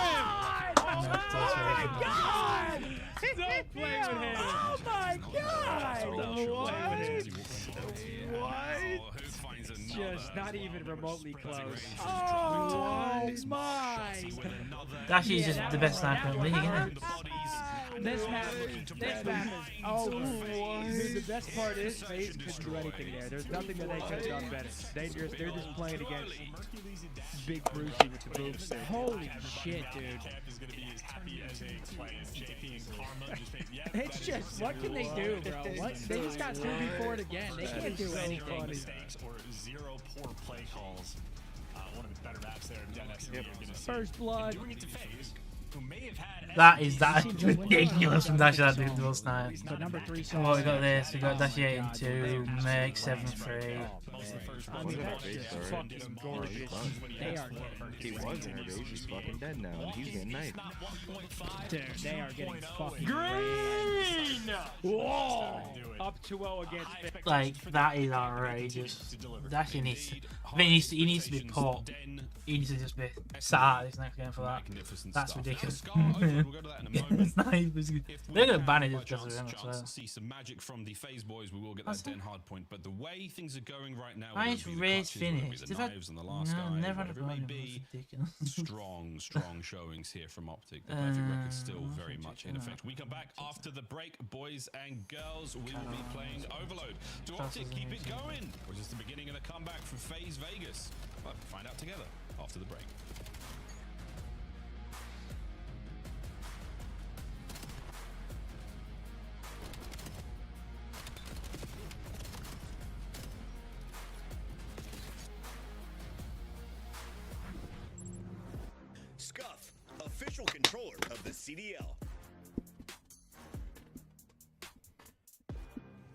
Oh my God! Don't play with him! Oh my God! What? Just not even remotely close. Oh my! Dashy's just the best sniper in the league, isn't it? This map is over. Dude, the best part is FaZe couldn't do anything there. There's nothing that they could have done better. They're just playing against Big Brucey with the boobs. Holy shit, dude. It's just, what can they do, bro? What? They just got 2v4 again. They can't do anything. Mistakes or zero poor play calls. One of the better maps there. Dennis, you're gonna see. First blood. Doing it to FaZe, who may have had That is ridiculous from Dashi that dude those times. But number 3. Oh, we got this. We got Dashi 8 and 2. Make 7-3. I mean, that's just fucking gorgeous. They are He was in our base. He's fucking dead now. And he's getting knifed. Dude, they are getting fucking Green! Whoa! Up 2-0 against FaZe. Like, that is outrageous. Dashi needs to. I think he needs to be put. He needs to just be sat this next game for that. That's ridiculous. It's not even. They're gonna ban it just because of him. So. See some magic from the FaZe boys. We will get that Den hard point, but the way things are going right now, I just race finished. the knives and the last guy, never whatever it may be. strong showings here from Optic. The perfect record's still very much in effect. We come back after the break, boys and girls. We will be playing Overload. Do Optic keep it going, or is this the beginning of the comeback for FaZe Vegas? Well, find out together after the break. Scuff, official controller of the CDL.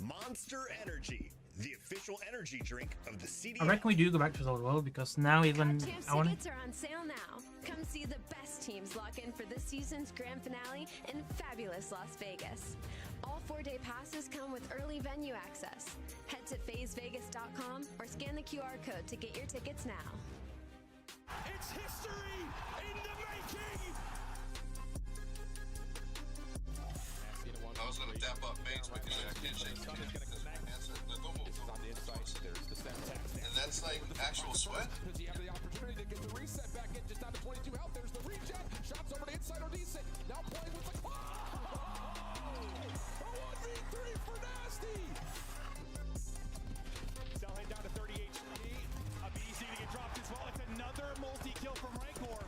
Monster Energy, the official energy drink of the CDL. I reckon we do go back to the world because now even I want Tickets are on sale now. Come see the best teams lock in for this season's grand finale in fabulous Las Vegas. All 4-day passes come with early venue access. Head to FazeVegas.com or scan the QR code to get your tickets now. It's history in the making. I was gonna tap up FaZe because I can't shake the answer. No, don't move. And that's like actual sweat. Does he have the opportunity to get the reset back in? Just out of 22 health. There's the reject. Shots over to inside or decent. Now playing with the. A 1v3 for Nasty. Selling down to 30 HP. Easy to get dropped as well. It's another multi-kill from Rancor.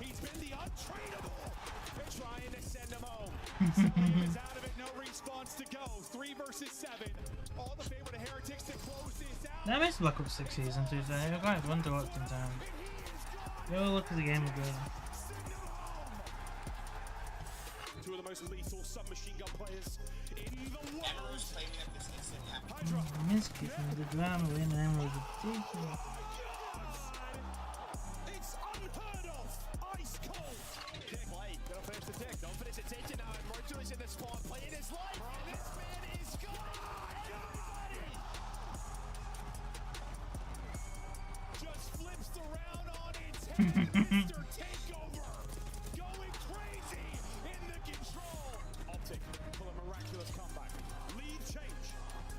He's been the untradeable. They're trying to send him home. Sodium is out of it. No response to go. 3 versus 7. All the favor to Heretics to close this out. I missed Black Ops 6 season 2, so I got one to watch in time. Go look at the game again. Two of the most lethal submachine gun players in the world. Hydra. Miss kicking the drama win and was ridiculous. It's unheard of. Ice cold. Tick late. Gonna finish the tick. Don't finish it. Take it now. And Mercury's in the spawn, playing his life. And this man is gone. Just flips the round on its head. Mr. Takeover. Going crazy in the control. Optic pull a miraculous comeback. Lead change.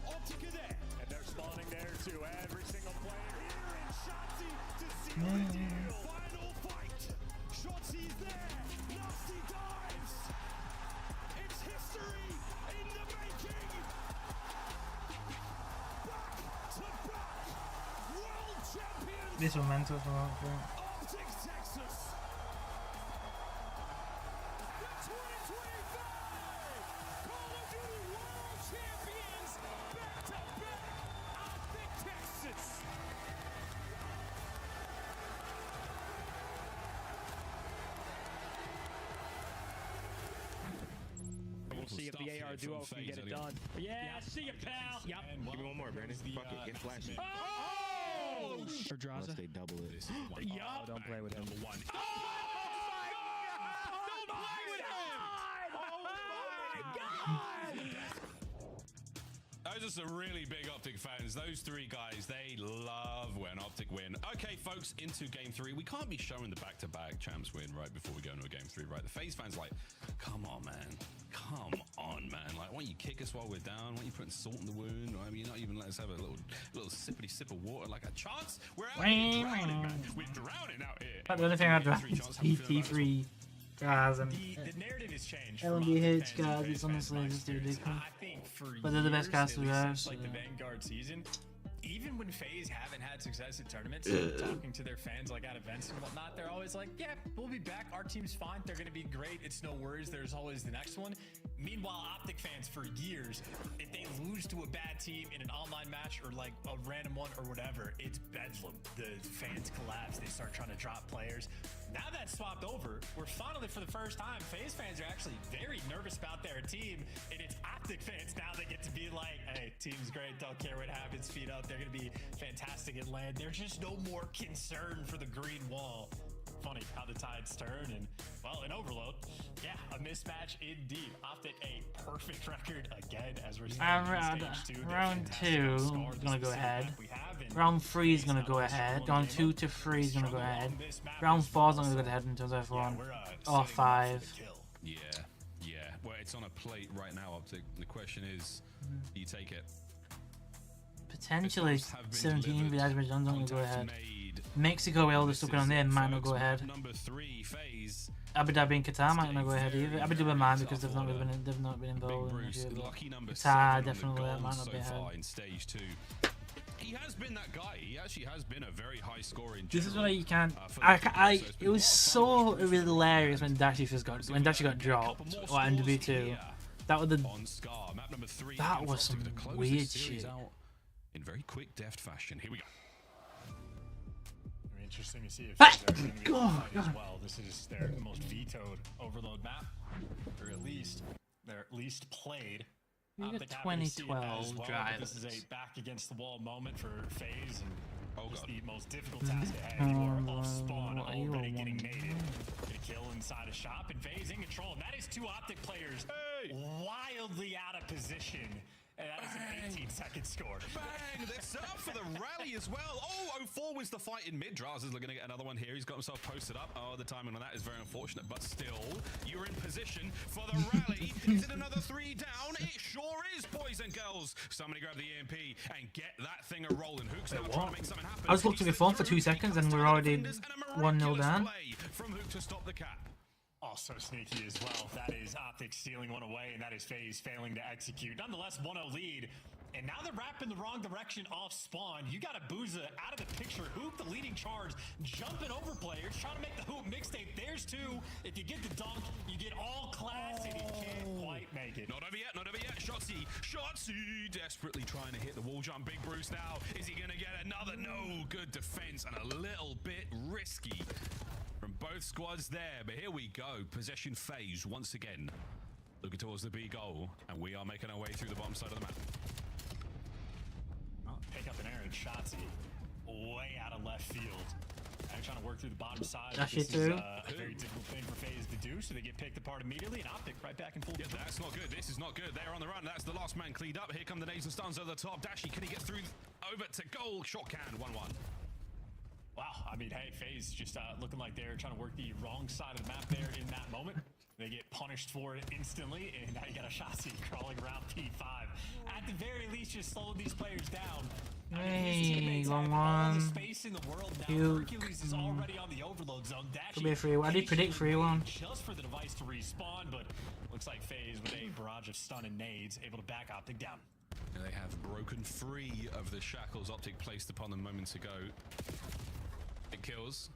Optic are there. And they're spawning there too. Every single player here in Shotzi to seal the deal. Final fight. Shotzi's there. Nasty dives. It's history in the making. Back to back. World champions. This momentum from Optic. Optic Texas. The 2025 Call of Duty World Champions. Back to back. Optic Texas. We'll see if the AR duo can get it done. Yeah, see you, pal. Yep. Give me one more, Brandon. Fuck it. Get flashy. Oh! Or Draza. Unless they double it. Yup. Don't play with him. Don't play with him. Those are some really big Optic fans. Those three guys, they love when Optic win. Okay, folks, into game 3. We can't be showing the back-to-back champs win right before we go into a game 3, right? The FaZe fans like, come on, man. Come on, man. Like, why don't you kick us while we're down? Why don't you put salt in the wound? I mean, you're not even let us have a little sippity sip of water like a chance. We're out here drowning, man. We're drowning out here. The only thing I'd rather is PT3 Guys, and the narrative has changed. LNB hates guys. It's honestly just ridiculous. I think for But they're the best casters we have. like the Vanguard season, even when FaZe haven't had success at tournaments, talking to their fans like at events and whatnot, they're always like, yeah, we'll be back. Our team's fine. They're going to be great. It's no worries. There's always the next one. Meanwhile, Optic fans for years, if they lose to a bad team in an online match or like a random one or whatever, it's bedlam. The fans collapse. They start trying to drop players. Now that's swapped over, we're finally, for the first time, FaZe fans are actually very nervous about their team, and it's Optic fans now that get to be like, hey, team's great, don't care what happens, feet up, they're going to be fantastic at LAN. There's just no more concern for the green wall. Funny how the tides turn, and well, in Overload, yeah, a mismatch indeed. Optic a perfect record again as we're round 2 is gonna go ahead. Round 3 is gonna go ahead. Round 2 to 3 is gonna go ahead. Round 4 is gonna go ahead until everyone. Or 5. Yeah. Well, it's on a plate right now, Optic. The question is, do you take it? Potentially 17 with Azerbaijan's gonna go ahead. Mexico, well, they're still going on there, might not go ahead. Abu Dhabi and Qatar might not go ahead either. Abu Dhabi might because they've not been involved in the Qatar definitely might not be ahead. In stage 2. He has been that guy. He actually has been a very high scorer in This is why you can't. It was so hilarious when Dashi got dropped or NW2. That was that was some weird shit. In very quick, deft fashion. Here we go. Interesting to see if they're going to be as well. This is their most vetoed Overload map, or at least their least played. The 2012 drive. This is a back against the wall moment for FaZe, and just the most difficult task ahead. You are off spawn, already getting naded. Get a kill inside a shop, and FaZe in control. And that is 2 Optic players wildly out of position. And that is an 18-second score. Bang! They're set up for the rally as well. Oh, 04 was the fight in mid. Draz is looking to get another one here. He's got himself posted up. Oh, the timing on that is very unfortunate, but still, you're in position for the rally. Is it another 3 down? It sure is, boys and girls. Somebody grab the EMP and get that thing a-rolling. Hook's now trying to make something happen. I was looking at my phone for 2 seconds and we're already 1-0 down. From Hook to stop the cap. Also sneaky as well. That is Optic stealing one away, and that is FaZe failing to execute. Nonetheless, 1-0 lead. And now they're wrapping the wrong direction off spawn. You got a Booza out of the picture. Hoop, the leading charge, jumping over players, trying to make the Hoop mixtape. There's 2. If you get the dunk, you get all class, and he can't quite make it. Not over yet. Shotzzy desperately trying to hit the wall jump. Big Bruce now. Is he going to get another? No. Good defense and a little bit risky from both squads there, but here we go. Possession FaZe once again. Looking towards the B goal, and we are making our way through the bottom side of the map. Pick up an Aaron Shotzzy way out of left field. And trying to work through the bottom side. This is a very difficult thing for FaZe to do, so they get picked apart immediately, and Optic right back in full. Yeah, that's not good. This is not good. They're on the run. That's the last man cleaned up. Here come the nades and stuns over the top. Dashi, can he get through over to goal? Shot can, 1-1. Wow, I mean, hey, FaZe just looking like they're trying to work the wrong side of the map there in that moment. They get punished for it instantly, and now you got a Shotzzy crawling around P5. At the very least, just slowing these players down. Hey, long one. Space in the world now. Hercules is already on the overload zone. Could be a 3-1. I did predict 3-1. Just for the device to respawn, but looks like FaZe with a barrage of stun and nades able to back Optic down. And they have broken free of the shackles Optic placed upon them moments ago. It kills.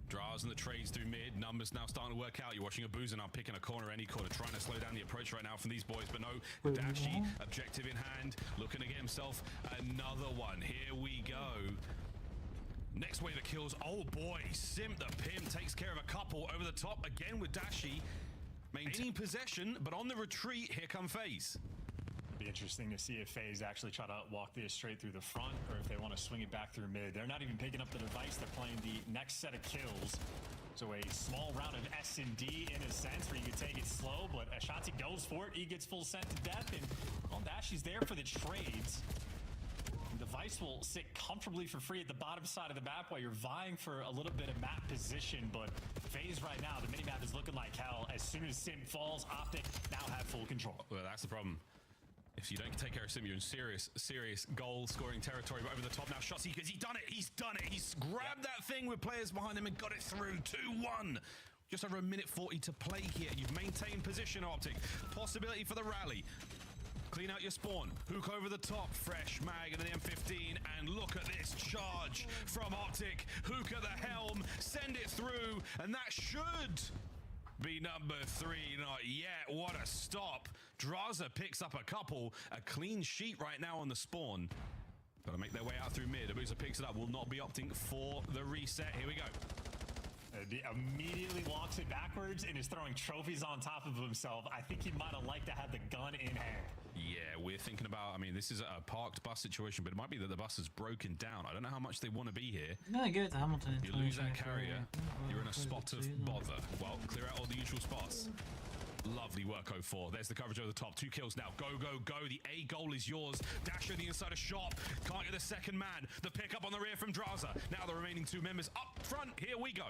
Draws and the trades through mid. Numbers now starting to work out. You're watching a Boozer now picking a corner, any corner, trying to slow down the approach right now from these boys. But no, Dashi, objective in hand, looking to get himself another one. Here we go. Next wave of kills. Oh boy, Simp the Pimp takes care of a couple over the top again with Dashi. Maintaining possession, but on the retreat, here come FaZe. Be interesting to see if FaZe actually try to walk this straight through the front, or if they want to swing it back through mid. They're not even picking up the device. They're playing the next set of kills. So a small round of S&D in a sense, where you can take it slow, but Shotzzy goes for it. He gets full sent to death, and well, Dashi's there for the trades. The device will sit comfortably for free at the bottom side of the map while you're vying for a little bit of map position, but FaZe right now, the minimap is looking like hell. As soon as Sim falls, Optic now have full control. Well, that's the problem. If you don't take care of Sim, you're in serious goal-scoring territory. But over the top now, Shotzzy, because he's done it. He's grabbed that thing with players behind him and got it through. 2-1. Just over 1:40 to play here. You've maintained position, Optic. Possibility for the rally. Clean out your spawn. Hook over the top. Fresh mag into the M15. And look at this charge from Optic. Hook at the helm. Send it through. And that should be number 3. Not yet. What a stop. Draza picks up a couple. A clean sheet right now on the spawn. Got to make their way out through mid. Abusa picks it up. Will not be opting for the reset. Here we go. He immediately walks it backwards and is throwing trophies on top of himself. I think he might have liked to have the gun in hand. Yeah, we're thinking about, I mean, this is a parked bus situation, but it might be that the bus has broken down. I don't know how much they want to be here. No, go to Hamilton. You lose that carrier, you're in a spot of bother. Well, clear out all the usual spots. Lovely work, 04. There's the coverage over the top. 2 kills now. Go, go, go. The A goal is yours. Dasher the inside of shop. Can't get the second man. The pickup on the rear from Draza. Now the remaining 2 members up front. Here we go.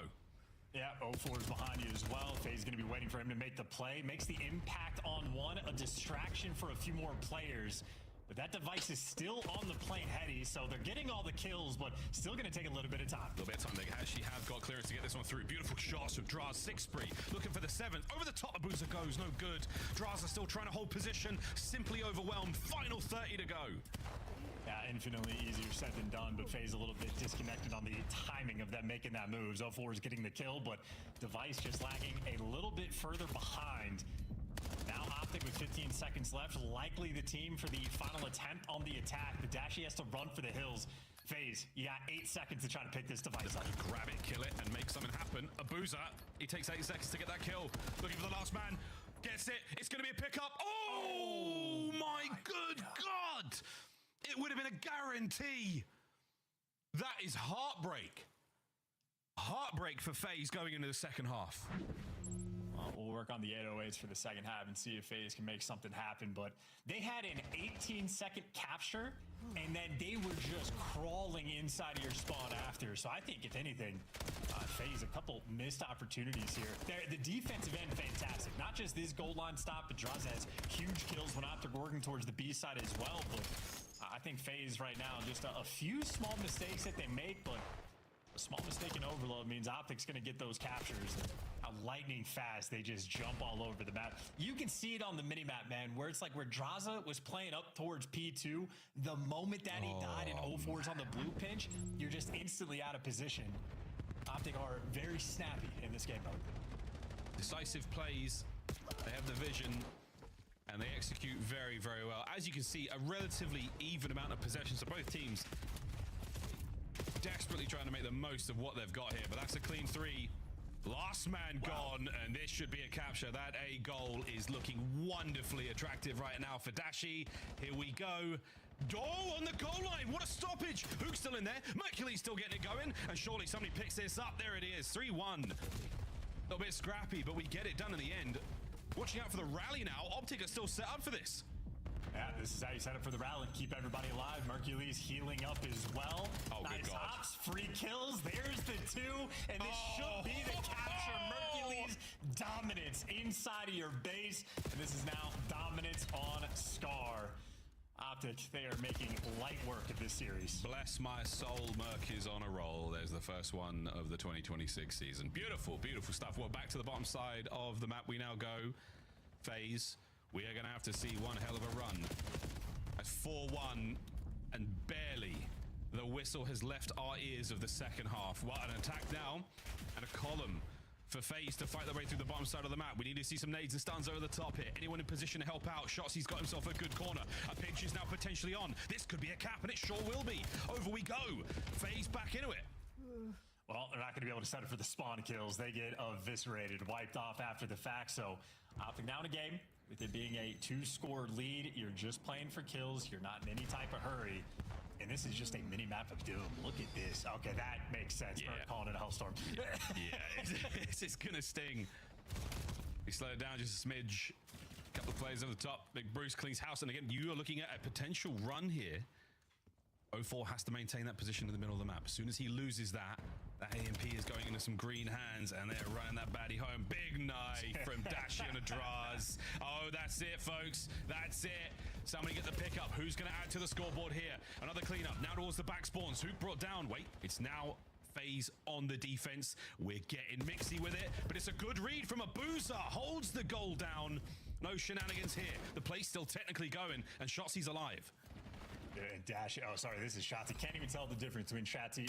Yeah, 04 is behind you as well. FaZe going to be waiting for him to make the play. Makes the impact on one a distraction for a few more players. But that device is still on the plane heady, so they're getting all the kills, but still going to take a little bit of time. A little bit of time. They actually have got clearance to get this one through. Beautiful shots from Draz. 6 spree. Looking for the 7th. Over the top, Abusa goes. No good. Draz are still trying to hold position. Simply overwhelmed. Final 30 to go. Yeah, infinitely easier said than done, but FaZe a little bit disconnected on the timing of them making that move. 04 is getting the kill, but Device just lagging a little bit further behind. Now Optic with 15 seconds left, likely the team for the final attempt on the attack. The Dashy has to run for the hills. FaZe, you got 8 seconds to try to pick this device up. Grab it, kill it, and make something happen. Abusa, he takes 8 seconds to get that kill. Looking for the last man. Gets it. It's going to be a pickup. Oh my good God. It would have been a guarantee. That is heartbreak. Heartbreak for FaZe going into the second half. We'll work on the 808s for the second half and see if FaZe can make something happen. But they had an 18-second capture, and then they were just crawling inside of your spawn after. So I think, if anything, FaZe, a couple missed opportunities here. The defensive end, fantastic. Not just this goal line stop, but Draz has huge kills when Optic working towards the B side as well. But I think FaZe right now, just a few small mistakes that they make, but a small mistake in overload means Optic's going to get those captures. How lightning fast they just jump all over the map. You can see it on the minimap, man, where it's like where Draza was playing up towards P2. The moment that he died and 04's on the blue pinch, you're just instantly out of position. Optic are very snappy in this game mode. Decisive plays. They have the vision. And they execute very, very well. As you can see, a relatively even amount of possession. So both teams desperately trying to make the most of what they've got here. But that's a clean 3. Last man gone, and this should be a capture. That A goal is looking wonderfully attractive right now for Dashy. Here we go. Oh, on the goal line. What a stoppage. Hook's still in there. Mercury's still getting it going. And surely somebody picks this up. There it is. 3-1. A little bit scrappy, but we get it done in the end. Watching out for the rally now. Optic are still set up for this. Yeah, this is how you set up for the rally. Keep everybody alive. Mercury's healing up as well. Oh, nice good God. hops, free kills. There's the 2, and this should be the capture. Mercury's dominance inside of your base. And this is now dominance on Scar. Optic, they are making light work of this series. Bless my soul, Merc is on a roll. There's the first one of the 2026 season. Beautiful, beautiful stuff. Well, back to the bottom side of the map we now go. FaZe, we are going to have to see one hell of a run. That's 4-1, and barely the whistle has left our ears of the second half. What an attack now, and a column for FaZe to fight their way through the bottom side of the map. We need to see some nades and stuns over the top here. Anyone in position to help out? Shotzi's got himself a good corner. A pinch is now potentially on. This could be a cap, and it sure will be. Over we go. FaZe back into it. Well, they're not going to be able to set it for the spawn kills. They get eviscerated, wiped off after the fact. So Optic down a game. With it being a 2-score lead, you're just playing for kills. You're not in any type of hurry. And this is just a mini map of doom. Look at this. Okay, that makes sense. Yeah. We're calling it a Hellstorm. Yeah, it's gonna sting. We slow it down just a smidge. A couple of players over the top. Big Bruce cleans house, and again, you are looking at a potential run here. 04 has to maintain that position in the middle of the map. As soon as he loses that AMP is going into some green hands, and they're running that baddie home. Big knife from Dashy and Adraz. Oh, that's it, folks. That's it. Somebody get the pickup. Who's going to add to the scoreboard here? Another cleanup. Now towards the back spawns. Hook brought down. Wait, it's now FaZe on the defense. We're getting mixy with it, but it's a good read from Abuza. Holds the goal down. No shenanigans here. The play's still technically going, and Shotzi's alive. And Dashy, oh, sorry, this is Shotzi. Can't even tell the difference between Shotzi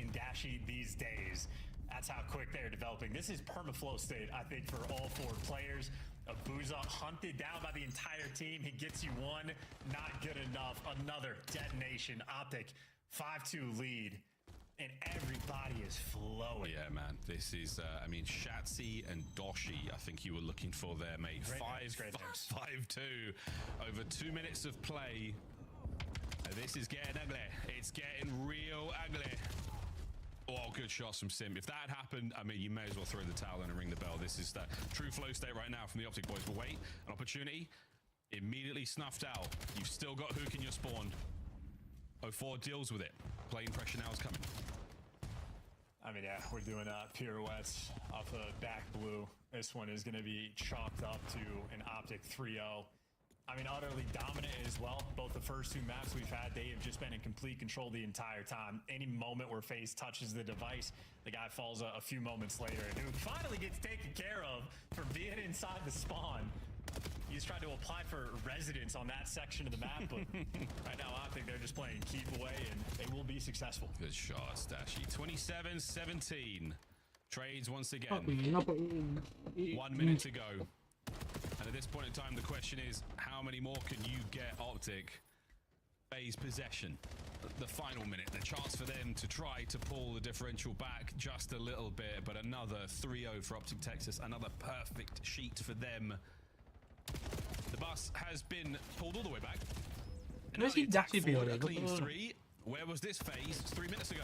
and Dashy these days. That's how quick they're developing. This is permaflow state, I think, for all 4 players. Abuza hunted down by the entire team. He gets you one, not good enough. Another detonation. Optic, 5-2 lead. And everybody is flowing. Yeah, man. This is, I mean, Shatsi and Doshi, I think you were looking for there, mate. 5-2 over 2 minutes of play. This is getting ugly. It's getting real ugly. Oh, good shots from Sim. If that had happened, I mean, you may as well throw the towel in and ring the bell. This is the true flow state right now from the Optic boys. But wait, an opportunity immediately snuffed out. You've still got Hook in your spawn. 04 deals with it. Playing pressure now is coming. I mean, yeah, we're doing pirouettes off the back blue. This one is going to be chalked up to an Optic 3-0. I mean, utterly dominant as well. Both the first 2 maps we've had, they have just been in complete control the entire time. Any moment where FaZe touches the device, the guy falls a few moments later. And who finally gets taken care of for being inside the spawn. He's tried to apply for residence on that section of the map, but right now I think they're just playing keep away, and they will be successful. Good shot, Stashy. 27-17. Trades once again. 1 minute to go. And at this point in time, the question is, how many more can you get Optic? FaZe possession. The final minute, the chance for them to try to pull the differential back just a little bit, but another 3-0 for Optic Texas, another perfect sheet for them. The bus has been pulled all the way back. And Where's he Dashy a clean 3. Where was this FaZe 3 minutes ago?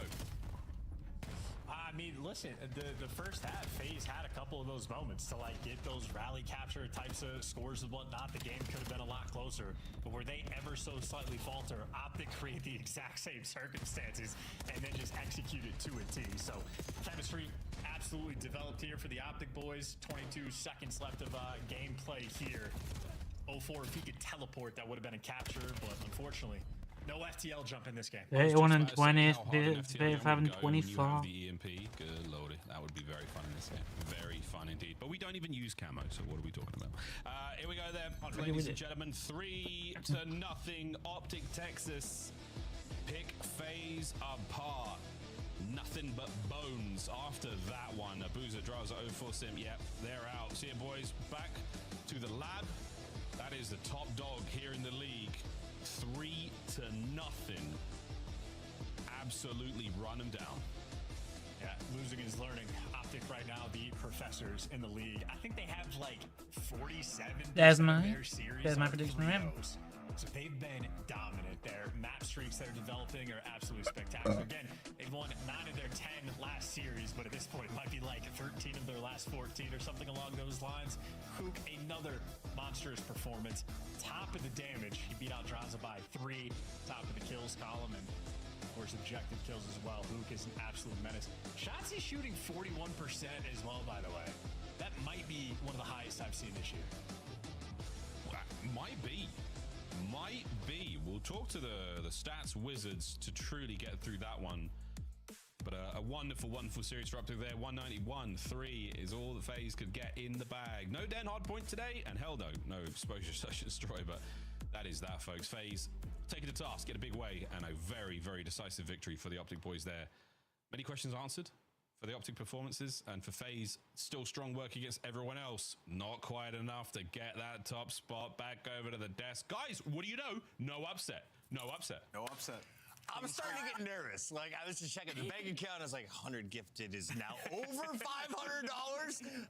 I mean, listen, the first half, FaZe had a couple of those moments to like get those rally capture types of scores and whatnot. The game could have been a lot closer, but were they ever so slightly falter, Optic create the exact same circumstances and then just execute it to a T. So chemistry absolutely developed here for the Optic boys. 22 seconds left of gameplay here. 04, if he could teleport, that would have been a capture, but unfortunately, no FTL jump in this game. They 120, they have 24. The EMP, good lordy, that would be very fun in this game. Very fun indeed. But we don't even use camo, so what are we talking about? Here we go then, ladies and gentlemen. 3-0, Optic Texas. Pick FaZe apart. Nothing but bones after that one. Abuza draws at 04 Sim. Yep, they're out. See you, boys. Back to the lab. That is the top dog here in the league. 3-0. Absolutely run them down. Yeah, losing is learning. Optic right now, the professors in the league. I think they have like 47 There's their series. There's my prediction from him. So they've been dominant. Their map streaks they're developing are absolutely spectacular. Again, they've won 9 of their 10 last series, but at this point it might be like 13 of their last 14 or something along those lines. Hook, another monstrous performance. Top of the damage. He beat out Draza by 3. Top of the kills column, and of course objective kills as well. Hook is an absolute menace. Shotzi shooting 41% as well, by the way. That might be one of the highest I've seen this year. Might be. We'll talk to the stats wizards to truly get through that one. But a wonderful series for Optic there. 191-3 is all that FaZe could get in the bag. No Den hardpoint today, and hell no exposure such destroy, but that is that, folks. FaZe taking to task in a big way, and a very, very decisive victory for the Optic boys there. Many questions answered for the Optic performances, and for FaZe, still strong work against everyone else. Not quite enough to get that top spot. Back over to the desk. Guys, what do you know? No upset. No upset. No upset. I'm starting to get nervous. Like, I was just checking the bank account. I was like, 100 gifted is now over $500.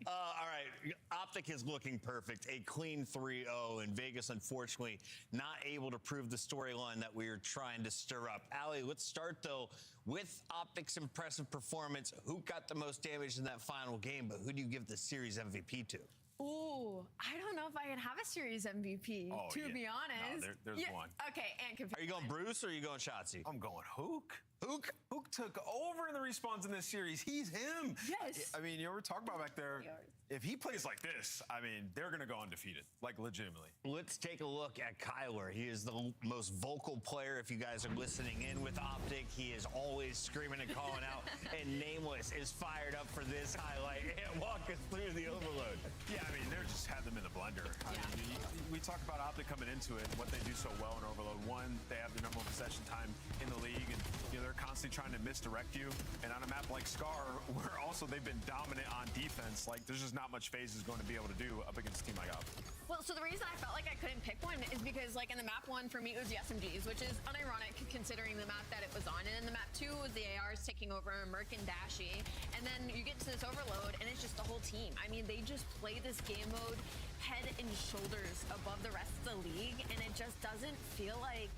All right, Optic is looking perfect. A clean 3-0, and Vegas, unfortunately, not able to prove the storyline that we were trying to stir up. Ali, let's start, though, with Optic's impressive performance. Who got the most damage in that final game, but who do you give the series MVP to? Ooh, I don't know if I can have a series MVP, to be honest. No, there's one. Okay, and confused. Are you going Bruce or are you going Shotzi? I'm going Hook. Hook? Hook took over in the respawns in this series. He's him. Yes. I mean, you were talking about back there. if he plays like this, I mean, they're going to go undefeated, like legitimately. Let's take a look at Kyler. He is the most vocal player. If you guys are listening in with Optic, he is always screaming and calling out. And Nameless is fired up for this highlight. And walk us through the overload. Yeah, I mean, they're just had them in the blender. I mean, we talk about Optic coming into it, what they do so well in overload. One, they have the number one possession time in the league, and they're constantly trying to misdirect you. And on a map like Scar, where also they've been dominant on defense, like there's just not much FaZe is going to be able to do up against a team like Optic. Well, so the reason I felt like I couldn't pick one is because, like, in the map 1, for me, it was the SMGs, which is unironic considering the map that it was on. And in the map 2 was the ARs taking over Merc and Dashy. And then you get to this overload, and it's just the whole team. I mean, they just play this game mode head and shoulders above the rest of the league, and it just doesn't feel like...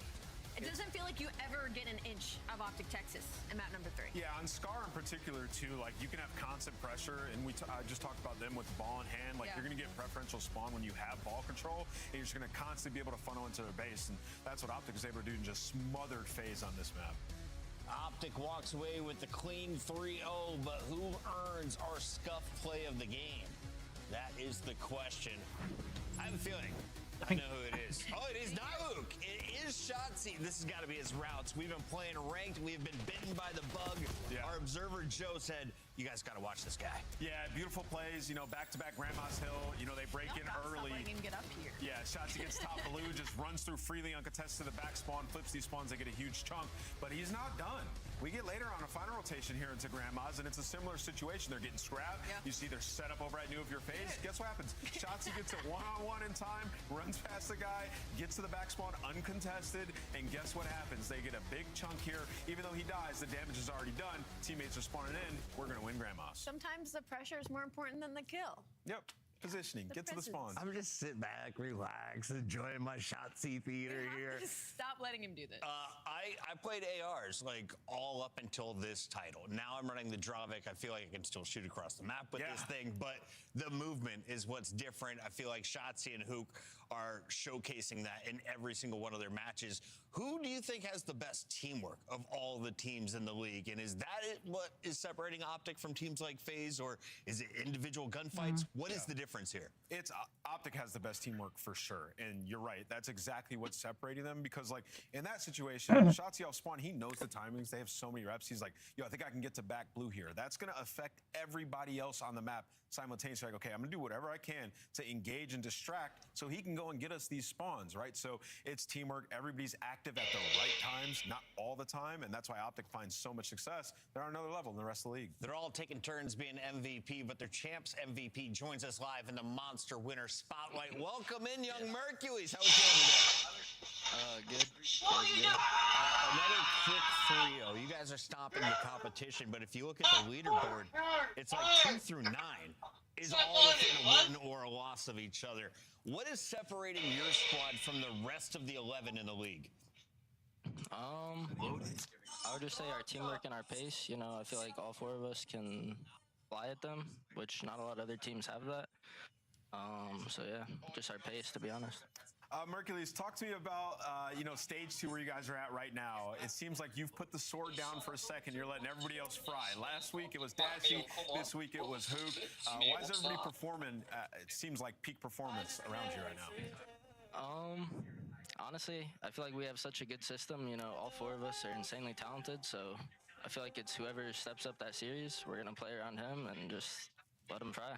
It doesn't feel like you ever get an inch of Optic Texas in map number 3. Yeah, on Scar in particular, too, like, you can have constant pressure, and I just talked about them with the ball in hand. Like, you're going to get preferential spawn when you have ball control, and you're just going to constantly be able to funnel into their base, and that's what Optic is able to do and just smothered FaZe on this map. Optic walks away with the clean 3-0, but who earns our scuff play of the game? That is the question. I have a feeling. I know who it is. Oh, it is Nahuk. It is Shotzzy. This has got to be his routes. We've been playing ranked. We've been bitten by the bug. Yeah. Our observer, Joe, said, you guys got to watch this guy. Yeah, beautiful plays. Back-to-back Grandma's Hill. They break in early. Letting him get up here. Yeah, Shotzzy gets top blue, just runs through freely uncontested to the back spawn, flips these spawns. They get a huge chunk, but he's not done. We get later on a final rotation here into Grandma's, and it's a similar situation. They're getting scrapped. Yeah. You see their setup over at New of Your FaZe. Guess what happens? Shotzzy gets it one-on-one in time, runs past the guy, gets to the back spawn uncontested, and guess what happens? They get a big chunk here. Even though he dies, the damage is already done. Teammates are spawning in. We're going to win Grandma's. Sometimes the pressure is more important than the kill. Yep. Positioning. Get to the spawns. I'm just sitting back, relax, enjoying my Shotzzy theater here. Stop letting him do this. I played ARs like all up until this title. Now I'm running the Dravic. I feel like I can still shoot across the map with this thing, but the movement is what's different. I feel like Shotzzy and Hook are showcasing that in every single one of their matches. Who do you think has the best teamwork of all the teams in the league? And is that what is separating Optic from teams like FaZe, or is it individual gunfights? What is the difference here? It's Optic has the best teamwork for sure, and you're right. That's exactly what's separating them, because like in that situation, Shotzzy off spawn, he knows the timings. They have so many reps. He's like, yo, I think I can get to back blue here. That's going to affect everybody else on the map simultaneously. Like, okay, I'm going to do whatever I can to engage and distract so he can go and get us these spawns, right? So it's teamwork. Everybody's active at the right times, not all the time, and that's why Optic finds so much success. They're on another level in the rest of the league. They're all taking turns being MVP, but their champs MVP joins us live in the Monster Winner Spotlight. Welcome in, Young Mercules. How are you doing today? Good. Another quick 3-0. You guys are stomping the competition, but if you look at the leaderboard, it's like 2 through 9 is all within a win or a loss of each other. What is separating your squad from the rest of the 11 in the league? I would just say our teamwork and our pace. I feel like all 4 of us can fly at them, which not a lot of other teams have that. So yeah, just our pace, to be honest. Mercules, talk to me about, stage 2 where you guys are at right now. It seems like you've put the sword down for a second. You're letting everybody else fry. Last week it was Dashy. This week it was Hook. Why is everybody performing? It seems like peak performance around you right now. Honestly, I feel like we have such a good system. All 4 of us are insanely talented, so I feel like it's whoever steps up that series, we're going to play around him and just let him try.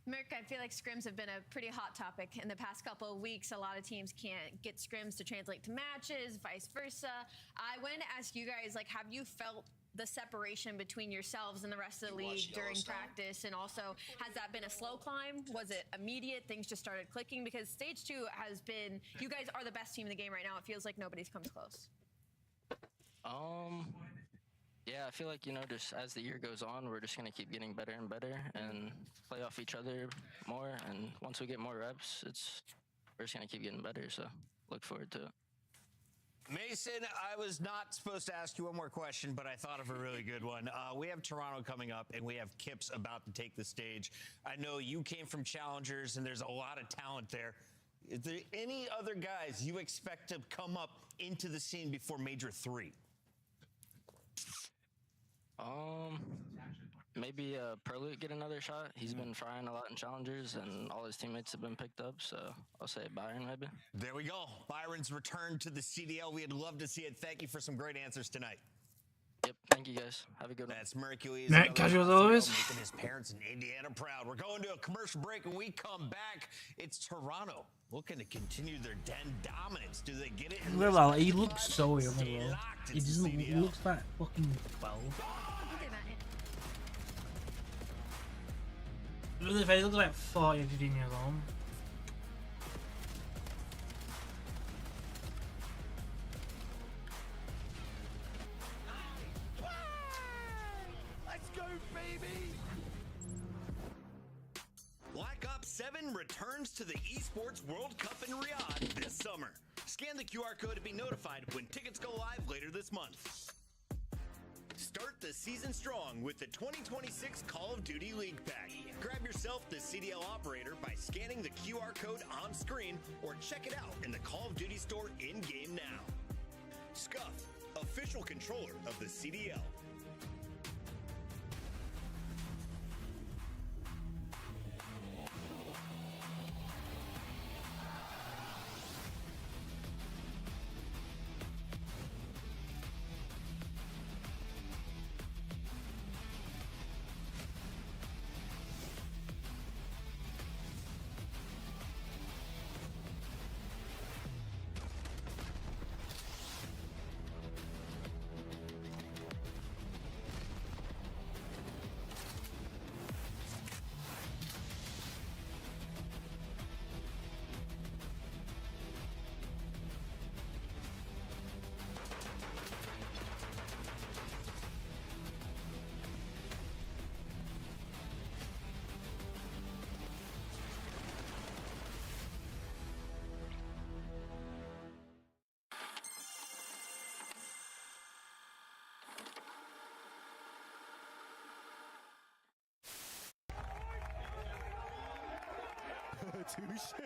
Merc, I feel like scrims have been a pretty hot topic in the past couple of weeks. A lot of teams can't get scrims to translate to matches, vice versa. I wanted to ask you guys, have you felt the separation between yourselves and the rest of the league during practice? And also, has that been a slow climb? Was it immediate? Things just started clicking? Because stage 2 has been, you guys are the best team in the game right now. It feels like nobody's comes close. Yeah, I feel like, just as the year goes on, we're just going to keep getting better and better and play off each other more. And once we get more reps, we're just going to keep getting better. So look forward to it. Mason, I was not supposed to ask you one more question, but I thought of a really good one. We have Toronto coming up, and we have Kips about to take the stage. I know you came from Challengers, and there's a lot of talent there. Is there any other guys you expect to come up into the scene before Major 3? maybe Perlut get another shot. He's been frying a lot in challengers, and all his teammates have been picked up. So I'll say Byron maybe. There we go. Byron's return to the CDL. We'd love to see it. Thank you for some great answers tonight. Yep. Thank you guys. Have a good one. That's Mercules. Matt, casual as always. Making his parents in Indiana proud. We're going to a commercial break. When we come back, it's Toronto looking to continue their den dominance. Do they get it? He looks so young as well. He doesn't look like fucking 12. Look at the face, he looks like 14, 15 years old. Let's go, baby! Black Ops 7 returns to the Esports World Cup in Riyadh this summer. Scan the QR code to be notified when tickets go live later this month. Start the season strong with the 2026 Call of Duty League Pack. Grab yourself the CDL operator by scanning the QR code on screen or check it out in the Call of Duty store in-game now. Scuff, official controller of the CDL.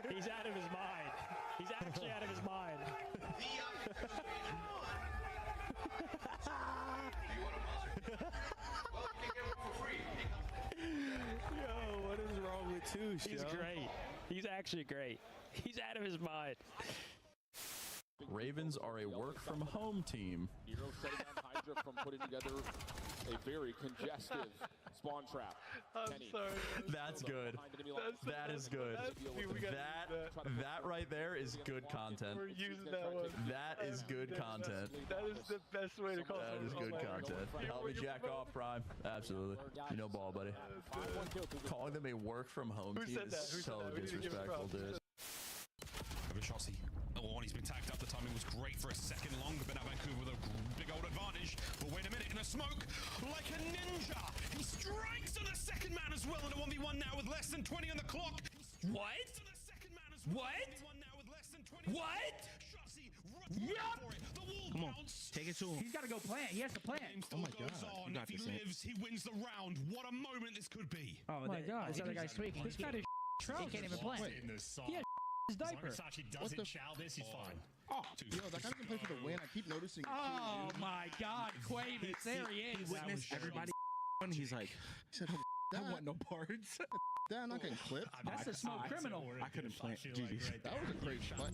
He's out of his mind. He's actually out of his mind. Yo, what is wrong with Touche? He's great. He's actually great. He's out of his mind. Ravens are a work-from-home team. Hero setting down Hydra from putting together a very congestive spawn trap. That's good. That is good. That right there is good content. We're using that one. That is good content. That is the best way to call it. That is good content. Help me jack off, Prime. Absolutely. You know ball, buddy. Calling them a work-from-home team is so disrespectful, dude. Shotzi. Oh, and he's been tagged up. The timing was great for a second longer, but now Vancouver with a big old advantage. But wait a minute, in a smoke, like a ninja, he strikes on the second man as well in a 1v1 now with less than 20 on the clock. What? What? Come on, take it to him. He's got to go plant. He has to plant. Oh my God! If he lives, he wins the round. What a moment this could be! Oh my God! This other guy's tweaking. This guy is he can't even plant. He has his diaper. As long as Sachi doesn't chow this, he's fine. Oh, yo, that guy can play for the win. I keep noticing. Oh my God, Quavis, there he is. Witnessed everybody. He's like, I want no parts. I'm not getting clipped. That's a small criminal. I couldn't plant. GG. That was a crazy play.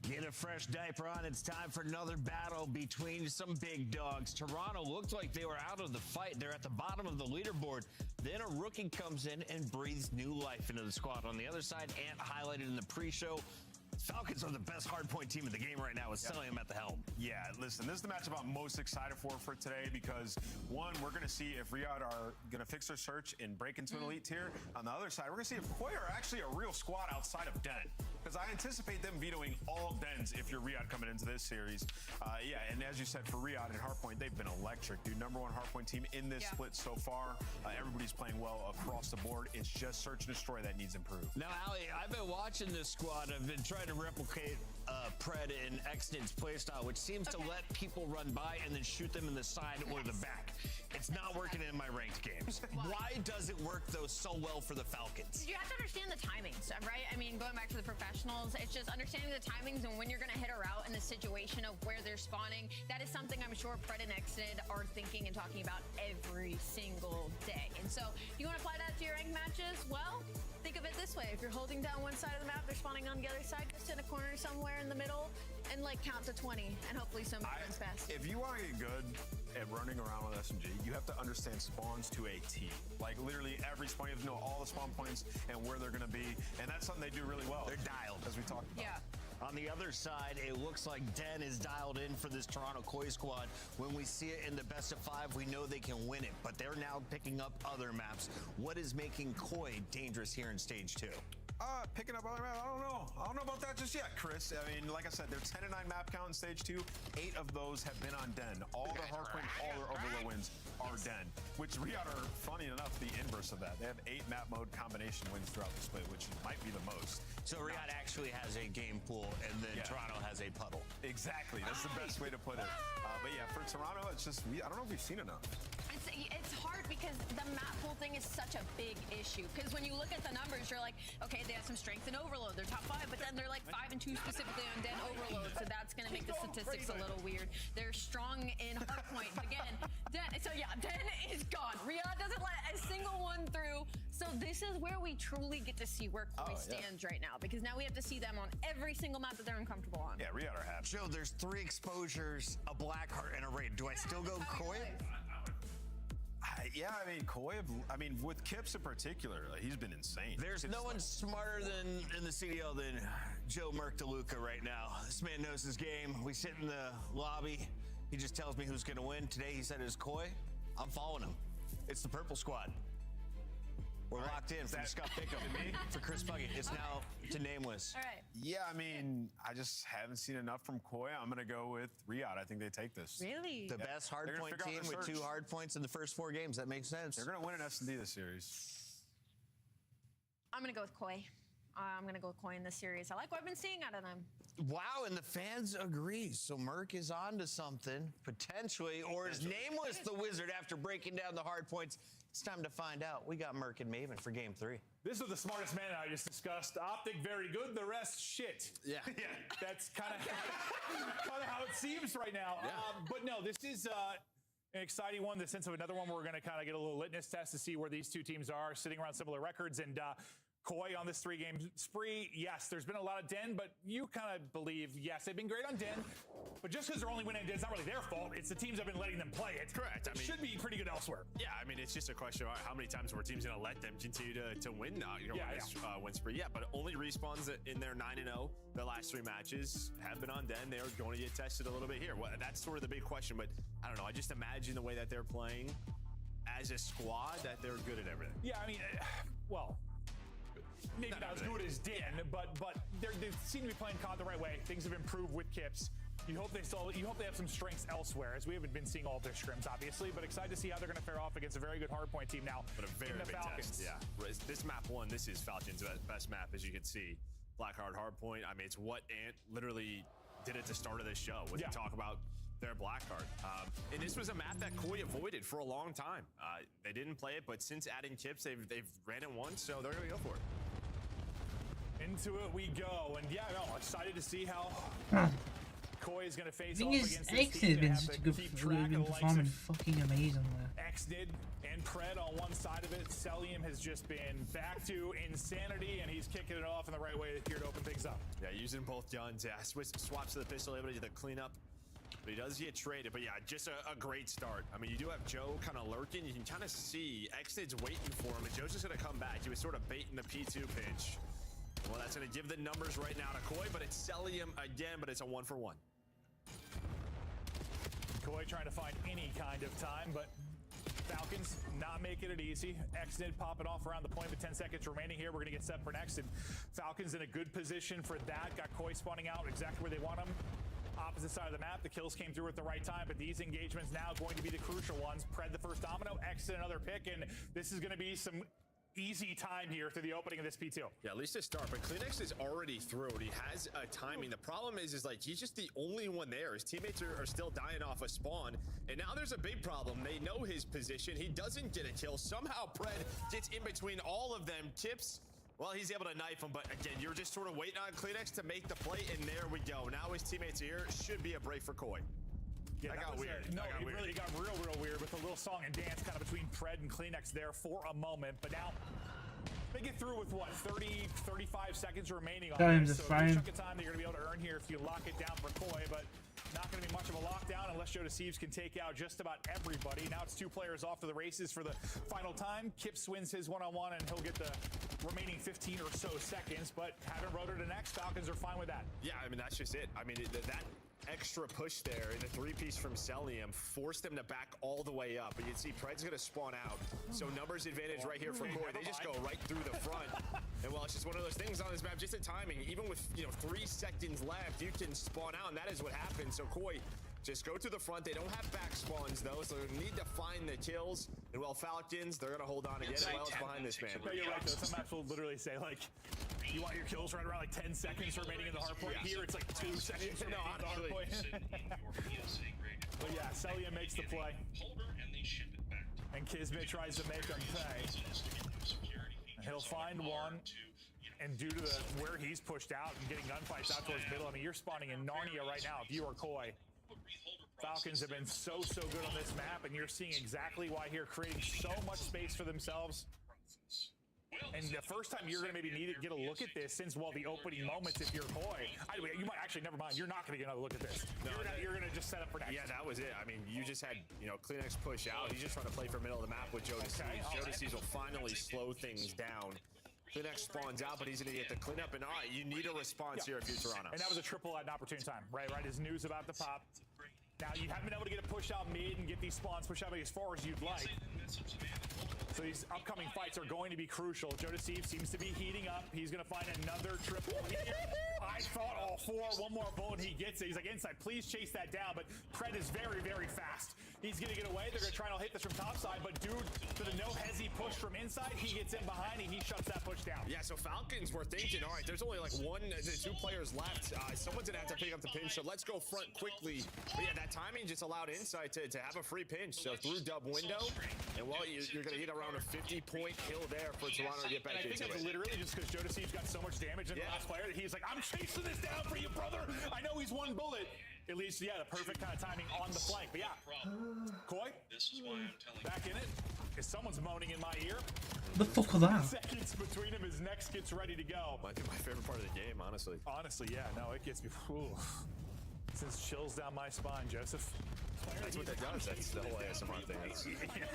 Get a fresh diaper on. It's time for another battle between some big dogs. Toronto looked like they were out of the fight. They're at the bottom of the leaderboard. Then a rookie comes in and breathes new life into the squad. On the other side, Ant highlighted in the pre-show. Falcons are the best hardpoint team in the game right now with Cellium at the helm. Yeah, listen, this is the matchup I'm most excited for today because, one, we're going to see if Riyadh are going to fix their search and break into an elite tier. On the other side, we're going to see if Koi are actually a real squad outside of Den. Because I anticipate them vetoing all Dens if you're Riyadh coming into this series. Yeah, and as you said, for Riyadh and Hardpoint, they've been electric. Dude, #1 Hardpoint team in this split so far. Everybody's playing well across the board. It's just search and destroy that needs improved. Now, Ali, I've been watching this squad. I've been trying to replicate Pred and Exnid's playstyle, which seems to let people run by and then shoot them in the side or the back. It's not working in my ranked games. Why does it work, though, so well for the Falcons? You have to understand the timings, right? I mean, going back to the professionals, it's just understanding the timings and when you're going to hit a route in the situation of where they're spawning. That is something I'm sure Pred and Exnid are thinking and talking about every single day. And so you want to apply that to your ranked matches? Well, think of it this way. If you're holding down one side of the map, they're spawning on the other side, just in a corner somewhere in the middle and like count to 20 and hopefully somebody runs fast. If you want to get good at running around with SMG, you have to understand spawns to a T. Like literally every spawn, you have to know all the spawn points and where they're going to be. And that's something they do really well. They're dialed, as we talked about. Yeah. On the other side, it looks like Den is dialed in for this Toronto Koi squad. When we see it in the best of 5, we know they can win it, but they're now picking up other maps. What is making Koi dangerous here in stage 2? Picking up other maps, I don't know. I don't know about that just yet, Chris. I mean, like I said, they're 10-9 map count in stage 2. 8 of those have been on Den. All their Hardpoint, all their Overload wins are Den, which Riyadh are, funny enough, the inverse of that. They have 8 map mode combination wins throughout the split, which might be the most. So Riyadh actually has a game pool, and then Toronto has a puddle. Exactly. That's the best way to put it. But yeah, for Toronto, it's just, I don't know if we've seen enough. It's hard because the map pool thing is such a big issue. Because when you look at the numbers, you're like, okay, they have some strength in Overload. They're top 5, but then they're like 5 and 2 specifically on Den Overload. So that's going to make the statistics a little weird. They're strong in Hardpoint. Again, Den is gone. Riyadh doesn't let a single one through. So this is where we truly get to see where Koi stands right now. Because now we have to see them on every single map that they're uncomfortable on. Yeah, Riyadh are happy. Joe, there's 3 exposures, a Blackheart, and a Raid. Do I still go Koi? Yeah, I mean, Koi, with Kips in particular, he's been insane. There's no one smarter than in the CDL than Joe Merck DeLuca right now. This man knows his game. We sit in the lobby. He just tells me who's going to win. Today he said it was Koi. I'm following him. It's the Purple Squad. We're locked in from Scott Pickham for Chris Puckett. It's now to Nameless. All right. Yeah, I mean, I just haven't seen enough from Koi. I'm going to go with Riyadh. I think they take this. Really? The best hardpoint team with 2 hardpoints in the first 4 games. That makes sense. They're going to win an S&D this series. I'm going to go with Koi. I'm going to go with Koi in this series. I like what I've been seeing out of them. Wow, and the fans agree. So Merc is on to something, potentially, or is Nameless the wizard after breaking down the hard points? It's time to find out. We got Merc and Maven for game 3. This was the smartest man I just discussed. Optic, very good. The rest, shit. Yeah. That's kind of how it seems right now. Yeah. But no, this is an exciting one. The sense of another one where we're going to kind of get a little litmus test to see where these two teams are, sitting around similar records. And Koi on this 3-game spree, yes, there's been a lot of Den, but you kind of believe, yes, they've been great on Den, but just because they're only winning Den, it's not really their fault. It's the teams that have been letting them play it. Correct. I mean, should be pretty good elsewhere. Yeah, I mean, it's just a question of how many times were teams going to let them continue to win now, win spree. Yeah, but only Respawns in their 9-0, their last 3 matches have been on Den. They're going to get tested a little bit here. Well, that's sort of the big question, but I don't know. I just imagine the way that they're playing as a squad that they're good at everything. Yeah, I mean, well, maybe not as good as Den, but they seem to be playing COD the right way. Things have improved with Kips. You hope they have some strengths elsewhere, as we haven't been seeing all of their scrims, obviously, but excited to see how they're going to fare off against a very good hardpoint team now. But a very in the big Falcons. test. Yeah, this map 1, this is Falcons' best map, as you can see. Blackheart hardpoint. I mean, it's what Ant literally did at the start of this show when they talk about their Blackheart. And this was a map that Koi avoided for a long time. They didn't play it, but since adding Kips, they've ran it once, so they're going to go for it. Into it we go, and yeah, no, excited to see how Koi is going to face The off thing is, against X this team. has They been have such to a good keep player, track been of the likes performing of fucking amazing there. Exnid and Pred on one side of it. Celium has just been back to insanity, and he's kicking it off in the right way here to open things up. Yeah, using both guns. Yeah, swaps to the pistol, able to do the cleanup. But he does get traded. But yeah, just a great start. I mean, you do have Joe kind of lurking. You can kind of see Exnid's waiting for him, and Joe's just going to come back. He was sort of baiting the P2 pitch. Well, that's going to give the numbers right now to Koi, but it's Celium again, but it's a 1-for-1. Koi trying to find any kind of time, but Falcons not making it easy. Exnid popping off around the point with 10 seconds remaining here. We're going to get set for next, and Falcons in a good position for that. Got Koi spawning out exactly where they want him. Opposite side of the map, the kills came through at the right time, but these engagements now going to be the crucial ones. Pred the first domino, Exnid another pick, and this is going to be some easy time here through the opening of this P2. Yeah, at least to start, but Kleenex is already through. He has a timing. The problem is like he's just the only one there. His teammates are still dying off a spawn, and now there's a big problem. They know his position. He doesn't get a kill. Somehow Pred gets in between all of them. Tips, well, he's able to knife him, but again, you're just sort of waiting on Kleenex to make the play, and there we go. Now his teammates are here. Should be a break for Koi. Yeah, that got weird. No, it really got real weird with a little song and dance kind of between Pred and Kleenex there for a moment. But now they get through with what, 35 seconds remaining on this. So a good chunk of time that you're gonna be able to earn here if you lock it down for Koi, but not gonna be much of a lockdown unless Jodecives can take out just about everybody. Now it's 2 players off to the races for the final time. Kips wins his one-on-one and he'll get the remaining 15 or so seconds, but haven't rotated an X. Falcons are fine with that. Yeah, I mean, that's just it. I mean, that extra push there in the 3-piece from Celium forced them to back all the way up. But you can see Pred's going to spawn out. So numbers advantage right here for Koi. They just go right through the front. And well, it's just one of those things on this map, just the timing. Even with, 3 seconds left, you can spawn out, and that is what happens. So Koi just go to the front. They don't have back spawns, though, so they need to find the kills. And well, Falcons, they're going to hold on to get it well behind this man. No, you're right, though. Some maps will literally say, like, you want your kills right around like 10 seconds remaining in the hard point. Here it's like 2 seconds remaining in the hard point. But yeah, Celia makes the play. And Kismet tries to make him pay. And he'll find one. And due to where he's pushed out and getting gunfights out towards middle, I mean, you're spawning in Narnia right now if you are Koi. Falcons have been so good on this map, and you're seeing exactly why here, creating so much space for themselves. And the first time you're going to maybe need to get a look at this since, well, the opening moments if you're Koi. You might actually, never mind, you're not going to get another look at this. No, you're going to just set up for next. Yeah, that was it. I mean, you just had, Kleenex push out. He's just trying to play for middle of the map with Jodecives. Jodecives will finally slow things down. Kleenex spawns out, but he's going to get the cleanup. And all right, you need a response here if you're Toronto. And that was a triple at an opportune time, right? His news about the pop. Now, you haven't been able to get a push out mid and get these spawns pushed out as far as you'd like. So these upcoming fights are going to be crucial. Jodecives seems to be heating up. He's going to find another triple here. I thought all 4. One more bullet, he gets it. He's like, inside, please chase that down. But Pred is very fast. He's going to get away. They're going to try and hit this from top side. But dude, for the no-hezzy push from inside, he gets in behind and he shuts that push down. Yeah, so Falcons were thinking, all right, there's only like 2 players left. Someone's going to have to pick up the pinch. So let's go front quickly. But yeah, that timing just allowed Insight to have a free pinch. So through dub window. And well, you're going to get around a 50-point kill there for Toronto to get back into it. I think that's literally just because Jodecives got so much damage in the last player that he's like, I'm chasing this down for you, brother. I know he's 1 bullet. At least, yeah, the perfect kind of timing on the flank. But yeah, Koi, back in it. If someone's moaning in my ear. The fuck was that? Seconds between him, his next gets ready to go. I think my favorite part of the game, honestly. Honestly, yeah, no, it gets me. Sends chills down my spine, Joseph. That's what that does. That's the whole ASMR thing.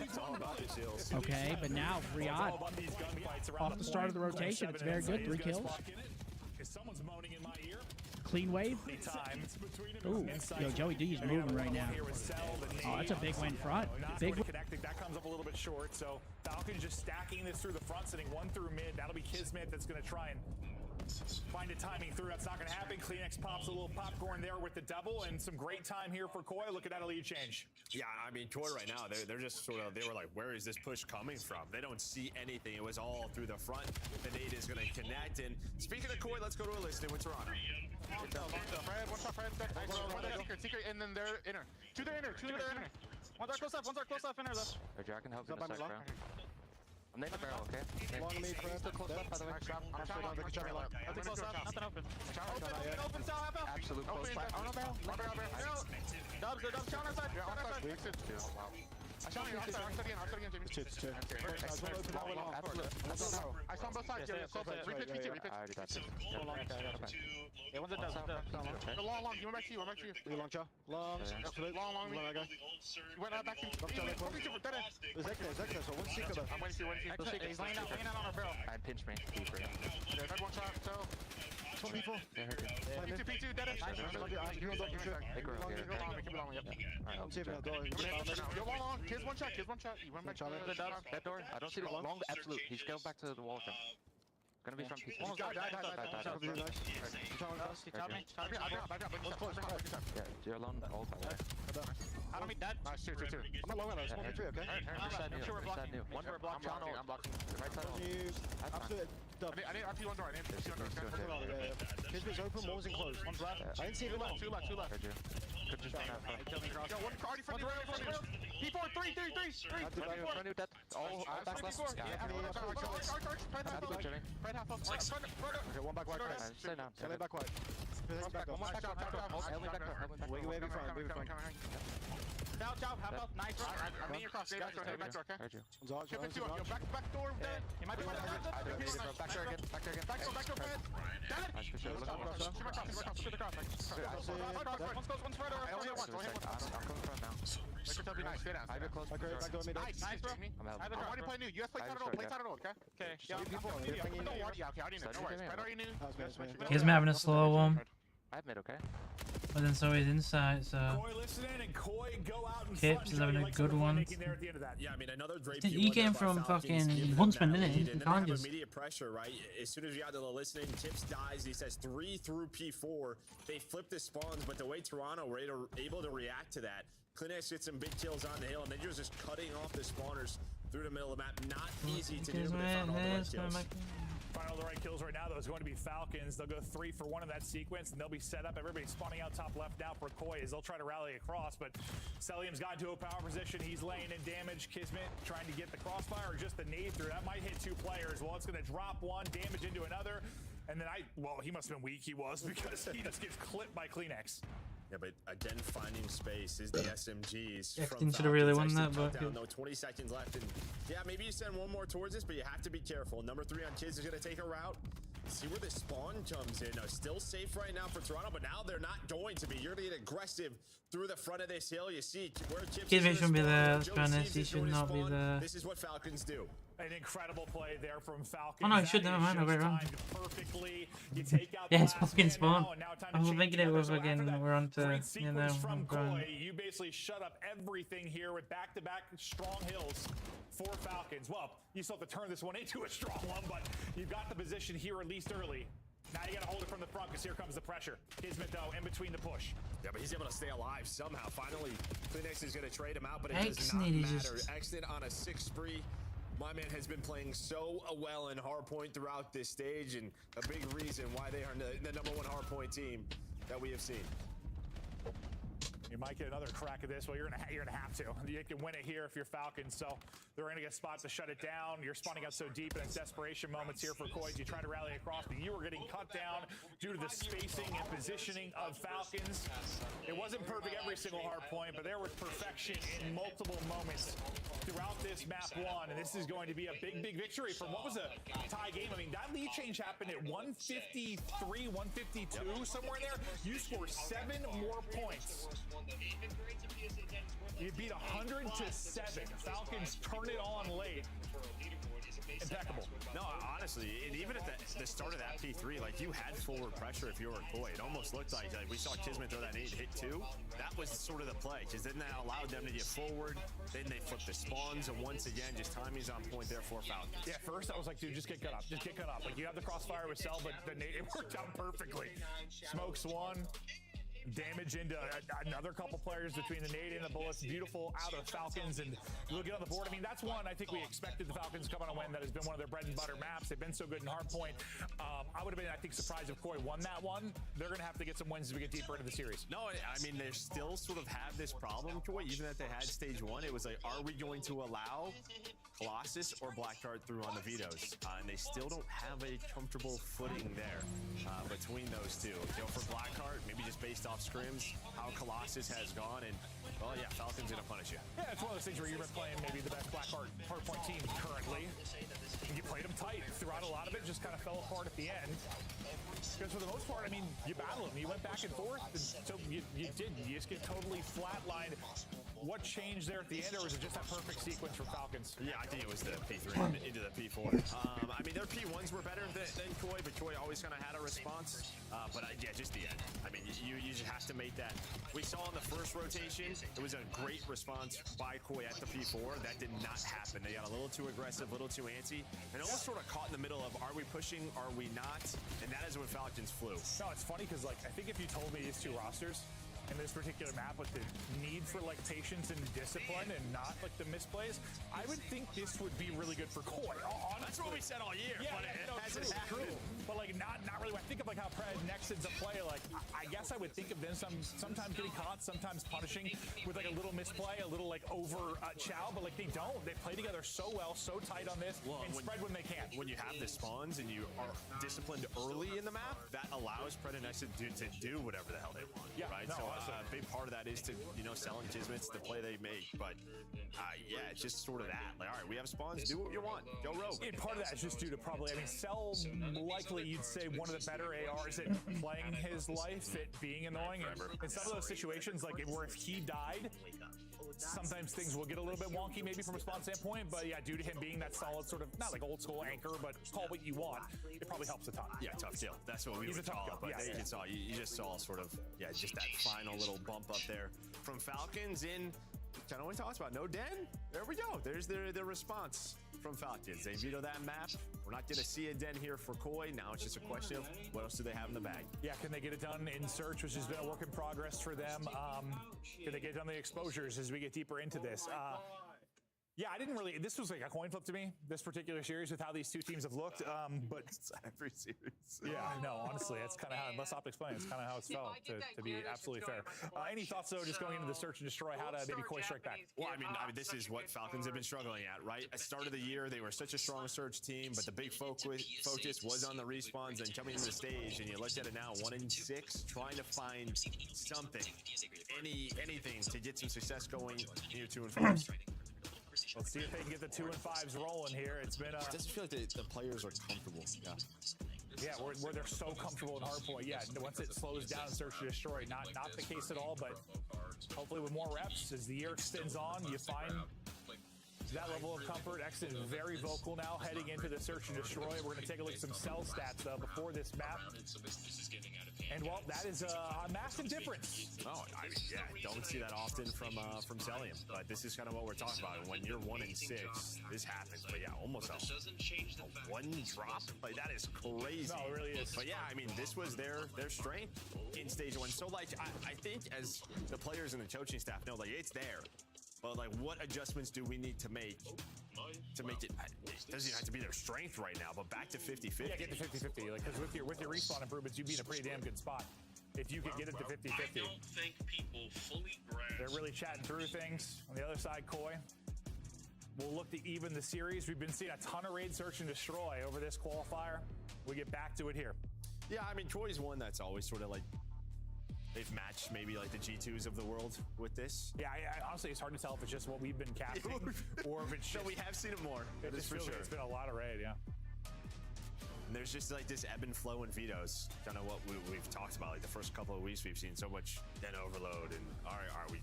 It's all about the chills. Okay, but now Riyadh off the start of the rotation. It's very good. 3 kills. If someone's moaning in my ear. Clean wave. Ooh, yo, Joey D's moving right now. Oh, that's a big win front. Big win. That comes up a little bit short. So Falcons just stacking this through the front, sending 1 through mid. That'll be Kismet that's going to try and find a timing through. That's not going to happen. Kleenex pops a little popcorn there with the double, and some great time here for Koi. Look at that lead change. Yeah, I mean, Koi right now, they're just sort of, they were like, where is this push coming from? They don't see anything. It was all through the front. The nade is going to connect. And speaking of Koi, let's go to a listing with Toronto. One shot, Fred. Secret, and then they're inner. To their inner. One's our close left, inner left. Jack can help you in a sec, bro. I'm in the barrel, okay? Long to me, Fred. Still close left, by the way. I'm still down, close left. Nothing close left, nothing open. Open, south, half out. Absolute close left. On the barrel. Dubs, counter side. I saw him again, Jimmy. It's two. I saw him both sides, Jimmy. Repeat. I already got this. Yeah, one's a dub. Long. You went back to you. Long, Joe. Long. Absolute. Long, me. You went back to you. Exactly. So one secret. I'm waiting for you. He's laying out on our barrel. I pinch me. Yeah, one shot, so. 20 people. P2, dead end. Nice. You don't keep long, yep. Alright, I'm saving that door. Yo, long. Kids one shot. You went back to the that door. I don't see the long. Absolute. He's going back to the wall with him. Gonna be from P2. Die. Yeah, you're alone all time. I don't mean that. Nice, two. I'm not long on those. Three, okay? Reset new. One door block, John. I'm blocking the right side. Absolute dub. I need RP one door. Kismet's open, walls enclosed. One's left. I didn't see it long. Two left. Heard you. Could just run out. Yo, one already front of P4, three. Front new dead. All back left. Right half up. Okay, one back wide. Stay down. Stay back wide. One more back down. Wiggy wavy front. Ciao, half up. Nice. I'm in your cross. Back door, okay? Heard you. Back door. He might be back door again. Back door. Dead. Nice, for sure. Look at One's further. I'm coming front now. Nice, stay down. I have it close. Back door, mid. Nice, bro. I'm I'm already playing new. You guys play tight on old. Okay? Yeah, don't worry. Yeah, okay, I already know. No worries. Right, already knew. He's having a slow one. I have mid, okay? But then so he's inside, so Koi listening and Koi go out and Kips is having a good one. Yeah, I mean another great He came from fucking Huntsman, didn't he? And then they have immediate pressure, right? As soon as we got to the listening, Tips dies. He says 3 through P4. They flip the spawns, but the way Toronto were able to react to that, Clinex gets some big kills on the hill, and then you're just cutting off the spawners through the middle of the map. Not easy to do, but they found all the right kills. Find all the right kills right now, though, is going to be Falcons. They'll go 3 for 1 in that sequence, and they'll be set up. Everybody's spawning out top left now for Koi as they'll try to rally across, but Celium's got into a power position. He's laying in damage. Kismet trying to get the crossfire or just the nade through. That might hit 2 players. Well, it's going to drop 1, damage into another, and then well, he must have been weak. He was, because he just gets clipped by Kleenex. Yeah, but again, finding space is the SMGs. Acting should have really won that, but down, though, 20 seconds left, and yeah, maybe you send one more towards this, but you have to be careful. Number 3 on Kids is going to take a route. See where the spawn comes in. Still safe right now for Toronto, but now they're not going to be. You're going to get aggressive through the front of this hill. You see where Kids shouldn't be there. Let's be honest, he should not be there. This is what Falcons do. An incredible play there from Falcons. Oh no, he should never mind. I went wrong. You take out yeah, it's fucking spawn. I was thinking it was again. We're on to, you know, from Koi, you basically shut up everything here with back-to-back strong hills for Falcons. Well, you still have to turn this one into a strong one, but you've got the position here at least early. Now you gotta hold it from the front, because here comes the pressure. Kismet, though, in between the push. Yeah, but he's able to stay alive somehow. Finally, Kleenex is gonna trade him out, but it does not matter. Exit on a 6 spree. My man has been playing so well in hardpoint throughout this stage, and a big reason why they are the number 1 hardpoint team that we have seen. You might get another crack at this. Well, you're gonna have to. You can win it here if you're Falcons. So they're gonna get a spot to shut it down. You're spawning out so deep, and it's desperation moments here for Koi. You try to rally across, but you were getting cut down due to the spacing and positioning of Falcons. It wasn't perfect every single hard point, but there was perfection in multiple moments throughout this map 1, and this is going to be a big victory from what was a tie game. I mean, that lead change happened at 153, 152, somewhere in there. You score 7 more points. You beat 100 to 7. Falcons turn it on late. Impeccable. No, honestly, and even at the start of that P3, like, you had forward pressure if you were Koi. It almost looked like we saw Kismet throw that 8 hit 2. That was sort of the play, because then that allowed them to get forward. Then they flipped the spawns, and once again, just timing's on point there for Falcons. Yeah, first I was like, dude, just get cut up. Just get cut up. Like, you have the crossfire with Cell, but it worked out perfectly. Smokes 1. Damage into another couple players between the nade and the bullets. Beautiful out of Falcons, and we'll get on the board. I mean, that's one I think we expected the Falcons to come on a win. That has been one of their bread and butter maps. They've been so good in hardpoint. I would have been, I think, surprised if Koi won that one. They're going to have to get some wins as we get deeper into the series. No, I mean, they still sort of have this problem, Koi. Even if they had stage 1, it was like, are we going to allow Colossus or Blackheart through on the vetoes? And they still don't have a comfortable footing there between those two. You know, for Blackheart, maybe just based off scrims, how Colossus has gone, and well, yeah, Falcon's gonna punish you. Yeah, it's one of those things where you've been playing maybe the best Blackheart hardpoint team currently. You played them tight throughout a lot of it, just kind of fell apart at the end. Because for the most part, I mean, you battled them, you went back and forth, and so you didn't. You just get totally flatlined. What changed there at the end, or was it just that perfect sequence for Falcons? Yeah, I think it was the P3 into the P4. I mean, their P1s were better than Koi, but Koi always kind of had a response. But yeah, just the end. I mean, you just have to make that. We saw in the first rotation, it was a great response by Koi at the P4. That did not happen. They got a little too aggressive, a little too antsy, and almost sort of caught in the middle of, are we pushing, are we not? And that is when Falcons flew. No, it's funny because, like, I think if you told me these two rosters, in this particular map with the need for like patience and discipline and not like the misplays, I would think this would be really good for Koi. Honestly. That's what we said all year. Yeah, but it hasn't happened. But like not really. When I think of like how Pred Nexon's a player, like I guess I would think of them sometimes getting caught, sometimes punishing with like a little misplay, a little like over chow, but like they don't. They play together so well, so tight on this, and spread when they can. When you have the spawns and you are disciplined early in the map, that allows Pred and Nexon to do whatever the hell they want. Yeah, right. no, So awesome. a big part of that is to selling Kismet's the play they make, but yeah, it's just sort of that. Like, all right, we have spawns, do what you want, go rogue. And part of that is just due to probably, I mean, Cell likely you'd say one of the better ARs at playing his life, at being annoying. And in some of those situations, like where if he died, sometimes things will get a little bit wonky maybe from a spawn standpoint, but yeah, due to him being that solid sort of, not like old school anchor, but call what you want, it probably helps a ton. Yeah, tough kill. That's what we He's would a tough call it. kill. But Yeah, yeah. you just saw sort of, just that final little bump up there from Falcons in. Kind of what we talked about. No den. There we go. There's their response from Falcons. They veto that map. We're not going to see a den here for Koi. Now it's just a question of what else do they have in the bag. Yeah, can they get it done in search, which has been a work in progress for them? Can they get done the exposures as we get deeper into this? Yeah, I didn't really. This was like a coin flip to me, this particular series, with how these two teams have looked. But it's every series. Yeah, no, honestly, that's kind of how, unless Optics playing, it's kind of how it's felt, to be absolutely fair. Any thoughts, though, just going into the search and destroy, how to maybe Koi strike back? Well, I mean, this is what Falcons have been struggling at, right? At the start of the year, they were such a strong search team, but the big focus was on the respawns and coming into the stage, and you looked at it now, 1-6, trying to find something, anything to get some success going in your 2 and 5. Let's see if they can get the 2 and 5s rolling here. It's been It doesn't feel like the players are comfortable. Yeah, where they're so comfortable in hardpoint. Yeah, once it slows down and search to destroy, not the case at all, but hopefully with more reps, as the year extends on, you find that level of comfort. Exton is very vocal now heading into the search and destroy. We're going to take a look at some cell stats, though, before this map. And, well, that is a massive difference. Oh, I mean, yeah, don't see that often from Cellium, but this is kind of what we're talking about. When you're 1-6, this happens. But yeah, almost a 1 drop. Like, that is crazy. No, it really is. But yeah, I mean, this was their strength in stage 1. So like, I think as the players and the coaching staff know, like, it's there. But like, what adjustments do we need to make it? It doesn't even have to be their strength right now, but back to 50-50. Yeah, get to 50-50. Like, because with your respawn improvements, you'd be in a pretty damn good spot if you could get it to 50-50. I don't think people fully grasp. They're really chatting through things. On the other side, Koi will look to even the series. We've been seeing a ton of raid search and destroy over this qualifier. We get back to it here. Yeah, I mean, Koi's one that's always sort of like, they've matched maybe like the G2s of the world with this. Yeah, honestly, it's hard to tell if it's just what we've been casting or if it's just... No, we have seen it more. It's for sure. It's been a lot of raid, yeah. And there's just like this ebb and flow in vetoes. Kind of what we've talked about. Like the first couple of weeks, we've seen so much den overload. And all right,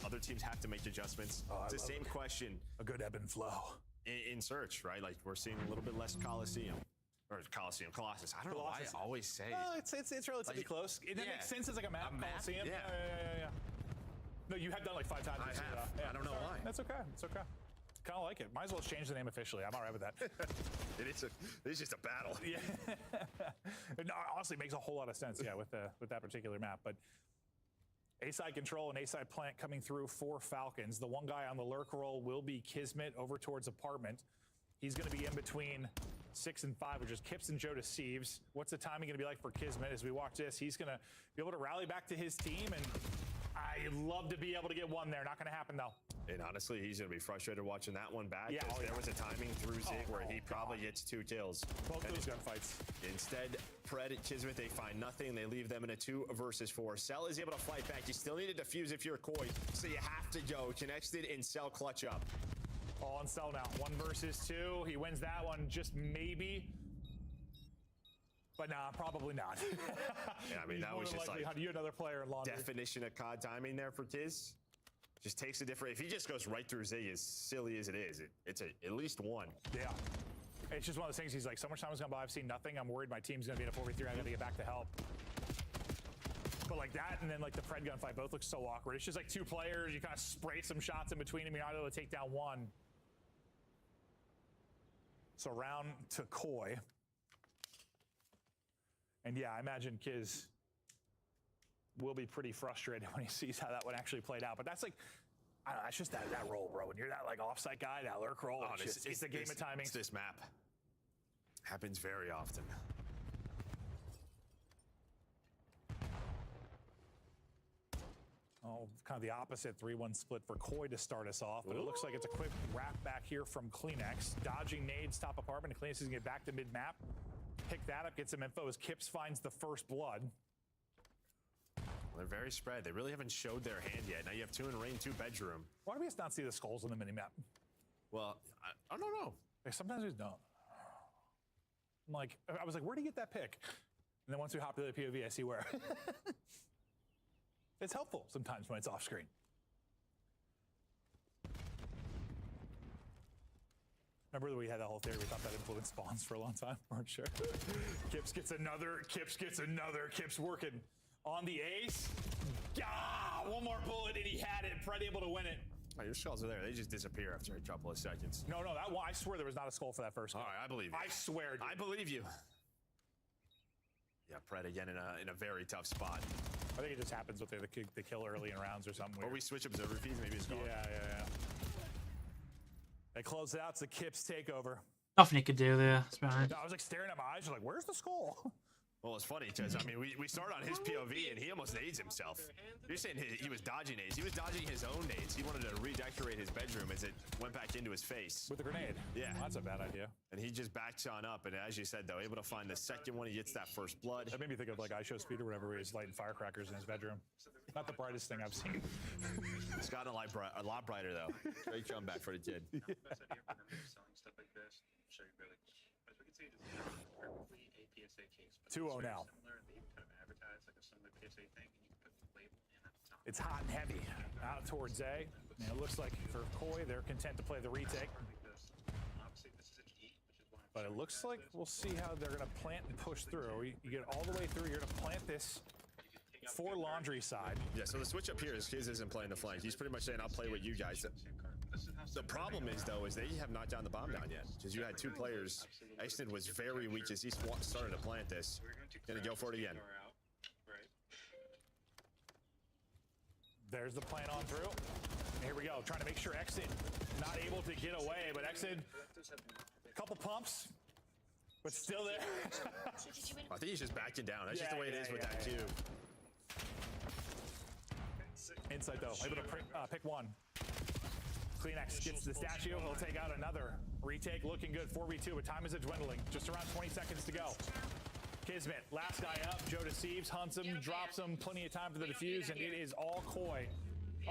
other teams have to make adjustments. It's the same question. A good ebb and flow. In search, right? Like we're seeing a little bit less Coliseum. Or Colossus. I don't know why I always say it. No, it's relatively close. It makes sense as like a map. Coliseum. Yeah. No, you have done like 5 times. I have. I don't know why. That's okay. It's okay. Kind of like it. Might as well change the name officially. I'm all right with that. It's just a battle. Yeah. No, honestly, it makes a whole lot of sense. Yeah, with that particular map. But A-side control and A-side plant coming through for Falcons. The one guy on the lurk roll will be Kismet over towards apartment. He's going to be in between 6 and 5, which is Kips and Joe to Sieves. What's the timing going to be like for Kismet as we watch this? He's going to be able to rally back to his team, and I'd love to be able to get one there. Not going to happen, though. And honestly, he's going to be frustrated watching that one back. Yeah, there was a timing through Zig where he probably gets 2 kills. Both those gunfights. Instead, Pred and Kismet, they find nothing. They leave them in a 2 versus 4. Cell is able to fight back. You still need to defuse if you're Koi, so you have to go. Connected and Cell clutch up. All on Cell now. 1 versus 2. He wins that one, just maybe. But nah, probably not. Yeah, I mean, that was just like you another player in laundry. Definition of COD timing there for Kiz. Just takes a different. If he just goes right through Zig, as silly as it is, it's at least 1. Yeah. It's just one of those things. He's like, so much time has gone by. I've seen nothing. I'm worried my team's going to be in a 4v3. I got to get back to help. But like that, and then like the Pred gunfight both look so awkward. It's just like 2 players. You kind of spray some shots in between them. You're not able to take down one. So round to Koi. And yeah, I imagine Kiz will be pretty frustrated when he sees how that one actually played out. But that's like, I don't know, that's just that role, bro. When you're that like offsite guy, that lurk role, it's the game of timing. It's this map. Happens very often. Oh, kind of the opposite 3-1 split for Koi to start us off, but it looks like it's a quick wrap back here from CleanX. Dodging nades top apartment, and CleanX is gonna get back to mid-map. Pick that up, get some info as Kips finds the first blood. They're very spread. They really haven't showed their hand yet. Now you have 2 in rain, 2 bedroom. Why do we just not see the skulls on the mini-map? Well, I don't know. Like, sometimes we just don't. I'm like, I was like, where'd he get that pick? And then once we hop to the POV, I see where. It's helpful sometimes when it's off screen. Remember that we had that whole theory, we thought that influenced spawns for a long time? Weren't sure. Kips gets another, Kips working on the ace. Ah, one more bullet and he had it. Pred able to win it. Oh, your skulls are there. They just disappear after a couple of seconds. No, that one, I swear there was not a skull for that first one. All right, I believe you. I swear. Dude. I believe you. Yeah, Pred again in a very tough spot. I think it just happens with the kill early in rounds or something weird. Or we switch observer feeds, maybe it's gone. Yeah. They close it out. It's the Kips takeover. Nothing he could do there. It's behind. I was like staring at my eyes, like, where's the skull? Well, it's funny because I mean, we start on his POV and he almost nades himself. You're saying he was dodging nades. He was dodging his own nades. He wanted to redecorate his bedroom as it went back into his face with a grenade. Yeah, well, that's a bad idea. And he just backs on up, and as you said, though, able to find the second one. He gets that first blood. That made me think of like iShowSpeed or whatever, where he's lighting firecrackers in his bedroom. Not the brightest thing I've seen. It's gotten a lot brighter though. Great comeback for the kid. Selling stuff like this, show you really. As we can see, this is perfectly a PSA case. 2-0 now. Similar, they even kind of advertise like a similar PSA thing, and you can put the label in at the top. It's hot and heavy. Out towards A. And it looks like for Koi, they're content to play the retake. But it looks like we'll see how they're going to plant and push through. You get all the way through. You're going to plant this for laundry side. Yeah, so the switch up here is Kiz isn't playing the flank. He's pretty much saying, I'll play with you guys. The problem is, though, is they have not gotten the bomb down yet. Because you had 2 players. Exton was very weak as he started to plant this. Gonna go for it again. There's the plant on through. Here we go. Trying to make sure Exton not able to get away. But Exton, a couple pumps. But still there. I think he's just backing down. That's just the way it is with that cube. Inside, though. Able to pick one. CleanX gets the statue. He'll take out another retake. Looking good. 4v2, but time is dwindling. Just around 20 seconds to go. Kismet, last guy up. Joe deceives, hunts him, drops him. Plenty of time for the defuse, and it is all Koi.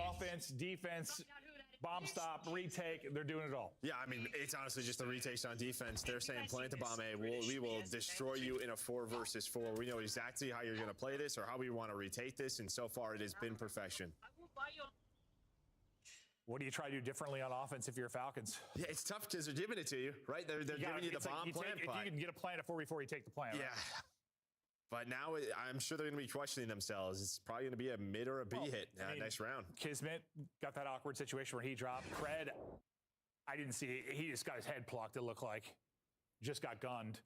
Offense, defense, bomb stop, retake. They're doing it all. Yeah, I mean, it's honestly just the retakes on defense. They're saying plant the bomb A. We will destroy you in a 4 versus 4. We know exactly how you're going to play this or how we want to retake this, and so far it has been perfection. What do you try to do differently on offense if you're Falcons? Yeah, it's tough because they're giving it to you, right? They're giving you the bomb plant. If you can get a plant at 4 before you take the plant. Yeah. Right? But now I'm sure they're going to be questioning themselves. It's probably going to be a mid or a B hit next round. Kismet got that awkward situation where he dropped. Pred, I didn't see it. He just got his head plucked, it looked like. Just got gunned.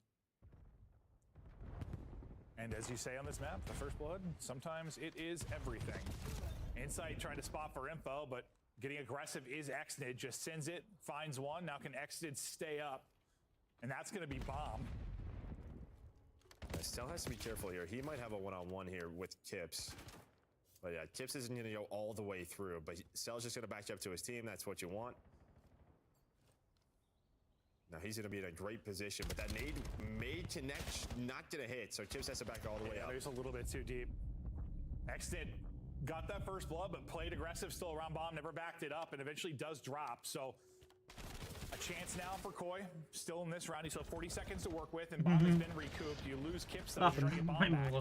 And as you say on this map, the first blood, sometimes it is everything. Insight trying to spot for info, but getting aggressive is Exnid. Just sends it, finds one. Now can Exnid stay up? And that's going to be bomb. Still has to be careful here. He might have a one-on-one here with Kips. But yeah, Kips isn't going to go all the way through. But Cell's just going to back you up to his team. That's what you want. Now he's going to be in a great position. But that nade may connect, not going to hit. So Kips has to back all the way up. There's a little bit too deep. Exnid got that first blood, but played aggressive, still around bomb, never backed it up, and eventually does drop. So a chance now for Koi. Still in this round, he still has 40 seconds to work with, and bomb has been recouped. You lose Kips, though. You're trying to get bomb back.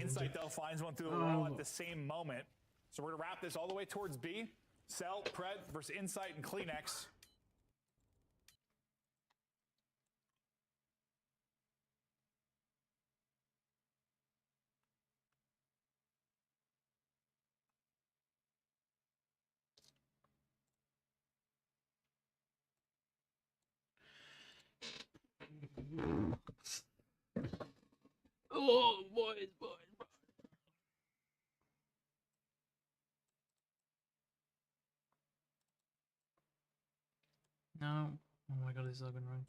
Insight, though, finds one through the wall at the same moment. So we're going to wrap this all the way towards B. Cell, Pred versus Insight and CleanX. Oh, boys. No. Oh my god, this is all going wrong.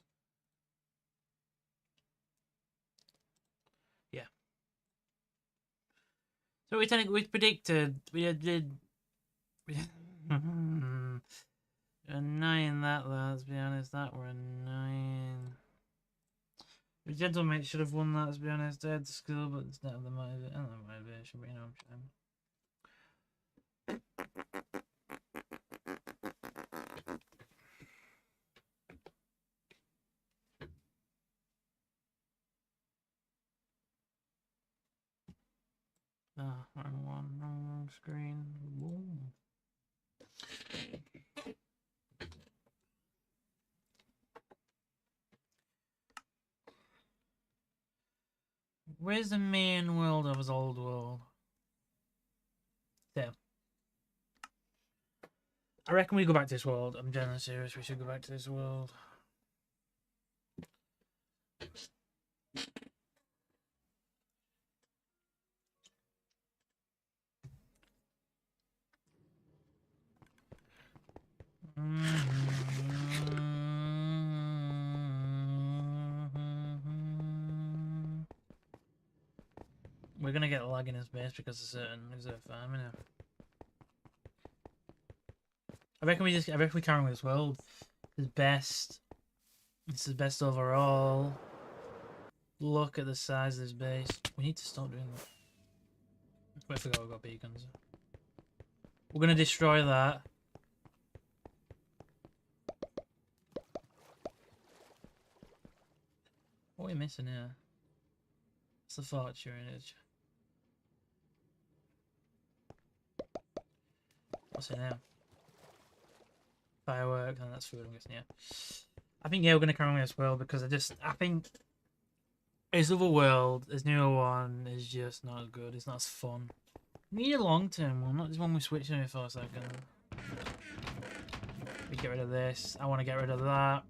Yeah. So we predicted we did. Annoying that, let's be honest. That were annoying. The gentleman should have won that, let's be honest. They had the skill, but it's not the motivation, but you know what I'm saying. Wrong one, wrong screen. Boom. Where's the main world of his old world? There. I reckon we go back to this world. I'm generally serious. We should go back to this world. We're gonna get lag in his base because of certain farm, you know. I reckon we carry on with this world. His best. This is best overall. Look at the size of this base. We need to stop doing that. I forgot we got beacons. We're gonna destroy that. What are we missing here? It's the fortuneage. What's it now? Firework, and that's food, I'm guessing, yeah. I think, yeah, we're going to carry on with this world because I think his other world, his newer one, is just not as good. It's not as fun. We need a long-term one, not just one we switch to for a second. We get rid of this. I want to get rid of that.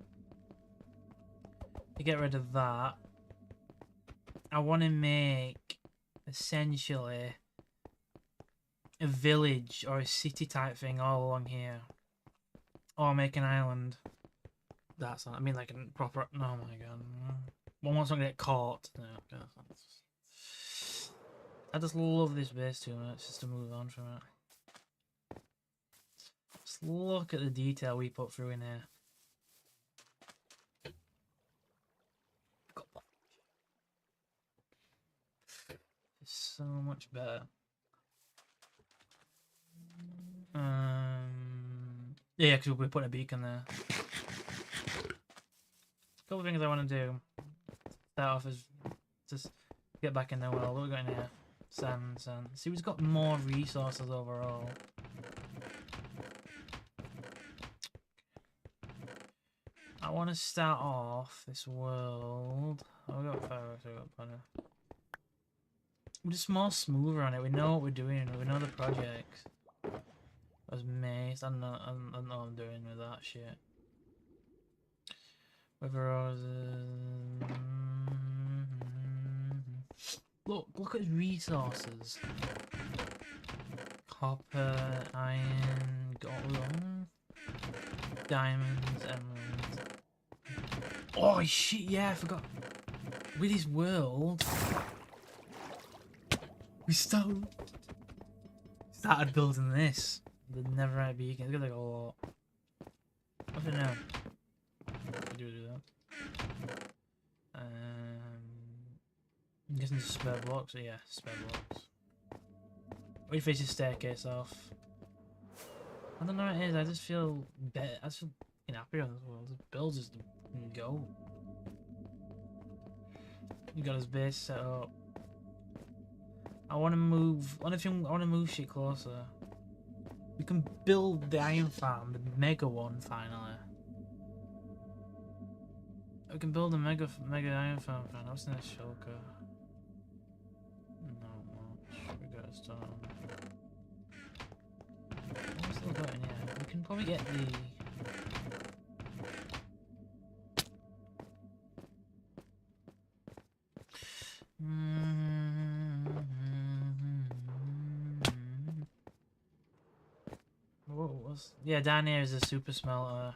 To get rid of that, I want to make essentially a village or a city type thing all along here, or make an island. That's not. I mean, like a proper. Oh my god! One wants to get caught. No, I just love this base too much just to move on from it. Just look at the detail we put through in here. So much better. Yeah, because we're putting a beacon there. Couple of things I want to do. Start off is just get back in the world. What we got in here? Sand. See, we've got more resources overall. I want to start off this world. Oh, we got fireworks. We got plenty. We're just more smoother on it. We know what we're doing. We know the projects. I was amazed. I don't know what I'm doing with that shit. River roses. Look at his resources. Copper, iron, gold, diamonds, emeralds. Oh shit! Yeah, I forgot. With his world. We started building this. The Neverite beacon. It's gonna take a lot. What's it now? Do that. I'm guessing it's spare blocks. Yeah, spare blocks. We face this staircase off. I don't know what it is. I just feel better. I just feel happier on this world. The build just go. You got his base set up. I want to move. I want to move shit closer. We can build the iron farm, the mega one, finally. We can build a mega iron farm. What's in this shulker? Not much. We got stone. What we still got in here? We can probably get the. Yeah, down here is a super smelter.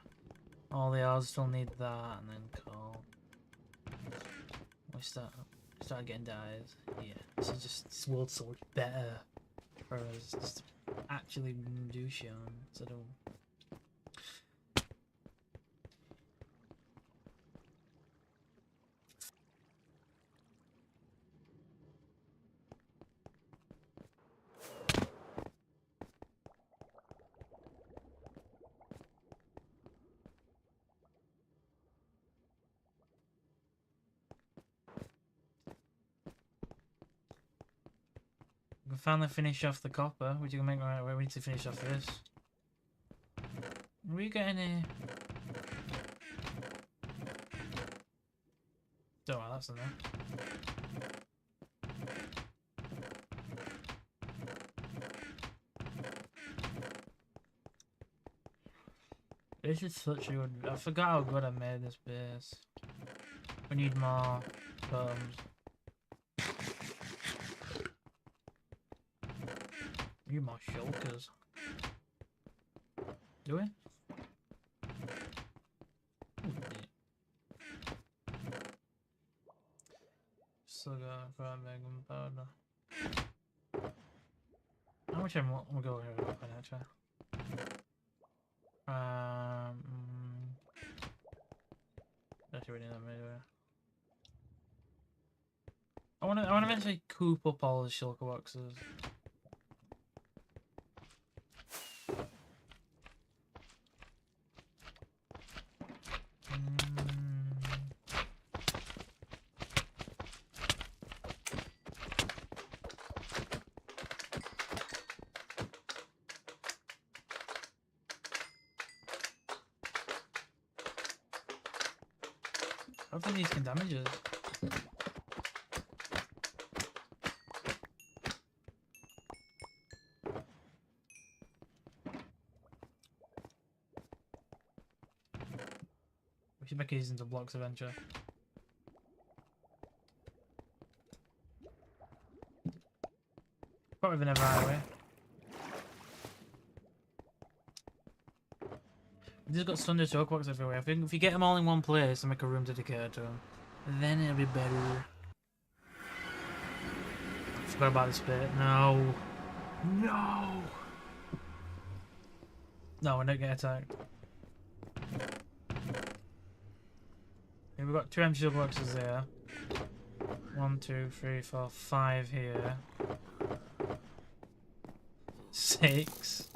All the odds still need that, and then call. We start getting dies. Yeah, this world's so much better for us. Just actually do shit on instead of. We can finally finish off the copper. We can make right. We need to finish off this. Are we getting any? Don't worry, that's enough. This is such a good. I forgot how good I made this base. We need more bombs. We need more shulkers. Do we? Still got 5 meg powder. How much I'm gonna go here real quick actually. Actually, we need that many. I wanna eventually coop up all the shulker boxes. I don't think these can damage us. We should make these into blocks eventually. Probably never highway. We just got Thunder choke box everywhere. I think if you get them all in one place and make a room dedicated to them, then it'll be better. Forgot about this bit. No. No. No, we're not getting attacked. Okay, we've got 2 empty shield boxes there. 1, 2, 3, 4, 5 here. 6.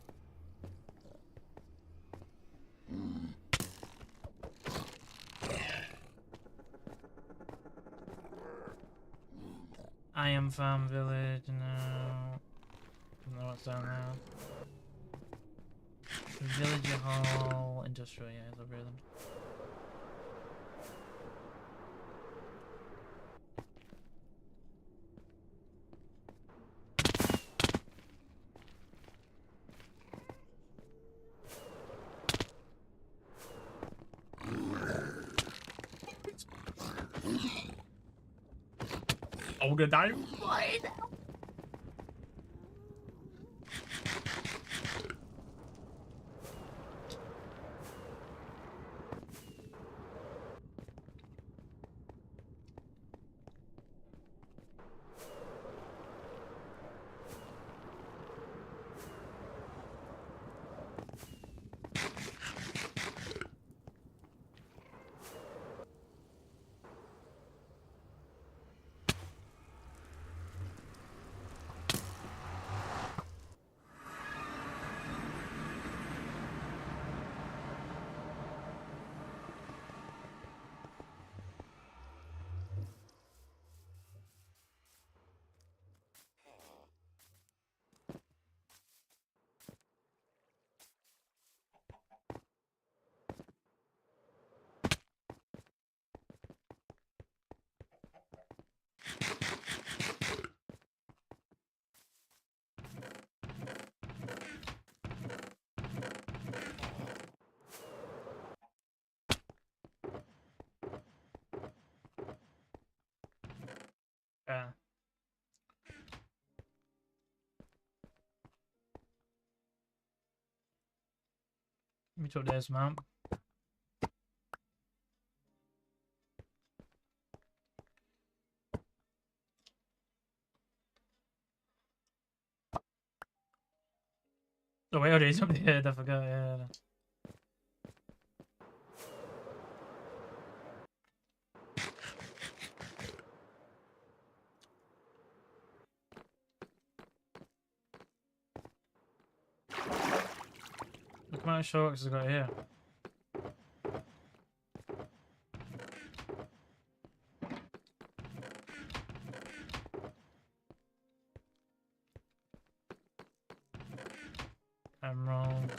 I am Farm Village, no. Don't know what's down there. Village Hall, Industrial, yeah, it's over here then. Oh, we're gonna die right now. Yeah. Let me talk this map. he's up here. I forgot. Yeah. Look how many shorts I got here. Emeralds.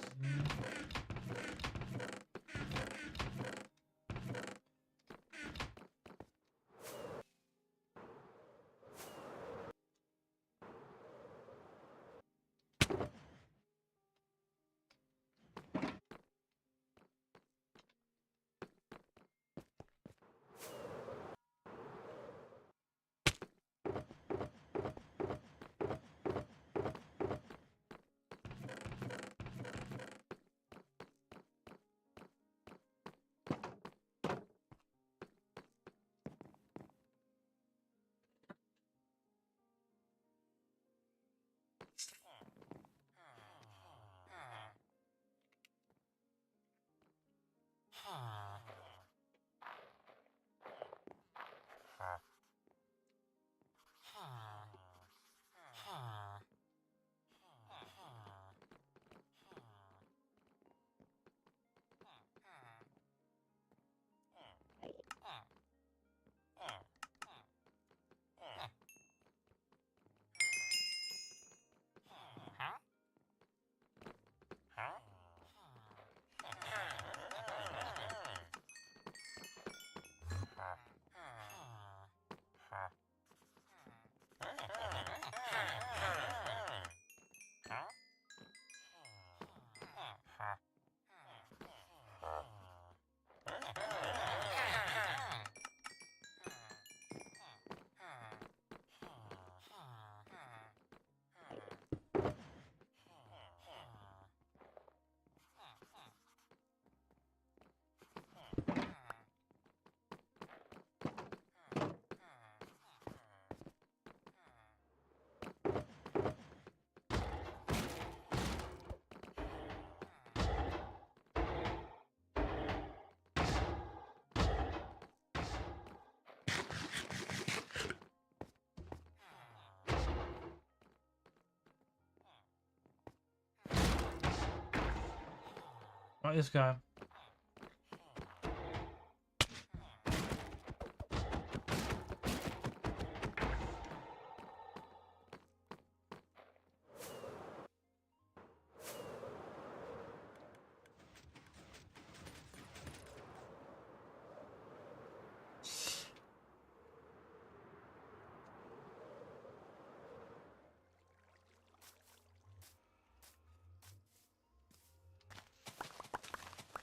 Like this guy.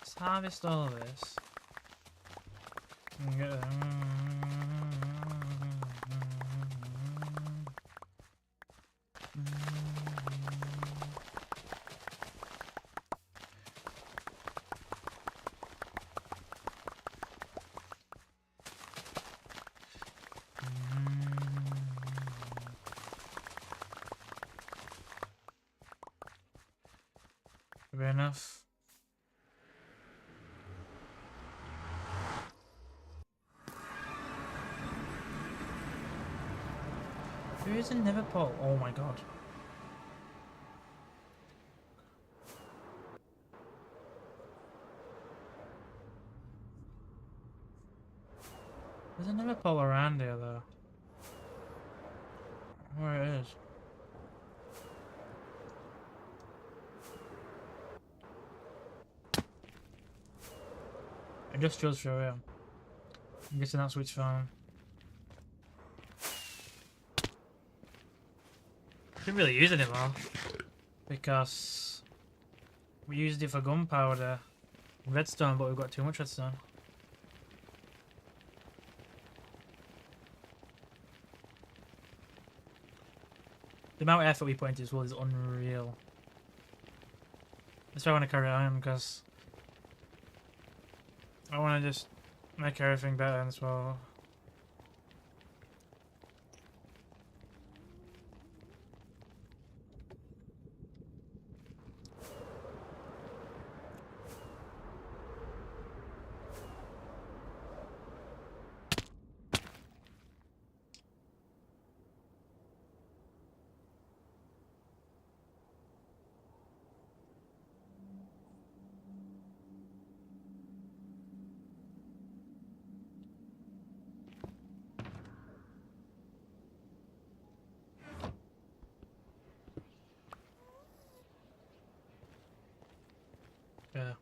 Let's harvest all this. And get be enough. There is a Neverpole. Oh my god. There's a Neverpole around here though. Where it is. It just goes through here. I'm guessing that's which farm. Didn't really use it anymore because we used it for gunpowder and redstone, but we've got too much redstone. The amount of effort we put into this world is unreal. That's why I want to carry on, because I want to just make everything better as well. Yeah.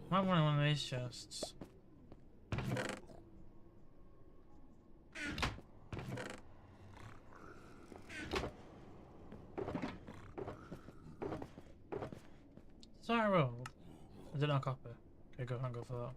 Might want one of these chests. Sorry, rolled. Is it not copper? Okay, go and go for that.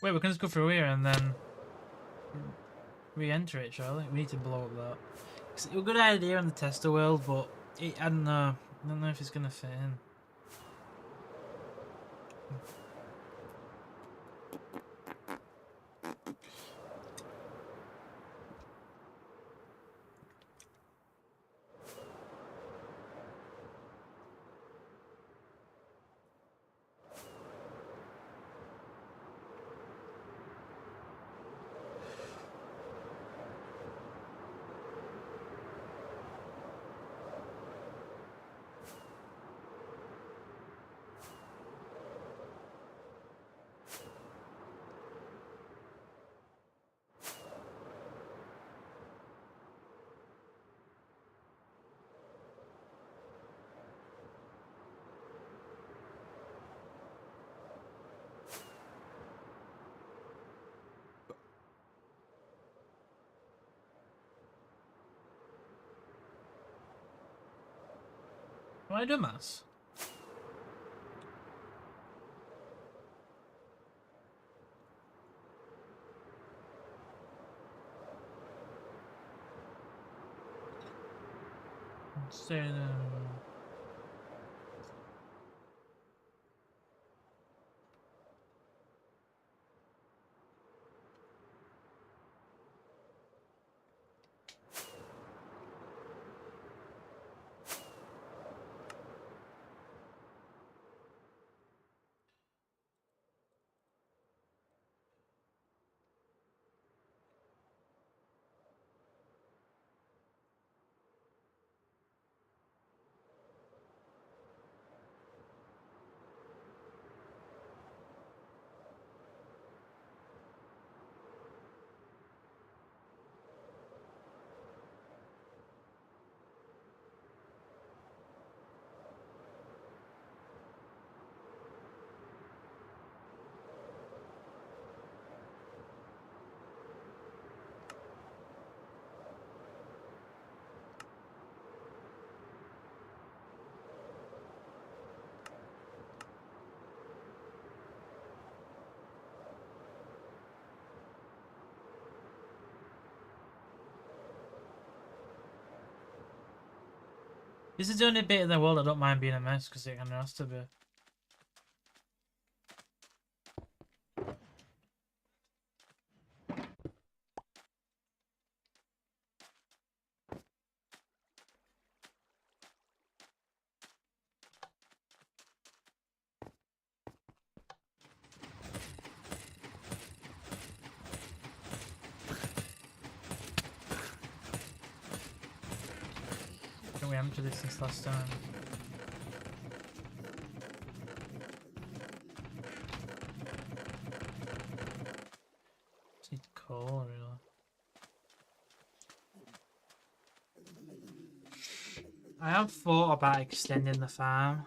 Wait, we can just go through here and then re-enter it, Charlie. We need to blow up that. It's a good idea on the tester world, but I don't know. I don't know if it's gonna fit in. Am I a dumbass? Say This is the only bit in the world I don't mind being a mess because it kind of has to be. We haven't done this since last time. Just need coal, really. I have thought about extending the farm.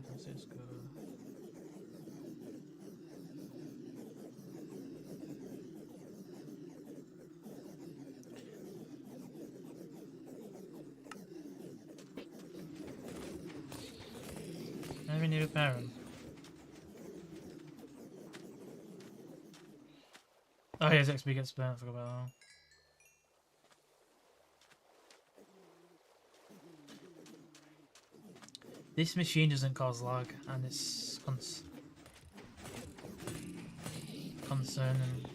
Francisco. Maybe need a parent. Oh, here's XP gets spent. I forgot about that. This machine doesn't cause lag, and it's concerning.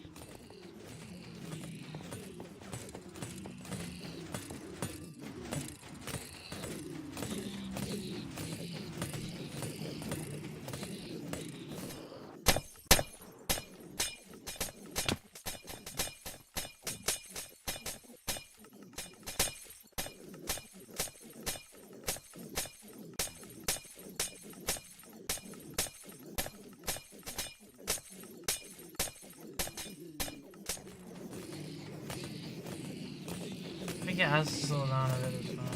I think it has to slow down a bit, it's fine.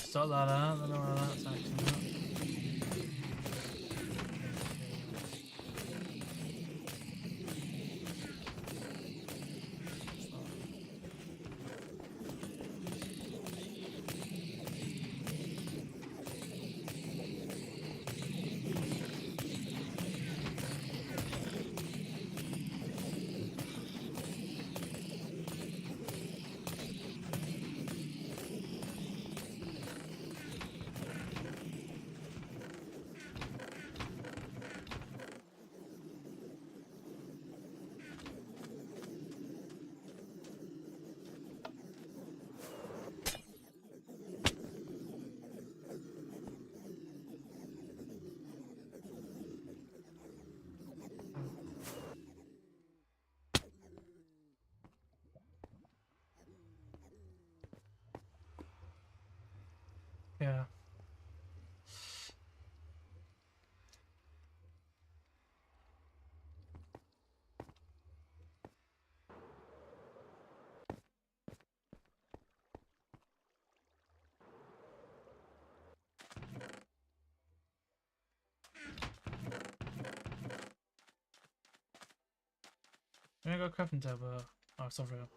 Stop that out, I don't know where that's acting up. Yeah. I'm gonna go Carpenter, but oh, it's not real.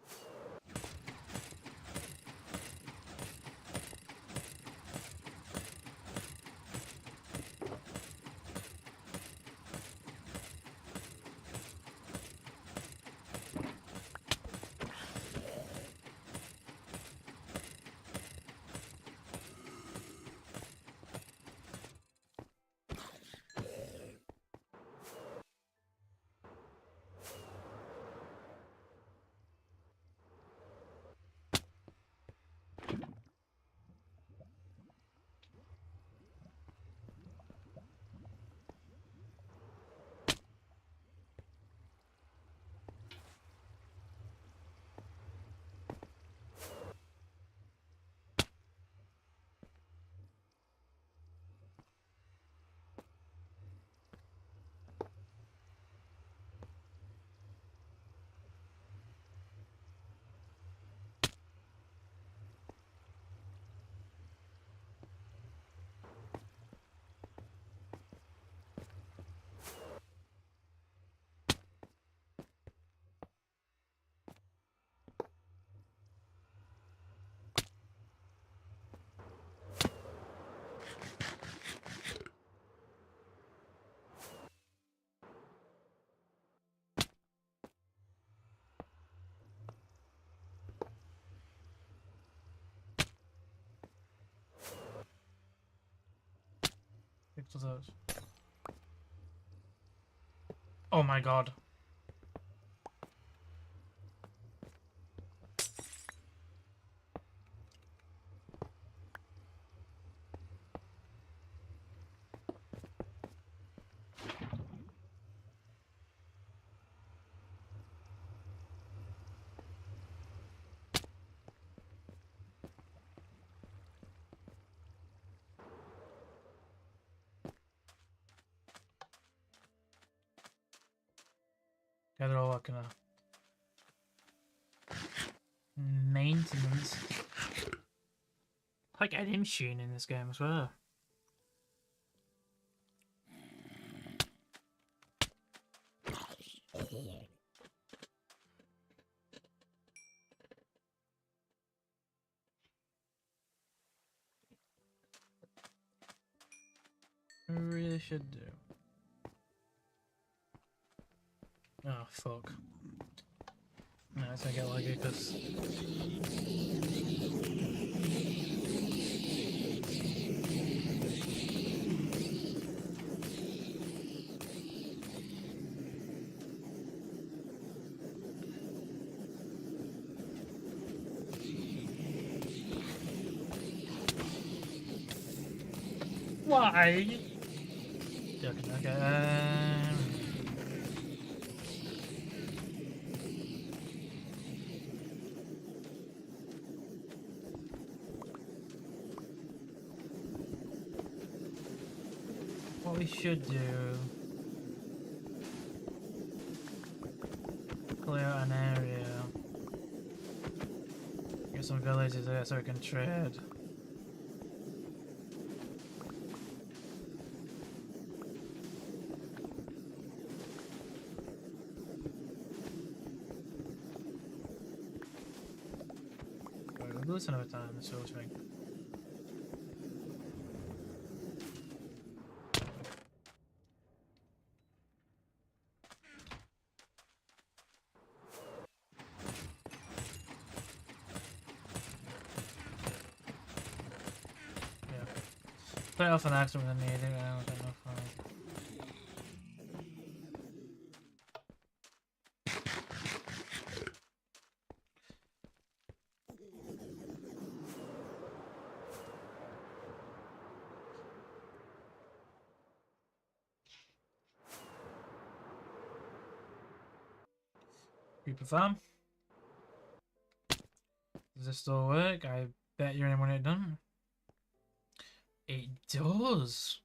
Oh my god. Yeah, they're all working out. Maintenance. I like adding shooting in this game as well. I really should do. Oh fuck. No, it's gonna get like it because why? Joking, okay. What we should do, clear out an area, get some villages there so we can trade. We'll do this another time, so we'll swing. Play off an accident with a need. I don't know if Reaper farm. Does this still work? I bet you're in when it done. It does.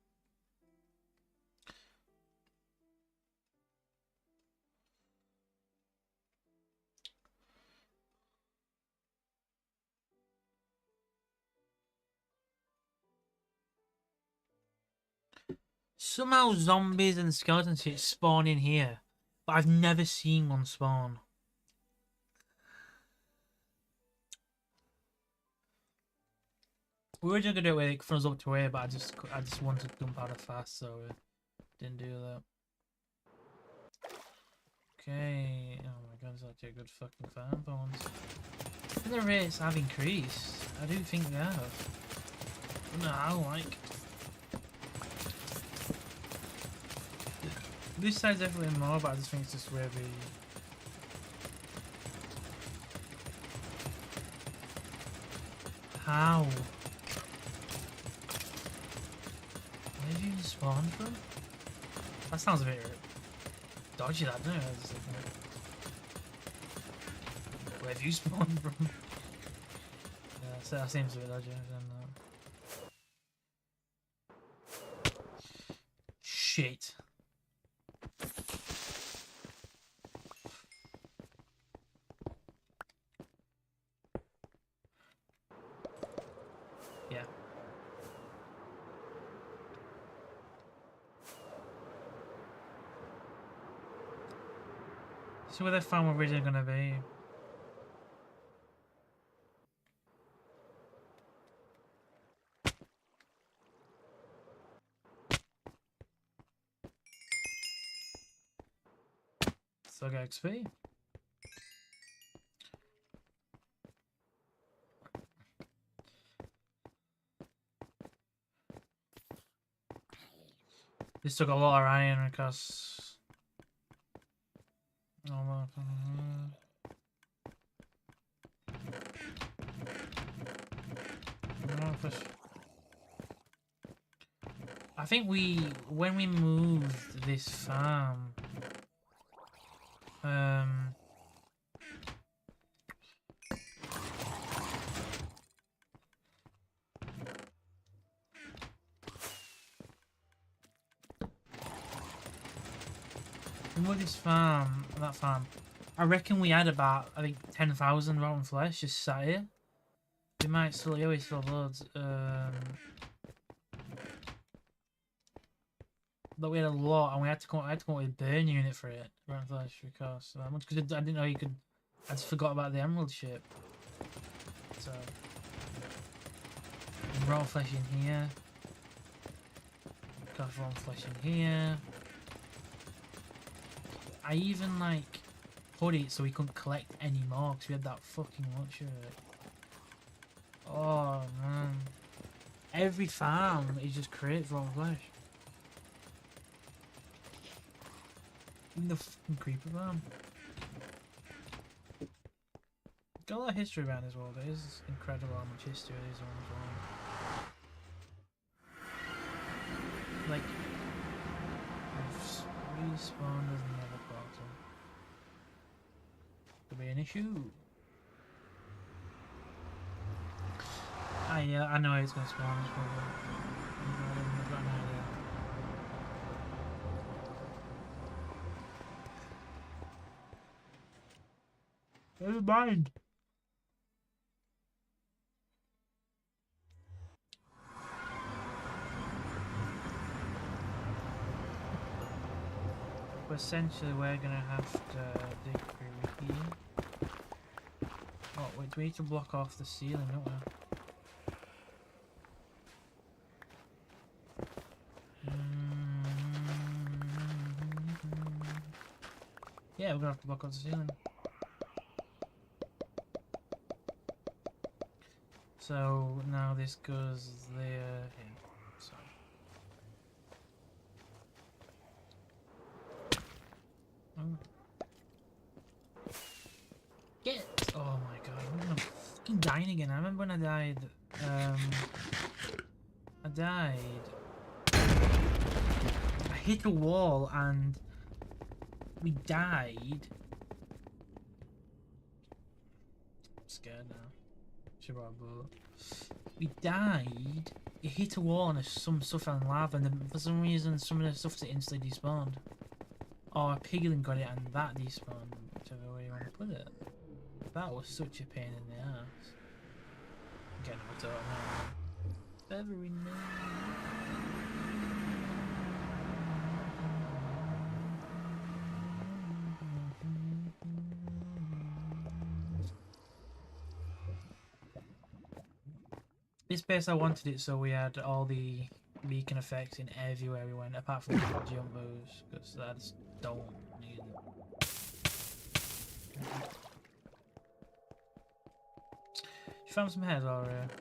Somehow zombies and skeleton shit spawn in here, but I've never seen one spawn. We were just gonna do it where it throws up to here, but I just wanted gunpowder fast, so didn't do that. Okay. Oh my god, it's actually a good fucking farm for once. I think the rates have increased. I do think they have. I don't know how, like. This side's definitely more, but I just think it's just where the... How? Where did you spawn from? That sounds a bit dodgy, that, doesn't it? I was just thinking it. Where do you spawn from? Yeah, so that seems a bit dodgy. Shit. Yeah. See where they found we're originally gonna be. Still got XP. This took a lot of iron because. Oh, well. I think when we moved this farm, that farm, I reckon we had about, I think, 10,000 rotten flesh just sat here. We might still, always still have loads. But we had a lot, and I had to come up with a burn unit for it, rotten flesh, because I didn't know you could. I just forgot about the emerald ship. So, rotten flesh in here. Got rotten flesh in here. I even like put it so we couldn't collect any more because we had that fucking much of it. Oh man. Every farm is just creates raw flesh. Even the fucking creeper farm. Got a lot of history around this world. It is incredible how much history there is on this world. Like, respawn doesn't have a portal. Could be an issue. Yeah, I know it's gonna spawn. I've got an idea. Never mind. But essentially, we're gonna have to dig through here. Oh wait, we need to block off the ceiling, don't we? Yeah, we're gonna have to block off the ceiling. So now this goes there. So. Get! Oh my god, I'm fucking dying again. I remember when I died. I hit a wall and we died. I'm scared now. Should have brought a bullet. We died you hit a wall and some stuff fell in lava, and then for some reason some of the stuff's instantly despawned. Or a piglin got it and that despawned, whichever way you want to put it. That was such a pain in the ass. Getting hooked up now. Very nice. This base I wanted it so we had all the beacon effects in everywhere we went, apart from the jump moves, because I just don't need it. You found some heads already?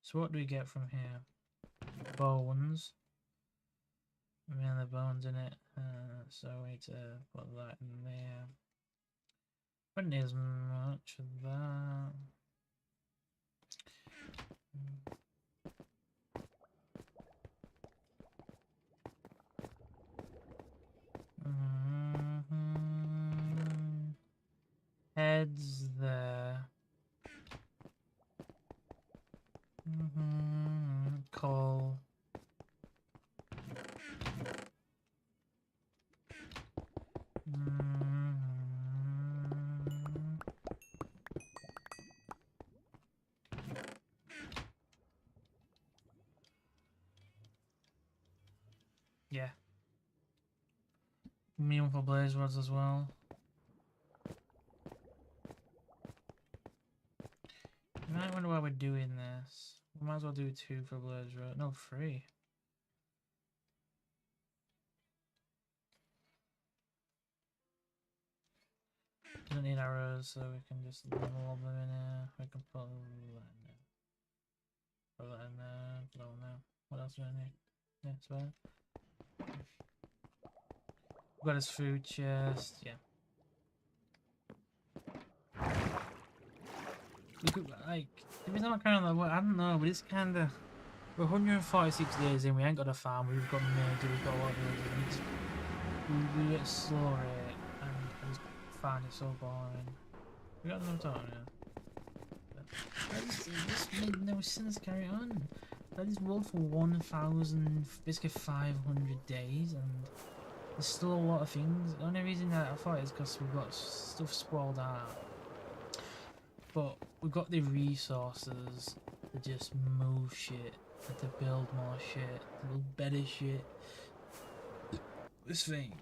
So what do we get from here? Bones. I mean, the bones in it, so we need to put that in there. Wouldn't need as much of that. Heads there. Coal. Yeah. Medium for blaze rods as well. You might wonder why we're doing this. We might as well do 2 for blaze rod. No, 3. Don't need arrows, so we can just level them in here. We can put that in there. Put that in there. Put that in there. What else do I need? Yeah, it's fine. Got his food chest, yeah. We could, like, every time I count on that, I don't know, but it's kinda. We're 146 days in, we ain't got a farm, we've got major, we've got a lot of we get slow rate, and I just find it so boring. We got no time, yeah. It just made no sense to carry on. I just rolled for 1,000, basically 500 days, and there's still a lot of things. The only reason that I thought is because we've got stuff sprawled out. But we've got the resources to just move shit, and to build more shit, to build better shit. This thing.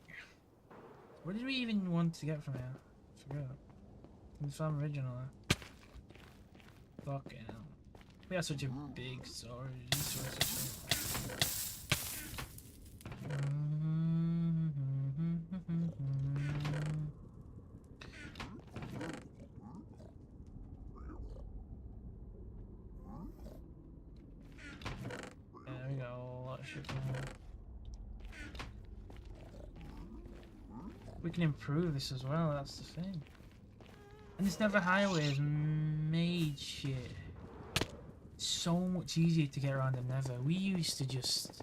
What did we even want to get from here? I forgot. We found originally. Fucking hell. We have such a big storage. Yeah, we got a lot of shit from here. We can improve this as well, that's the thing. And this Nether Highway has made shit so much easier to get around the Nether. We used to just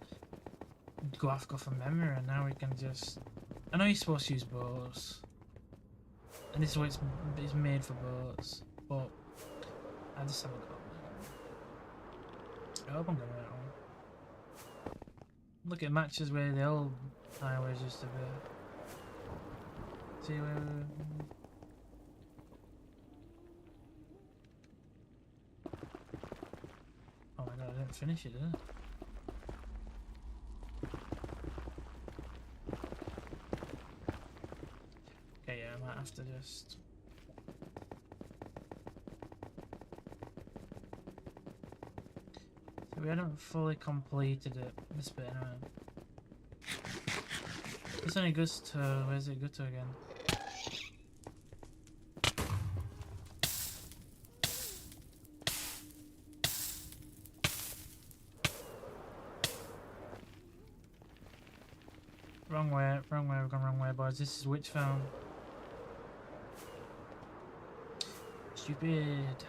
go from memory, and now we can just. I know you're supposed to use boats, and this is what it's made for boats, but I just haven't got it. I hope I'm getting it wrong. Look at matches where the old highways used to be. See where. Oh my god, I didn't finish it, did I? Okay, yeah, I might have to just... So we haven't fully completed it, this bit anyway. This only goes to... where's it go to again? Wrong way, we've gone wrong way, boys. This is Witchfound. Stupid.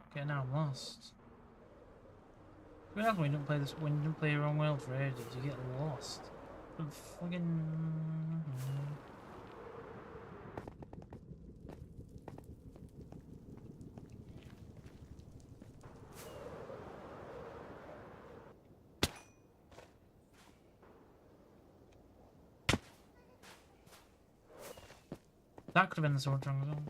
Okay, now I'm lost. What happens when you don't play this? When you don't play your own world for ages, you get lost. I'm fucking. That could have been the sword strong as well.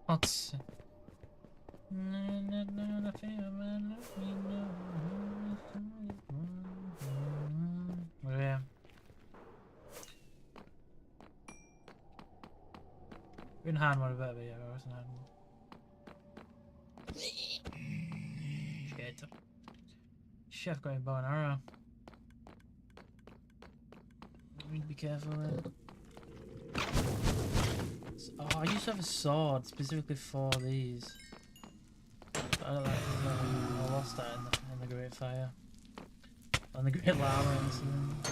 Let's yeah. In hard mode a bit, but yeah, I wasn't hard mode. Shit. Chef got a bow and arrow. I need to be careful there. Oh, I used to have a sword specifically for these. I don't know, I lost that in the Great Fire. On the Great Lava incident.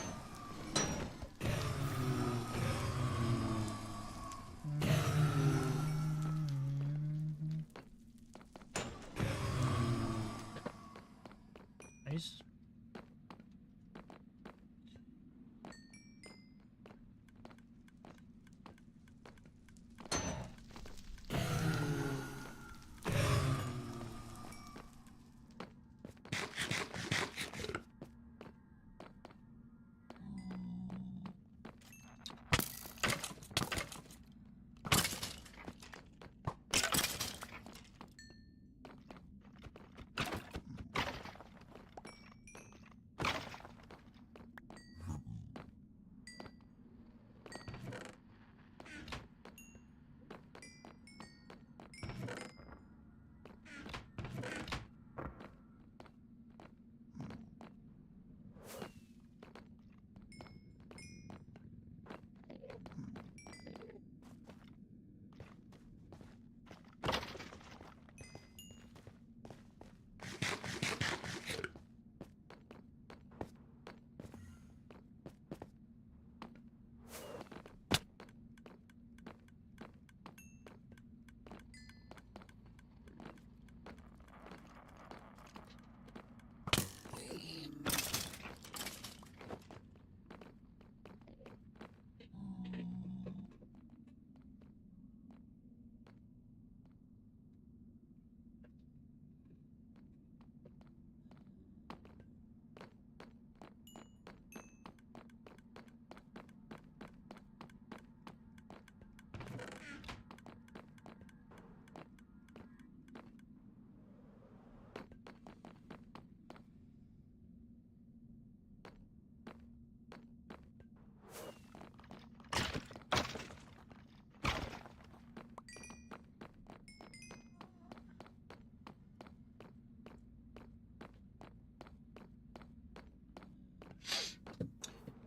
Nice.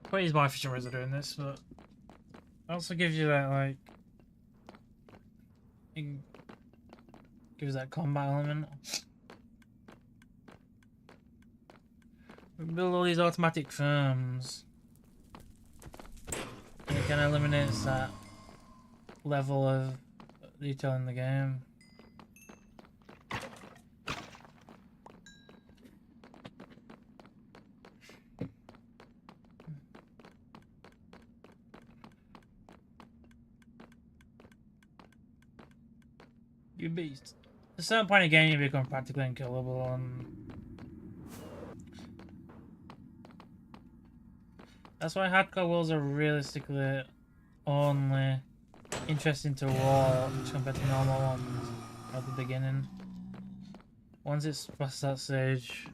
Quite easy more efficient ways of doing this, but it also gives you that, like, it gives that combat element. We build all these automatic firms, and it kind of eliminates that level of detail in the game. You beast. At a certain point in the game, you become practically unkillable, and that's why hardcore worlds are realistically only interesting to watch compared to normal ones at the beginning. Once it's past that stage,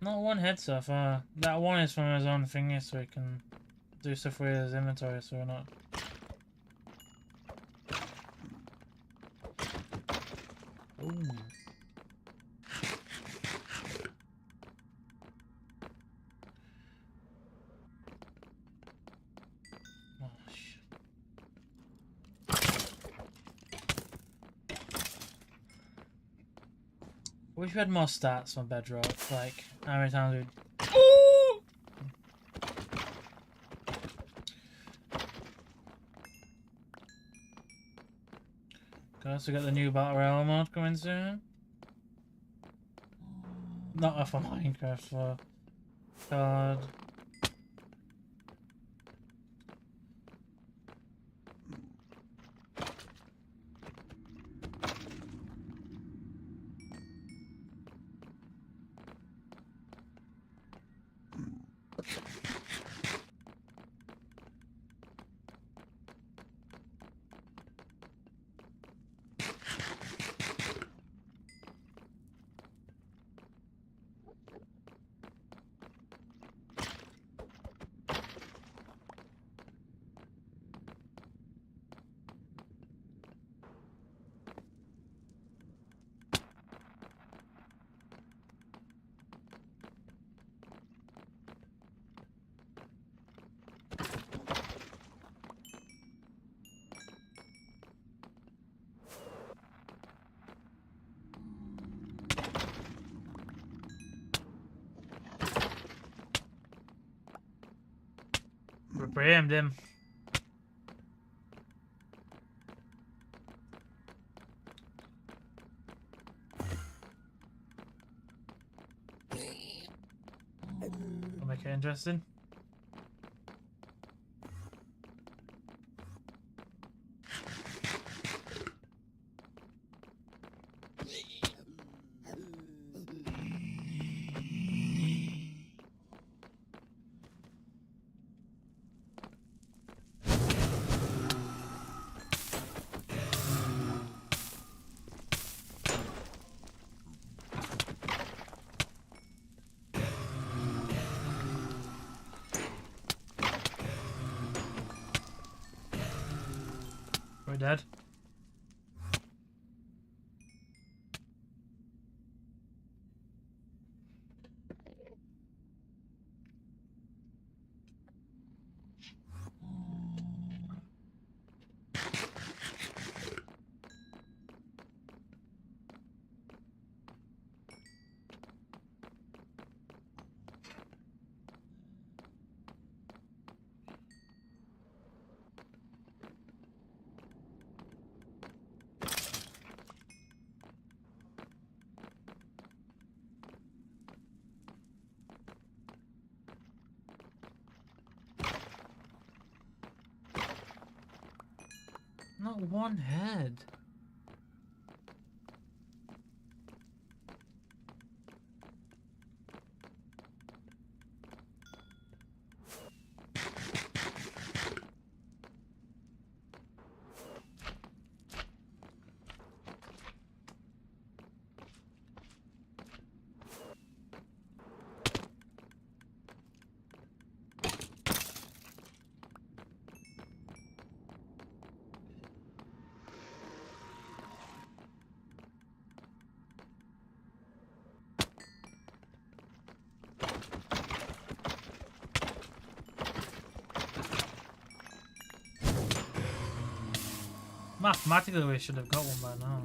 Not one head so far. That one is from his own thingy, so he can do stuff with his inventory, so we're not. Ooh. Oh, shit. Wish we had more stats on Bedrock, like how many times we'd... Can also get the new Battle Royale mod coming soon. Not for Minecraft, for God. We framed him. I'll make it interesting. We're dead. Not one head. Mathematically, we should have got one by now.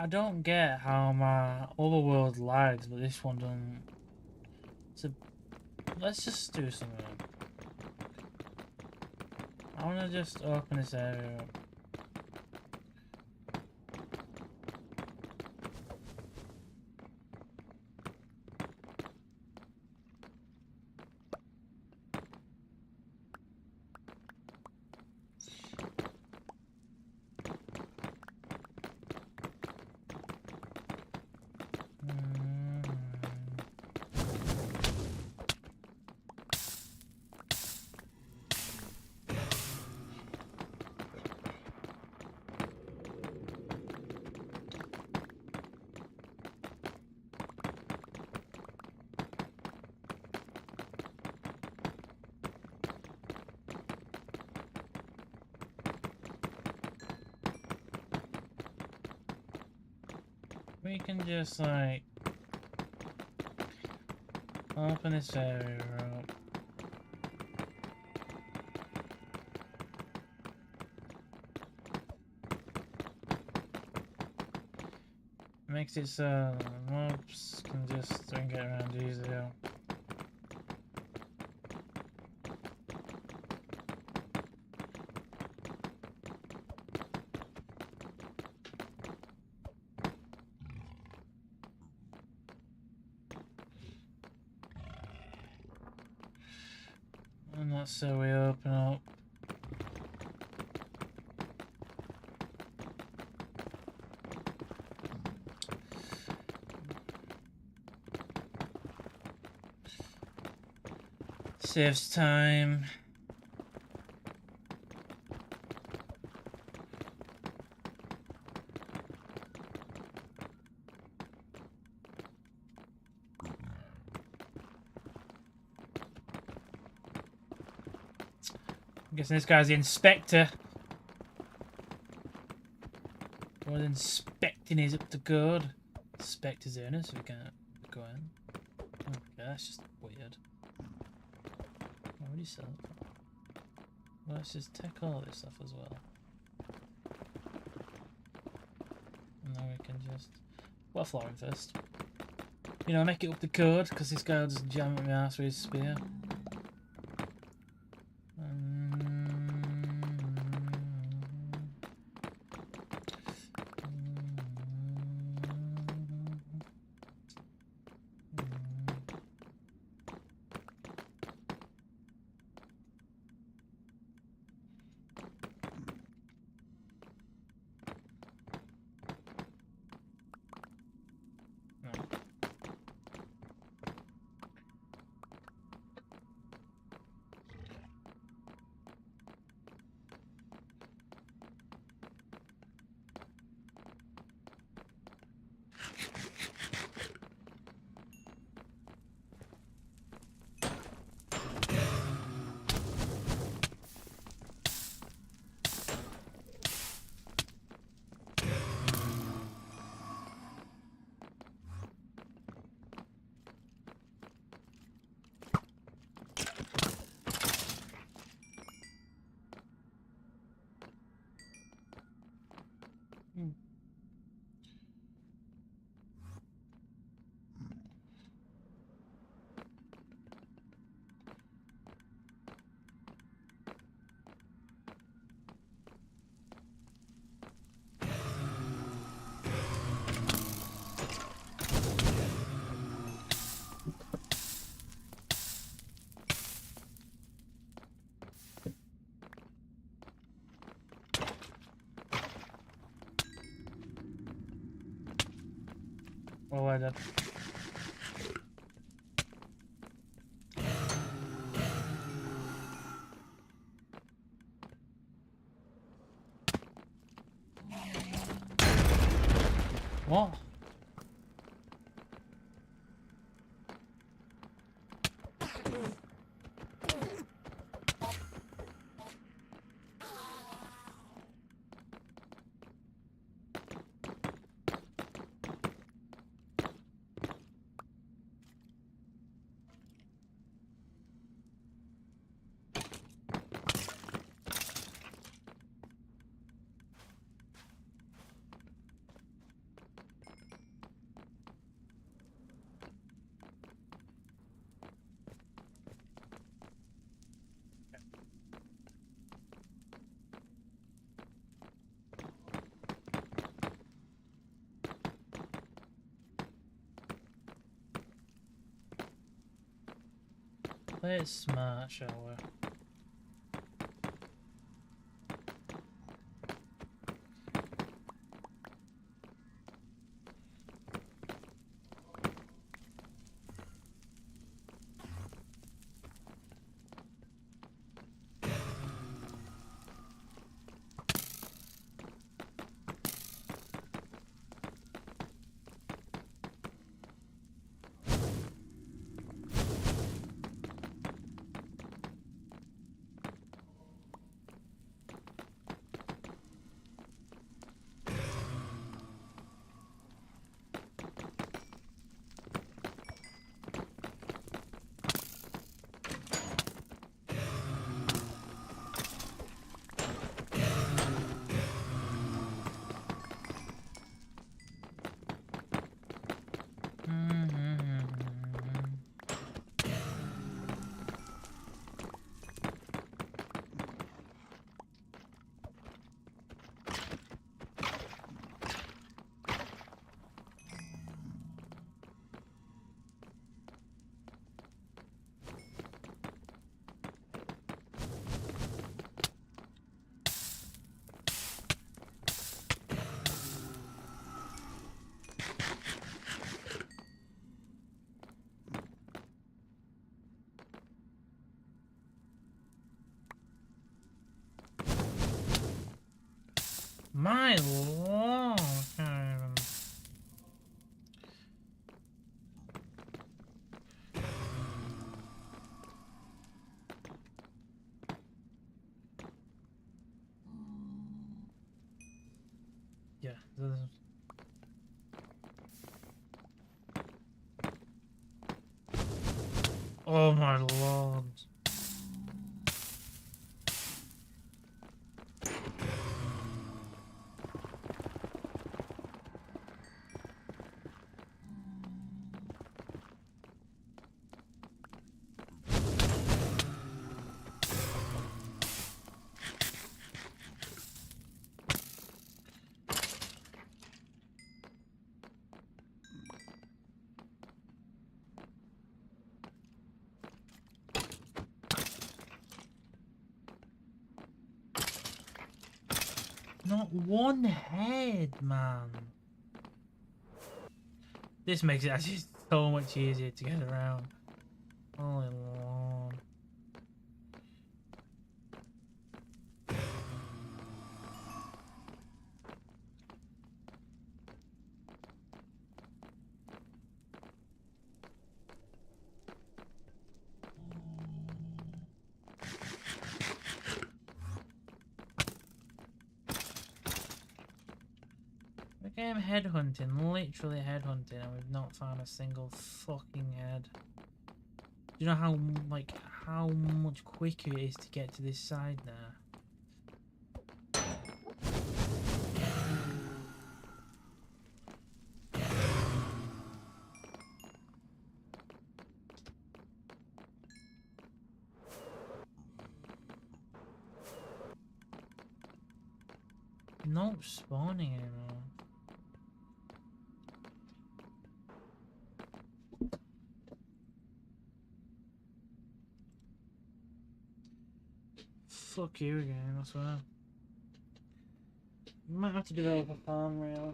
I don't get how my Overworld lags, but this one doesn't. So let's just do something. I want to just open this area up. We can just like open this area up. Makes it so mobs can just don't get around easier. And that's so we open up. Saves time. I'm guessing this guy's the inspector. What inspecting is up to code. Inspector's owner, so we can't go in. Okay, that's just weird. What would you sell it for? Well, let's just take all this stuff as well. And then we can just... well, flooring first. You know, make it up to code, because this guy will just jam at my ass with his spear. Oh, I did. What? Play it smart, shall we? My lord. Yeah. Oh my lord. Not one head, man. This makes it actually so much easier to get around. Holy lord. Okay, I'm headhunting, literally headhunting, and we've not found a single fucking head. Do you know how, like, how much quicker it is to get to this side now? Not spawning anymore. Fuck you again, I swear. You might have to develop a farm rail.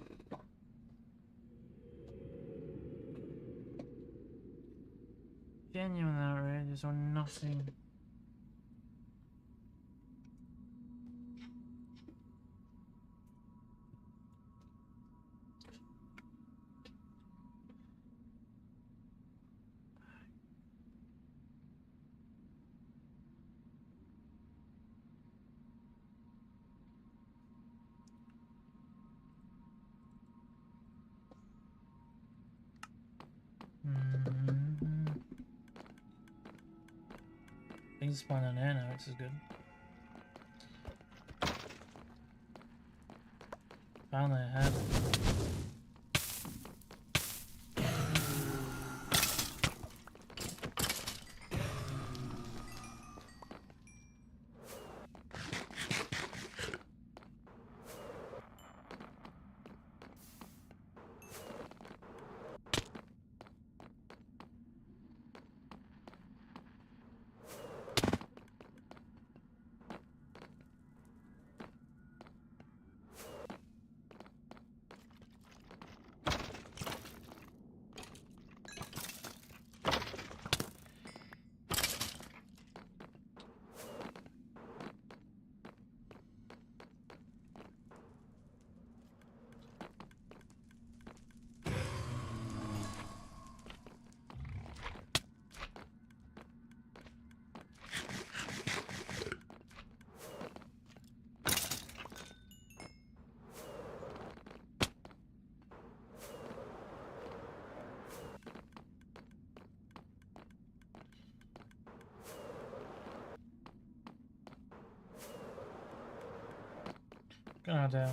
Genuine outrageous or nothing. Things spawn on air now, which is good. Finally I have it. God damn.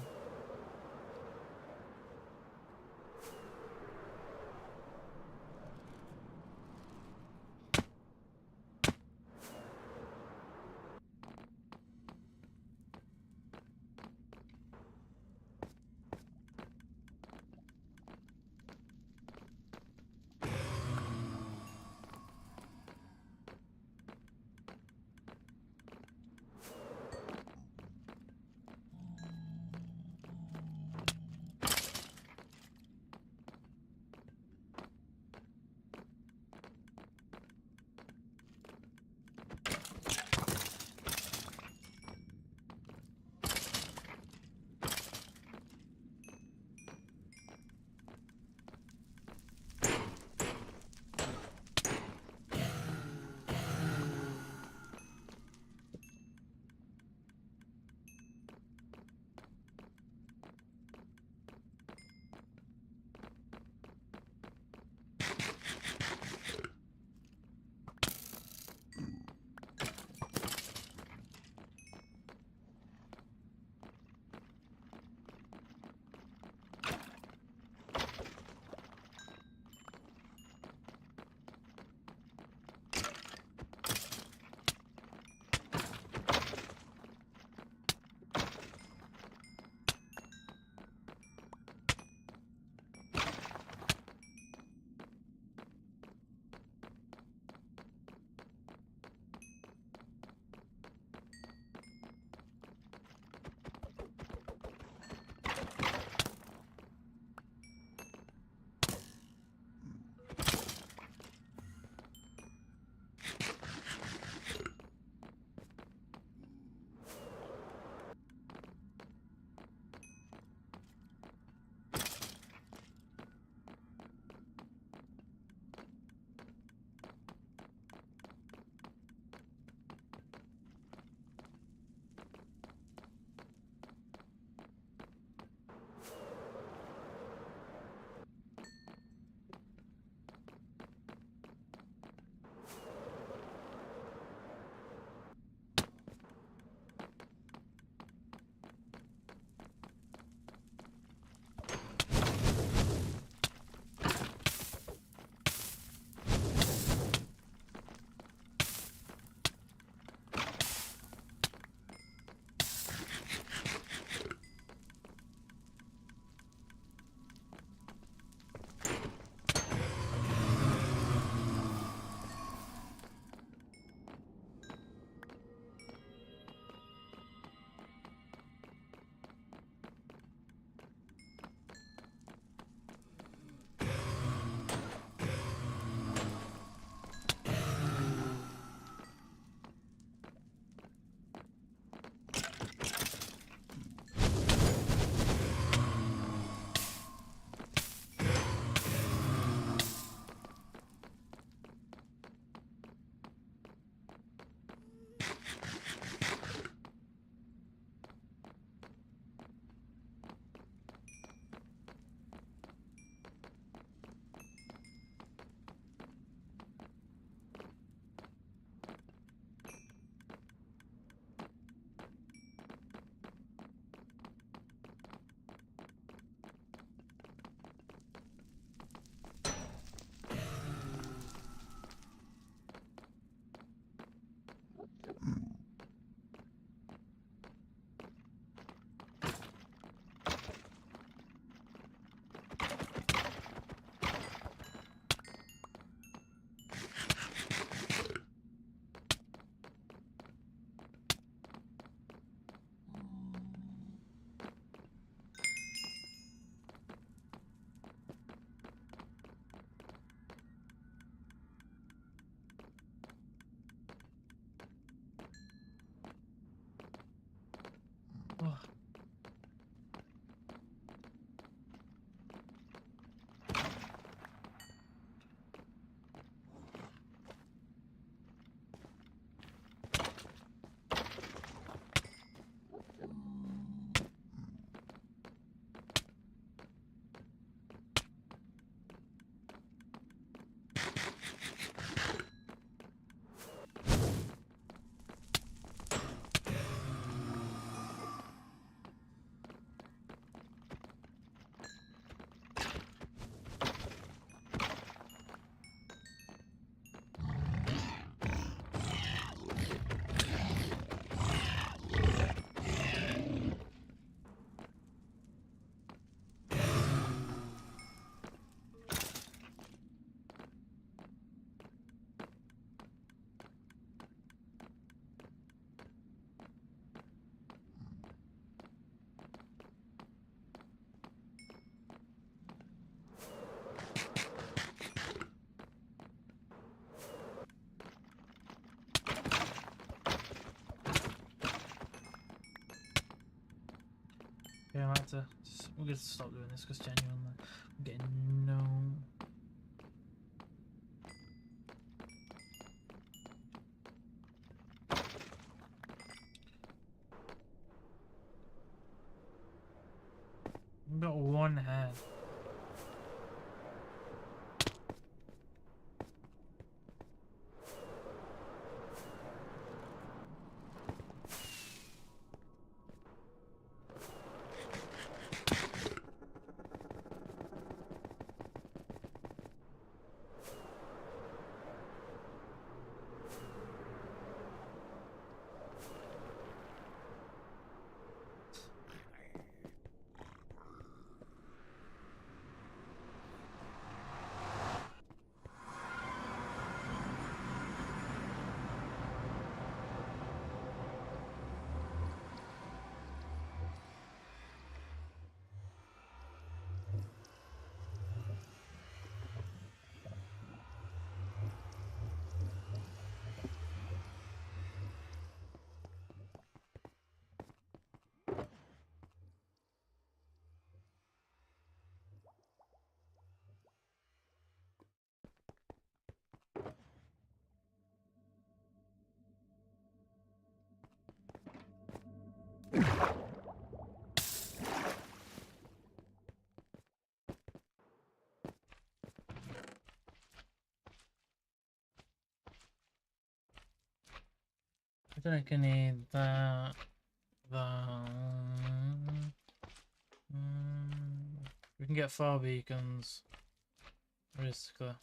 we're gonna stop doing this because genuinely I'm getting no. I've got one head. I think I need that. We can get far beacons. Realistically.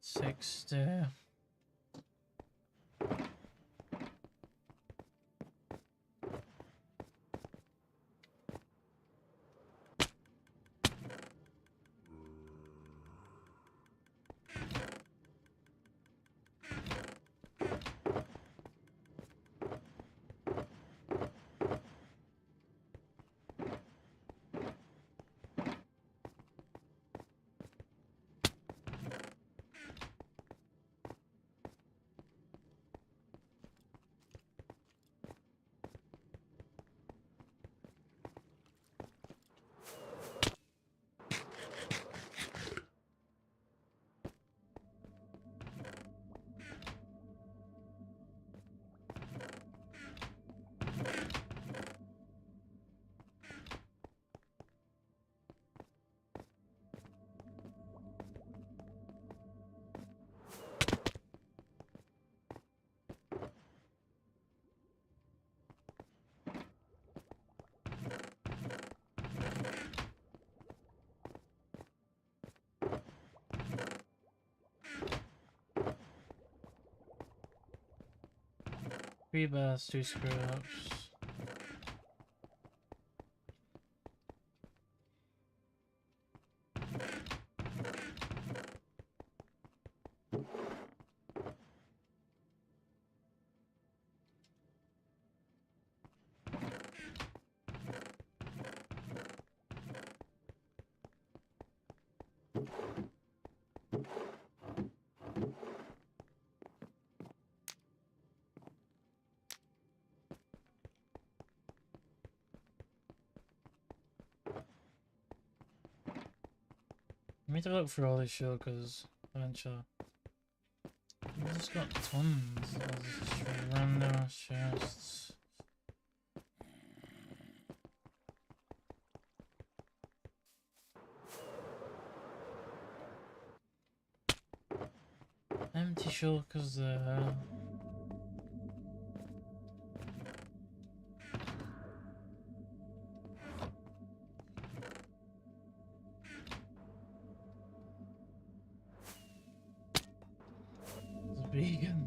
Six there. Three bursts, two screw ups. need to look through all these shulkers eventually. We've just got tons of random ass chests. Empty shulkers there. Vegan.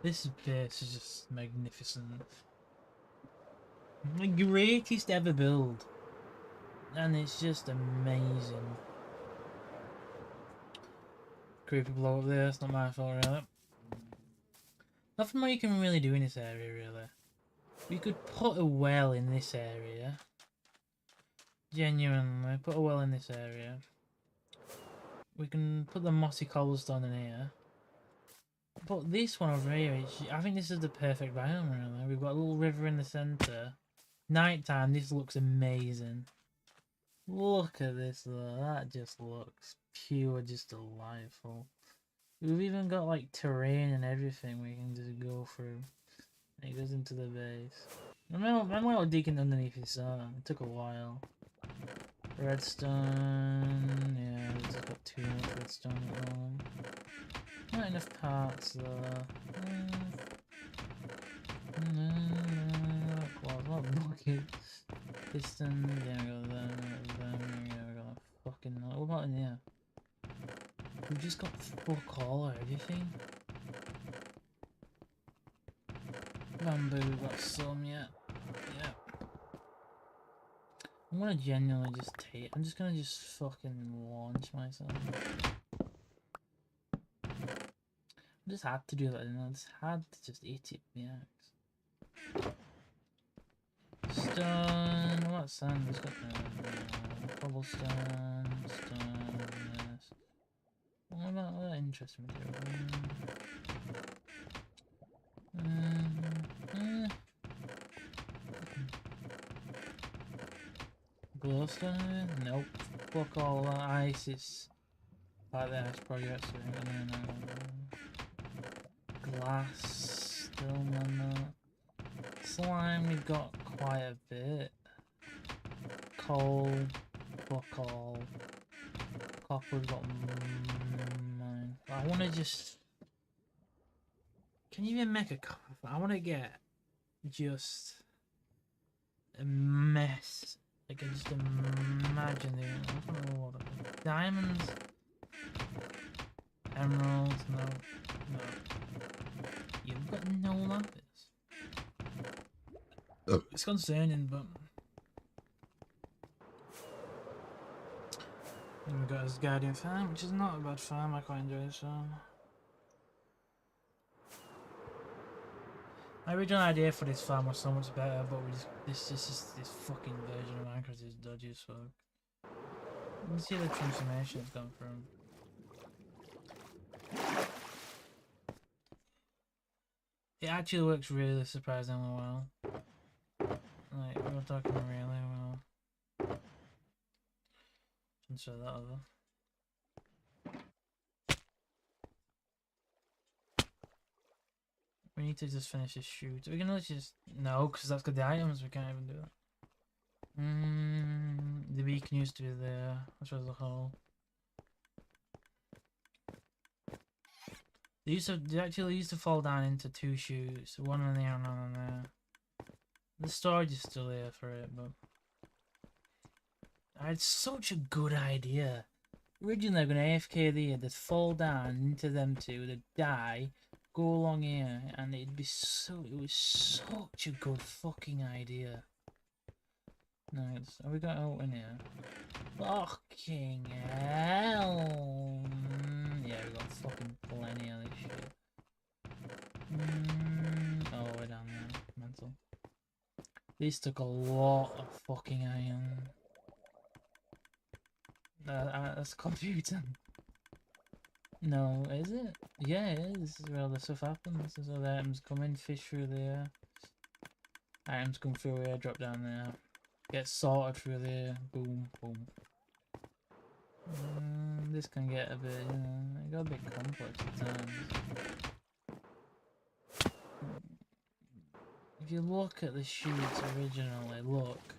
This base is just magnificent. The greatest ever build. And it's just amazing. Creepy blow up there, it's not my fault really. Nothing more you can really do in this area really. We could put a well in this area. Genuinely, put a well in this area. We can put the mossy cobblestone in here. But this one over here, I think this is the perfect biome really. We've got a little river in the centre. Nighttime, this looks amazing. Look at this though, that just looks pure, just delightful. We've even got like terrain and everything we can just go through. It goes into the base. Remember when I was digging underneath this it took a while. Redstone, yeah, we've just got too much redstone at home. Not enough parts though. What bucket? Piston, there we go, there we go, fucking, what about in here? We've just got fuck all or everything. Bamboo, we've got some yet. Yeah. I'm gonna genuinely just take, I'm just gonna just fucking launch myself. I just had to do that, I just had to just eat it, yeah. Stone, what sand? We've got cobblestone, stone, yes. What about that interesting material? Glowstone? Nope. Fuck all that ice, it's like the ice projects. Glass, still none of that. Slime, we've got quite a bit. Coal, fuck all. Copper, we've got mine. I want to just... Can you even make a copper? I want to get just a mess. Like, I just imagine the diamonds, emeralds, no. You've got no lapis. It's concerning, but then we got his Guardian farm, which is not a bad farm. I quite enjoy it. So my original idea for this farm was so much better, but we just this fucking version of Minecraft is dodgy as fuck. You can see the transformation it's gone from. It actually works really surprisingly well. Like, we're talking really well. Show that over. We need to just finish this shoot. We can just no, because that's got the items. We can't even do that. The beacon used to be there. Which was the hole. They actually used to fall down into two chutes. One in there and one in there. The storage is still there for it, but I had such a good idea. Originally, I'm gonna AFK there, they'd fall down into them two, they'd die, go along here, and it'd be it was such a good fucking idea. Nice. Have we got out in here? Fucking hell! Yeah, we got fucking plenty of this shit. Oh, we're down there. This took a lot of fucking iron. That's confusing. No, is it? Yeah, it is. Well, the stuff happens. So the items come in, fish through there. Items come through here, drop down there. Get sorted through there. Boom, boom. This can get a bit, it got a bit complex at times. If you look at the shoots originally, look.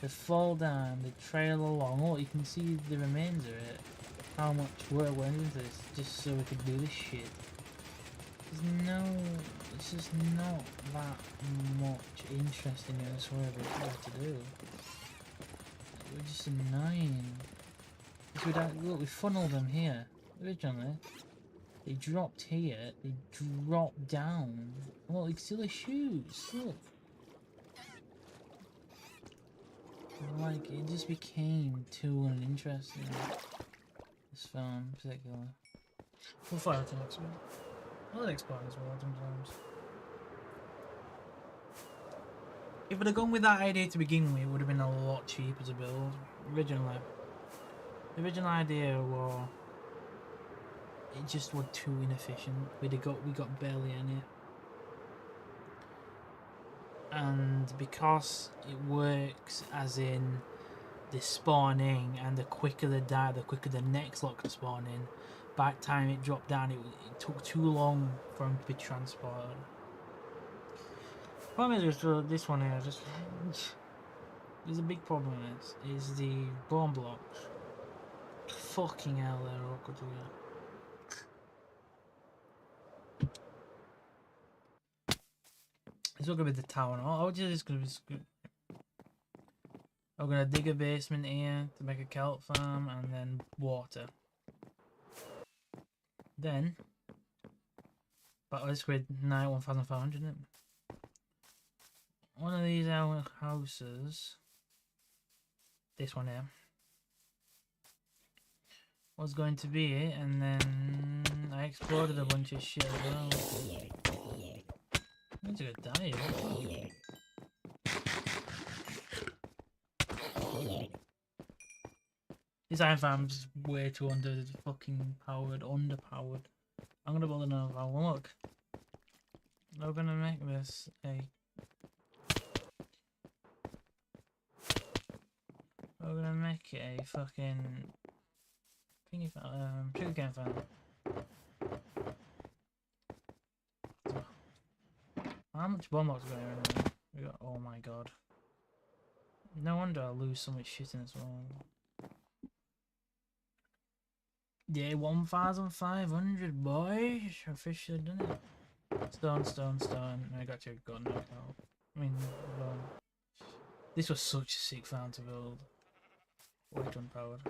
They fall down, they trail along. Oh, you can see the remains of it. How much work went into this just so we could do this shit. It's just not that much interesting in this world what to do. It was just annoying. Look, we funneled them here originally. They dropped here, they dropped down. Well, you can see the shoes, look. Like, it just became too uninteresting. This film, in particular. We'll fire it to next week. Well, it expires as well sometimes. If I'd have gone with that idea to begin with, it would have been a lot cheaper to build. Originally. The original idea was... it just was too inefficient. We got barely any. And because it works as in the spawning, and the quicker they die, the quicker the next lot can spawn in. By the time it dropped down, it took too long for them to be transported. Problem is with this one here, there's a big problem in this, is the bomb blocks. Fucking hell, they're awkward to get. It's not gonna be the tower. Oh, it's gonna be. I'm gonna dig a basement here to make a kelp farm, and then water. Then, but let's grade 1,500, isn't it? One of these houses, this one here, was going to be it, and then I exploded a bunch of shit as well. I'm gonna die. This iron farm's way too underpowered. I'm gonna build another one. Look, we're gonna make this a. We're gonna make it a fucking thingy farm, sugarcane farm. How much bomb blocks got here anyway? We got. Oh my god. No wonder I lose so much shit in this one. Yeah, 1,500, boy. Officially done it. Stone. I got your gun knocked out. I mean, this was such a sick farm to build. Way too unpowered.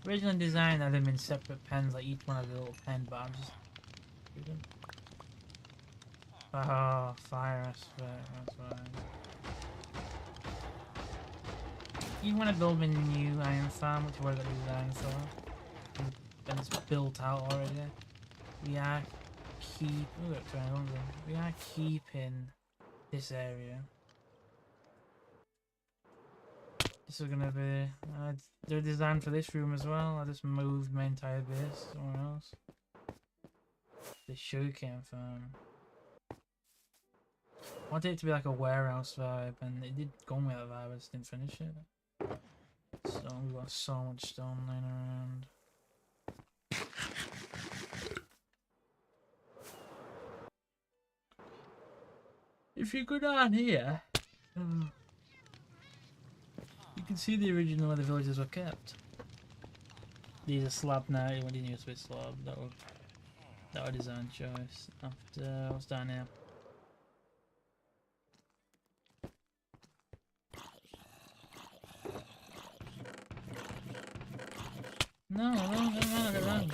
Original design had them in separate pens, like each one had a little pen, but I'm just... Oh, fire aspect, that's right. You want to build a new iron farm, which is what I got design for. And it's built out already. We are keeping this area. This is gonna be. They're designed for this room as well. I just moved my entire base somewhere else. The sugarcane farm. I wanted it to be like a warehouse vibe, and it did go with that vibe. I just didn't finish it. So we got so much stone laying around. If you go down here. You can see the original where the villages were kept. These are slab now, it didn't used to be slab. That was design choice. After what's down here? No, run.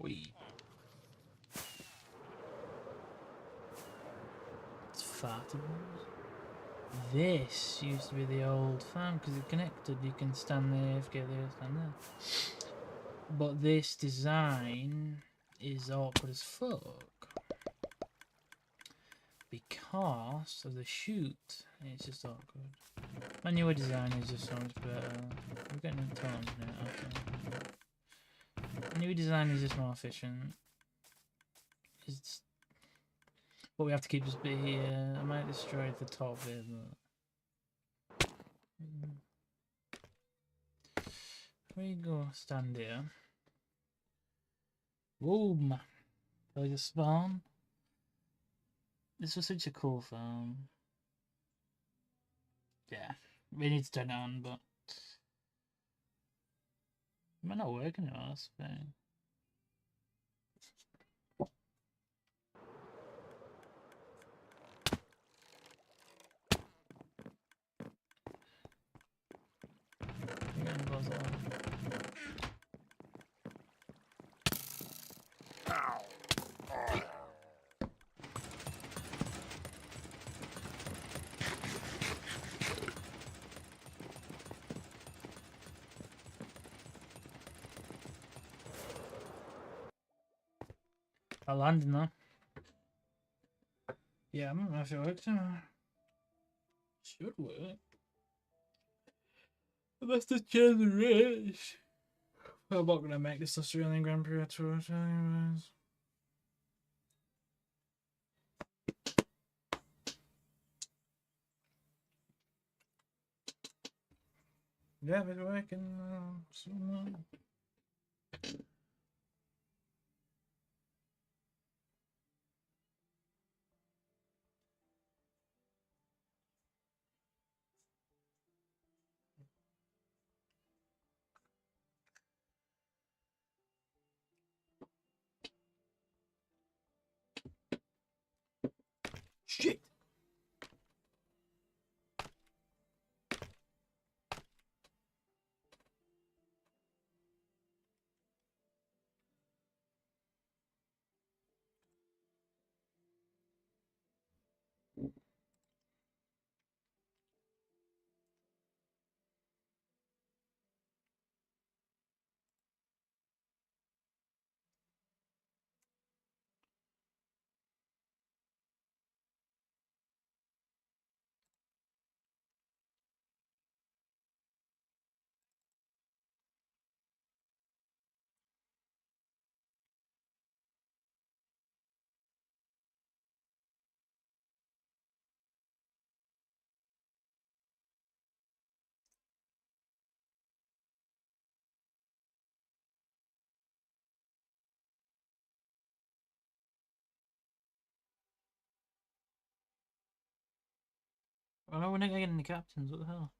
We. It's fartables. This used to be the old farm because it's connected. You can stand there, get there, stand there. But this design is awkward as fuck because of the shoot. It's just awkward. My newer design is just so much better. We're getting into tones now. Okay. New design is just more efficient. It's, but we have to keep this bit here. I might destroy the top bit, but there you go. Stand here. Boom. Like a spawn. This was such a cool farm. Yeah, we need to turn it on, but it might not work anymore. That's the thing. I'm getting buzz on. I landed now. Yeah, I don't know if it works. Should work. That's the generation. I'm not gonna make this Australian Grand Prix tour. Yeah, it's working. Shit. Oh, we're not getting the captains. What the hell?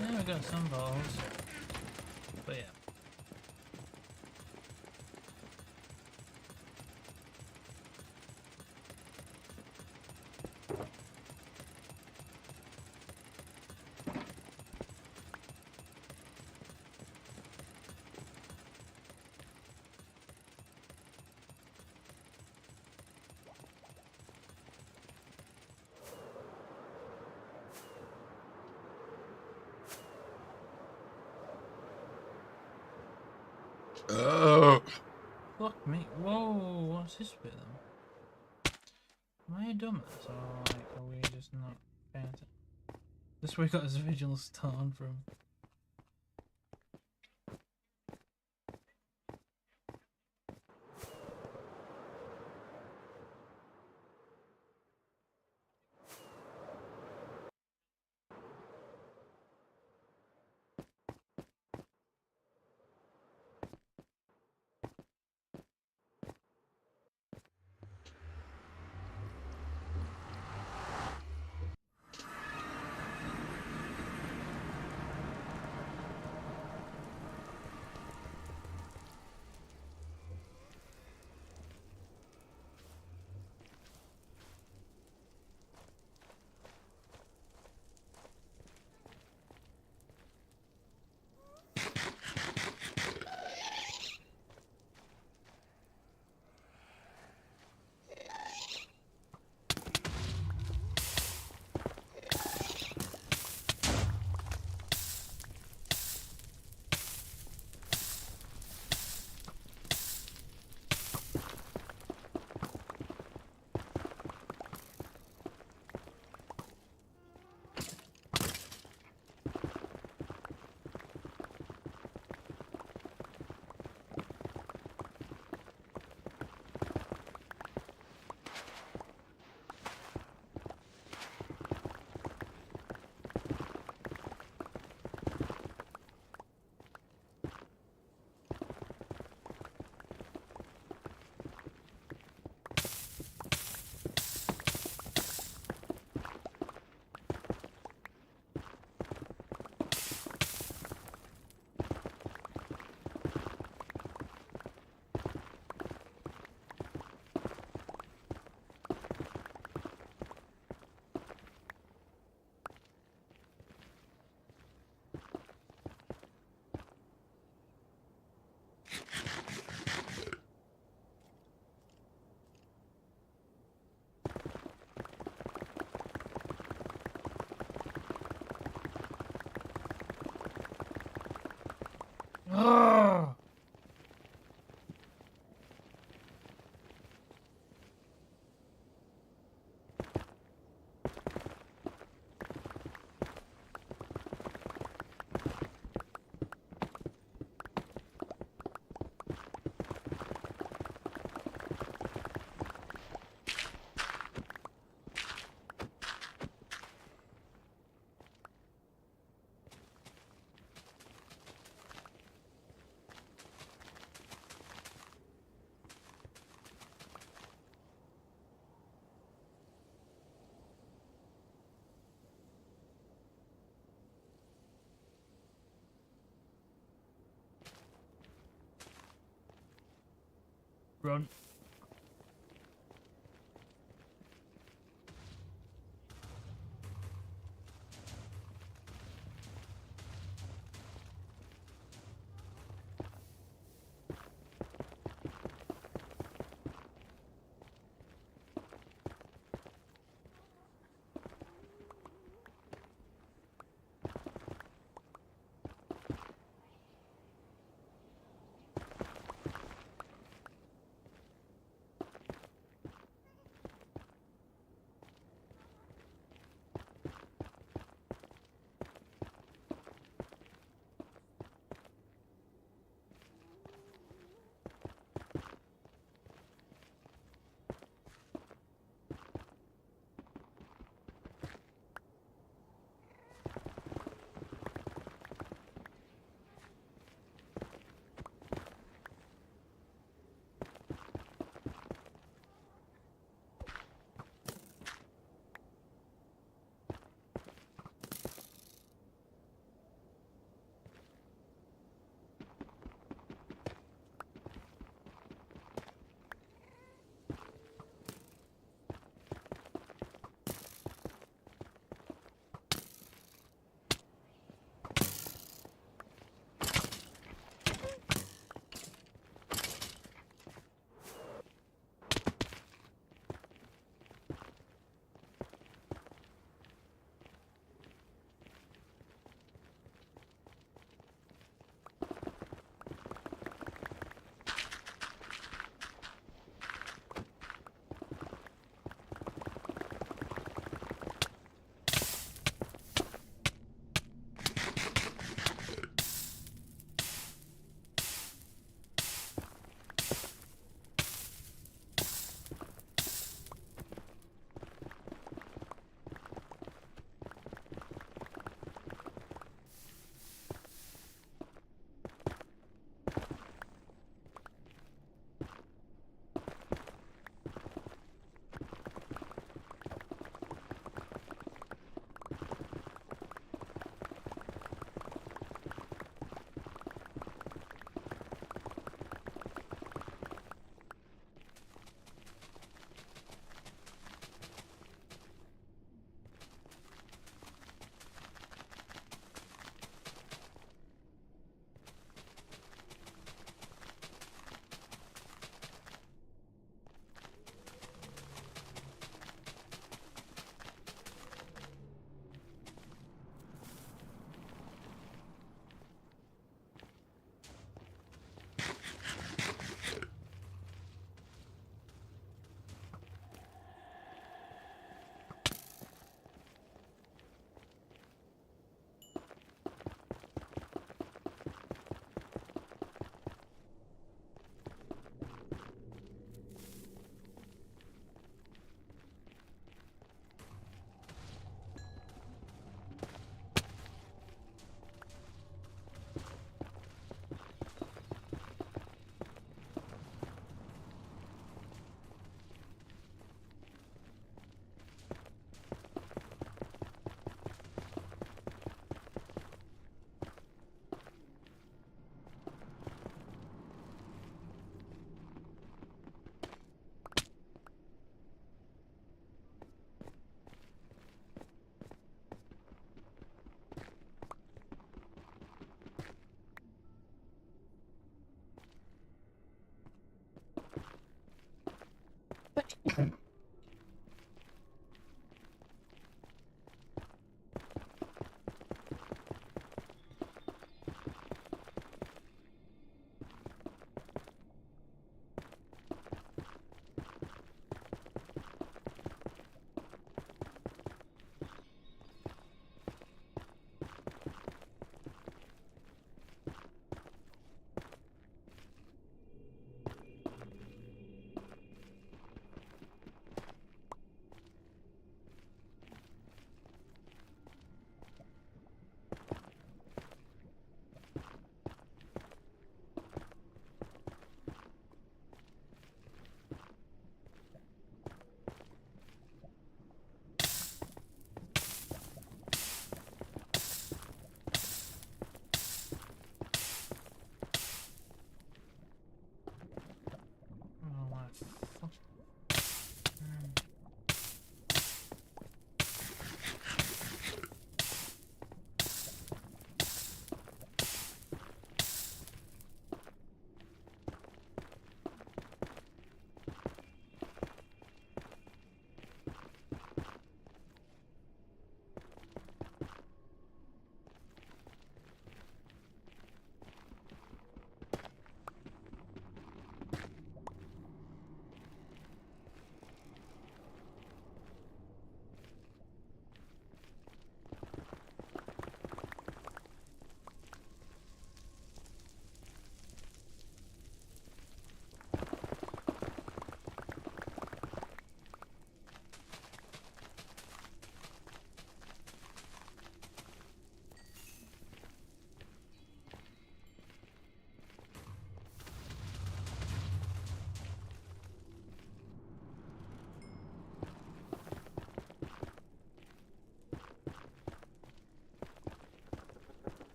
Yeah, we got some balls. But yeah. Fuck me. Whoa, what's this bit then? Am I a dumbass or like, are we just not paying attention? This is where we got his original stone from. Run.